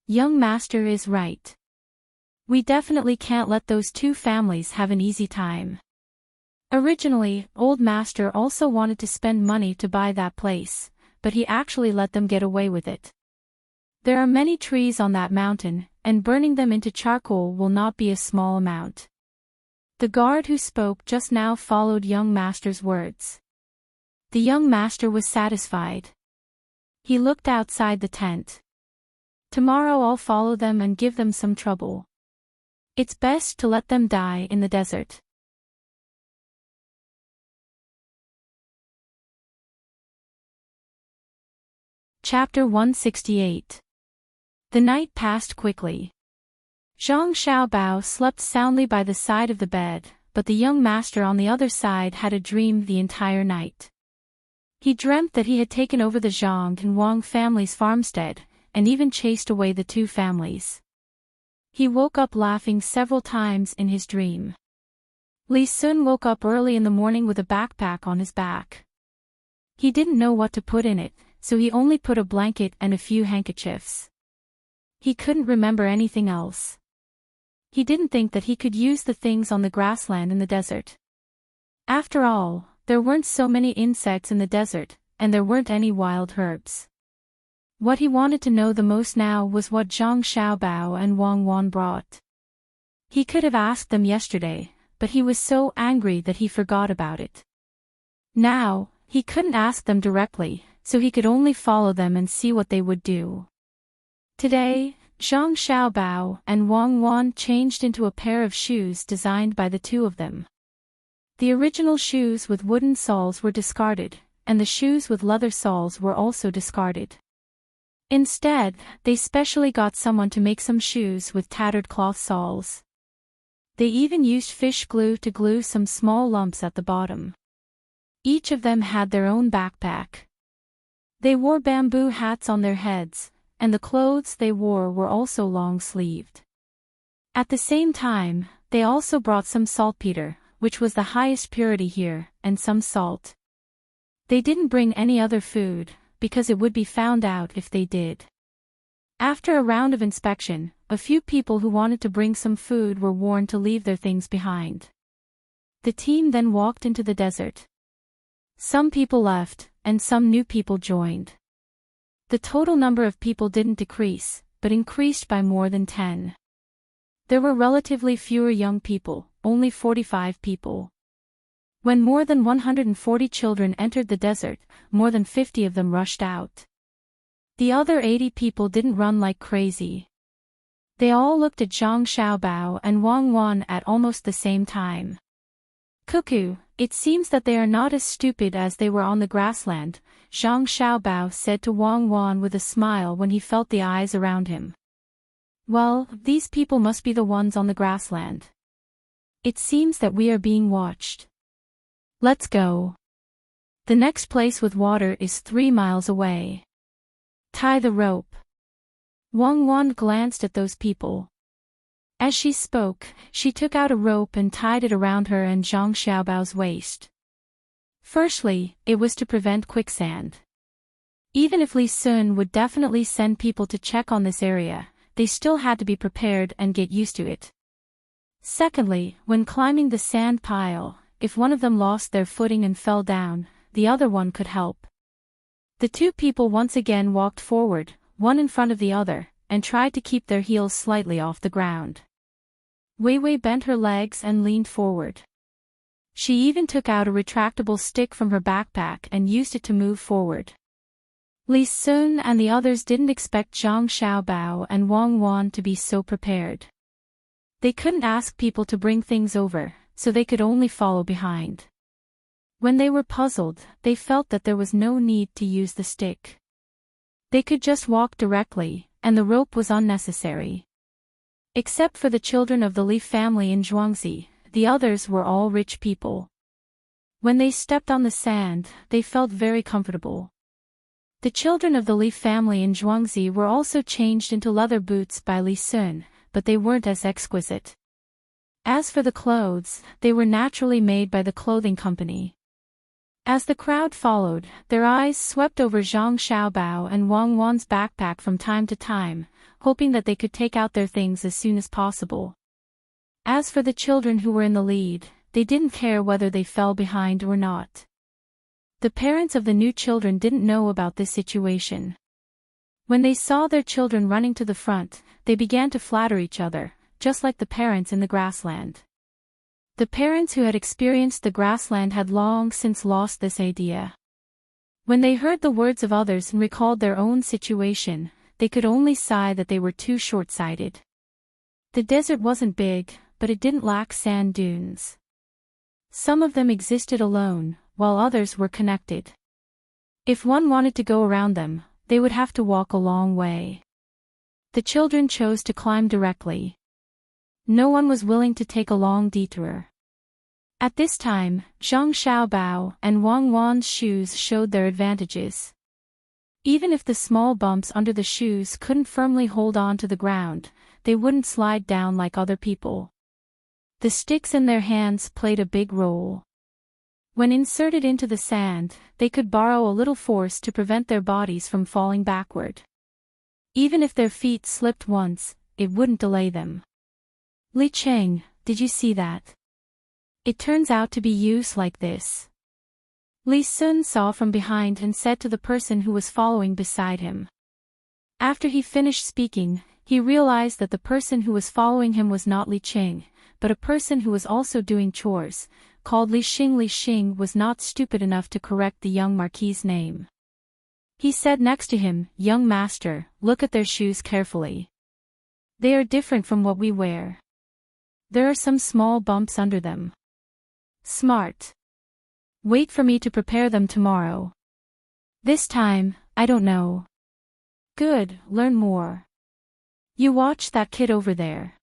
Young master is right. We definitely can't let those two families have an easy time. Originally, old master also wanted to spend money to buy that place, but he actually let them get away with it. There are many trees on that mountain, and burning them into charcoal will not be a small amount. The guard who spoke just now followed young master's words. The young master was satisfied. He looked outside the tent. Tomorrow I'll follow them and give them some trouble. It's best to let them die in the desert. Chapter 168. The night passed quickly. Zhang Xiaobao slept soundly by the side of the bed, but the young master on the other side had a dream the entire night. He dreamt that he had taken over the Zhang and Wang families' farmstead, and even chased away the two families. He woke up laughing several times in his dream. Li Sun woke up early in the morning with a backpack on his back. He didn't know what to put in it, so he only put a blanket and a few handkerchiefs. He couldn't remember anything else. He didn't think that he could use the things on the grassland in the desert. After all, there weren't so many insects in the desert, and there weren't any wild herbs. What he wanted to know the most now was what Zhang Xiaobao and Wang Wan brought. He could have asked them yesterday, but he was so angry that he forgot about it. Now, he couldn't ask them directly, so he could only follow them and see what they would do. Today, Zhang Xiaobao and Wang Wan changed into a pair of shoes designed by the two of them. The original shoes with wooden soles were discarded, and the shoes with leather soles were also discarded. Instead, they specially got someone to make some shoes with tattered cloth soles. They even used fish glue to glue some small lumps at the bottom. Each of them had their own backpack. They wore bamboo hats on their heads, and the clothes they wore were also long-sleeved. At the same time, they also brought some saltpeter, which was the highest purity here, and some salt. They didn't bring any other food, because it would be found out if they did. After a round of inspection, a few people who wanted to bring some food were warned to leave their things behind. The team then walked into the desert. Some people left, and some new people joined. The total number of people didn't decrease, but increased by more than 10. There were relatively fewer young people, only 45 people. When more than 140 children entered the desert, more than 50 of them rushed out. The other 80 people didn't run like crazy. They all looked at Zhang Xiaobao and Wang Wan at almost the same time. Cuckoo, it seems that they are not as stupid as they were on the grassland, Zhang Xiaobao said to Wang Wan with a smile when he felt the eyes around him. Well, these people must be the ones on the grassland. It seems that we are being watched. Let's go. The next place with water is 3 miles away. Tie the rope. Wang Wan glanced at those people. As she spoke, she took out a rope and tied it around her and Zhang Xiaobao's waist. Firstly, it was to prevent quicksand. Even if Li Sun would definitely send people to check on this area, they still had to be prepared and get used to it. Secondly, when climbing the sand pile, if one of them lost their footing and fell down, the other one could help. The two people once again walked forward, one in front of the other, and tried to keep their heels slightly off the ground. Wei Wei bent her legs and leaned forward. She even took out a retractable stick from her backpack and used it to move forward. Li Sun and the others didn't expect Zhang Xiaobao and Wang Wan to be so prepared. They couldn't ask people to bring things over, so they could only follow behind. When they were puzzled, they felt that there was no need to use the stick. They could just walk directly, and the rope was unnecessary. Except for the children of the Li family in Zhuangzi, the others were all rich people. When they stepped on the sand, they felt very comfortable. The children of the Li family in Zhuangzi were also changed into leather boots by Li Sun, but they weren't as exquisite. As for the clothes, they were naturally made by the clothing company. As the crowd followed, their eyes swept over Zhang Xiaobao and Wang Wan's backpack from time to time, hoping that they could take out their things as soon as possible. As for the children who were in the lead, they didn't care whether they fell behind or not. The parents of the new children didn't know about this situation. When they saw their children running to the front, they began to flatter each other, just like the parents in the grassland. The parents who had experienced the grassland had long since lost this idea. When they heard the words of others and recalled their own situation, they could only sigh that they were too short-sighted. The desert wasn't big, but it didn't lack sand dunes. Some of them existed alone, while others were connected. If one wanted to go around them, they would have to walk a long way. The children chose to climb directly. No one was willing to take a long detour. At this time, Zhang Xiaobao and Wang Wan's shoes showed their advantages. Even if the small bumps under the shoes couldn't firmly hold on to the ground, they wouldn't slide down like other people. The sticks in their hands played a big role. When inserted into the sand, they could borrow a little force to prevent their bodies from falling backward. Even if their feet slipped once, it wouldn't delay them. Li Cheng, did you see that? It turns out to be used like this. Li Sun saw from behind and said to the person who was following beside him. After he finished speaking, he realized that the person who was following him was not Li Cheng, but a person who was also doing chores, called Li Xing. Li Xing was not stupid enough to correct the young marquis's name. He said next to him, "Young master, look at their shoes carefully. They are different from what we wear. There are some small bumps under them." Smart. Wait for me to prepare them tomorrow. This time, I don't know. Good, learn more. You watch that kid over there.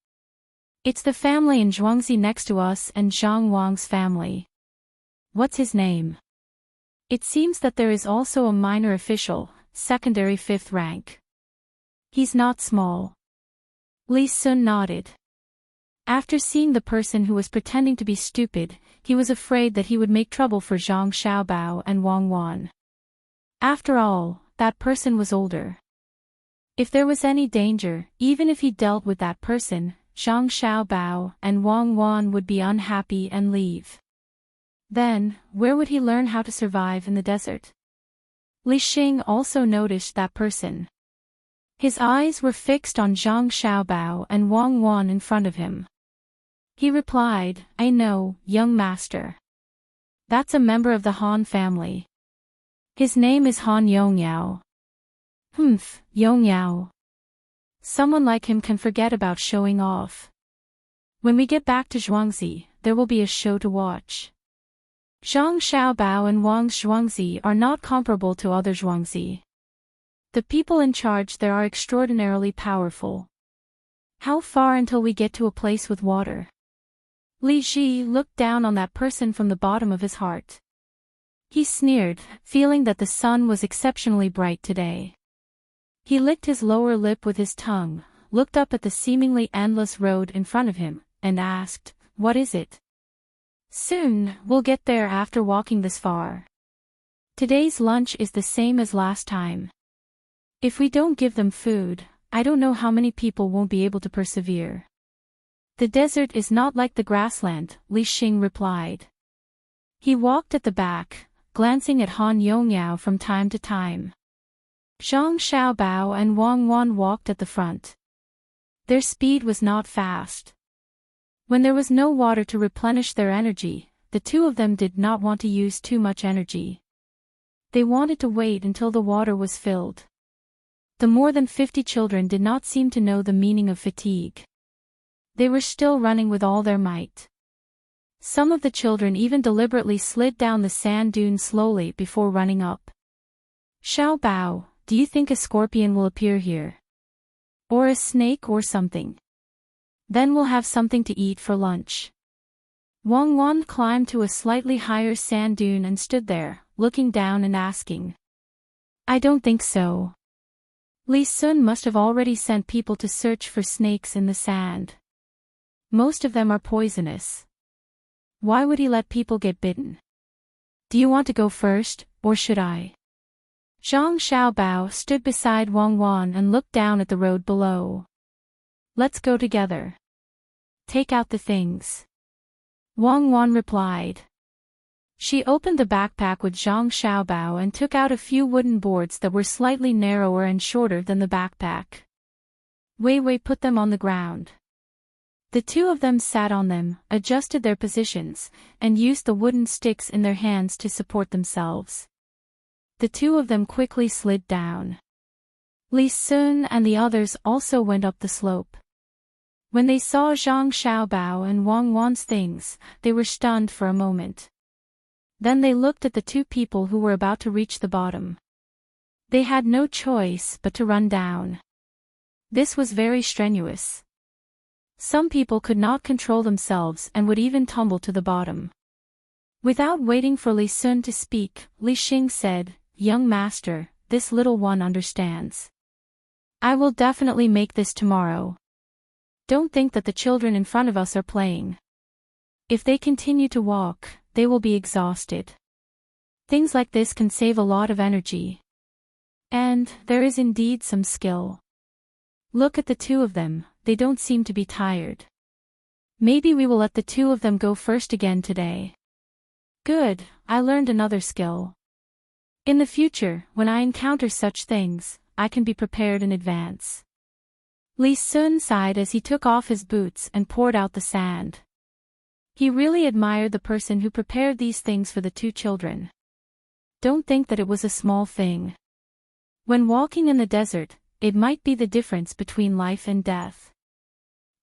It's the family in Zhuangzi next to us and Zhang Wang's family. What's his name? It seems that there is also a minor official, secondary 5th rank. He's not small. Li Sun nodded. After seeing the person who was pretending to be stupid, he was afraid that he would make trouble for Zhang Xiaobao and Wang Wan. After all, that person was older. If there was any danger, even if he dealt with that person, Zhang Xiaobao and Wang Wan would be unhappy and leave. Then, where would he learn how to survive in the desert? Li Xing also noticed that person. His eyes were fixed on Zhang Xiaobao and Wang Wan in front of him. He replied, I know, young master. That's a member of the Han family. His name is Han Yongyao. Yongyao. Someone like him can forget about showing off. When we get back to Zhuangzi, there will be a show to watch. Zhang Xiaobao and Wang's Zhuangzi are not comparable to other Zhuangzi. The people in charge there are extraordinarily powerful. How far until we get to a place with water? Li Ji looked down on that person from the bottom of his heart. He sneered, feeling that the sun was exceptionally bright today. He licked his lower lip with his tongue, looked up at the seemingly endless road in front of him, and asked, What is it? Soon, we'll get there after walking this far. Today's lunch is the same as last time. If we don't give them food, I don't know how many people won't be able to persevere. The desert is not like the grassland, Li Xing replied. He walked at the back, glancing at Han Yongyao from time to time. Zhang Xiaobao and Wang Wan walked at the front. Their speed was not fast. When there was no water to replenish their energy, the two of them did not want to use too much energy. They wanted to wait until the water was filled. The more than 50 children did not seem to know the meaning of fatigue. They were still running with all their might. Some of the children even deliberately slid down the sand dune slowly before running up. Xiaobao, do you think a scorpion will appear here? Or a snake or something? Then we'll have something to eat for lunch. Wang Wan climbed to a slightly higher sand dune and stood there, looking down and asking. I don't think so. Li Sun must have already sent people to search for snakes in the sand. Most of them are poisonous. Why would he let people get bitten? Do you want to go first, or should I? Zhang Xiaobao stood beside Wang Wan and looked down at the road below. Let's go together. Take out the things. Wang Wan replied. She opened the backpack with Zhang Xiaobao and took out a few wooden boards that were slightly narrower and shorter than the backpack. Wei Wei put them on the ground. The two of them sat on them, adjusted their positions, and used the wooden sticks in their hands to support themselves. The two of them quickly slid down. Li Sun and the others also went up the slope. When they saw Zhang Xiaobao and Wang Wan's things, they were stunned for a moment. Then they looked at the two people who were about to reach the bottom. They had no choice but to run down. This was very strenuous. Some people could not control themselves and would even tumble to the bottom. Without waiting for Li Sun to speak, Li Xing said, Young master, this little one understands. I will definitely make this tomorrow. Don't think that the children in front of us are playing. If they continue to walk, they will be exhausted. Things like this can save a lot of energy. And there is indeed some skill. Look at the two of them, they don't seem to be tired. Maybe we will let the two of them go first again today. Good, I learned another skill. In the future, when I encounter such things, I can be prepared in advance. Li Sun sighed as he took off his boots and poured out the sand. He really admired the person who prepared these things for the two children. Don't think that it was a small thing. When walking in the desert, it might be the difference between life and death.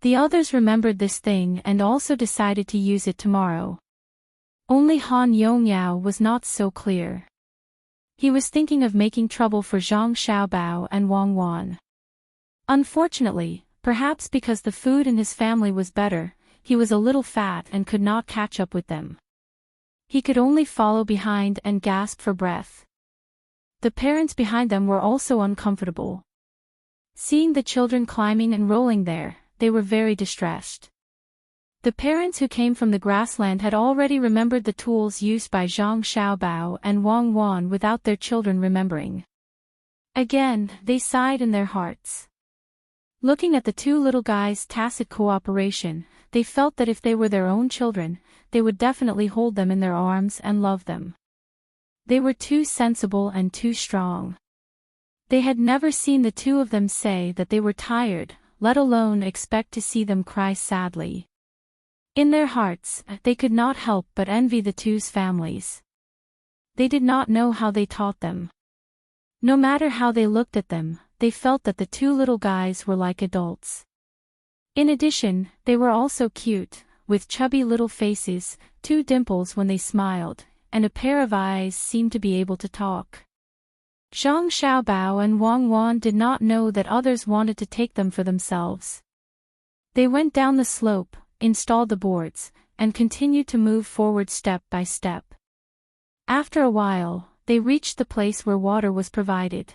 The others remembered this thing and also decided to use it tomorrow. Only Han Yongyao was not so clear. He was thinking of making trouble for Zhang Xiaobao and Wang Wan. Unfortunately, Perhaps because the food in his family was better, he was a little fat and could not catch up with them. He could only follow behind and gasp for breath. The parents behind them were also uncomfortable. Seeing the children climbing and rolling there, they were very distressed. The parents who came from the grassland had already remembered the tools used by Zhang Xiaobao and Wang Wan without their children remembering. Again, they sighed in their hearts. Looking at the two little guys' tacit cooperation, they felt that if they were their own children, they would definitely hold them in their arms and love them. They were too sensible and too strong. They had never seen the two of them say that they were tired, let alone expect to see them cry sadly. In their hearts, they could not help but envy the two's families. They did not know how they taught them. No matter how they looked at them, they felt that the two little guys were like adults. In addition, they were also cute, with chubby little faces, two dimples when they smiled, and a pair of eyes seemed to be able to talk. Zhang Xiaobao and Wang Wan did not know that others wanted to take them for themselves. They went down the slope, installed the boards, and continued to move forward step by step. After a while, they reached the place where water was provided.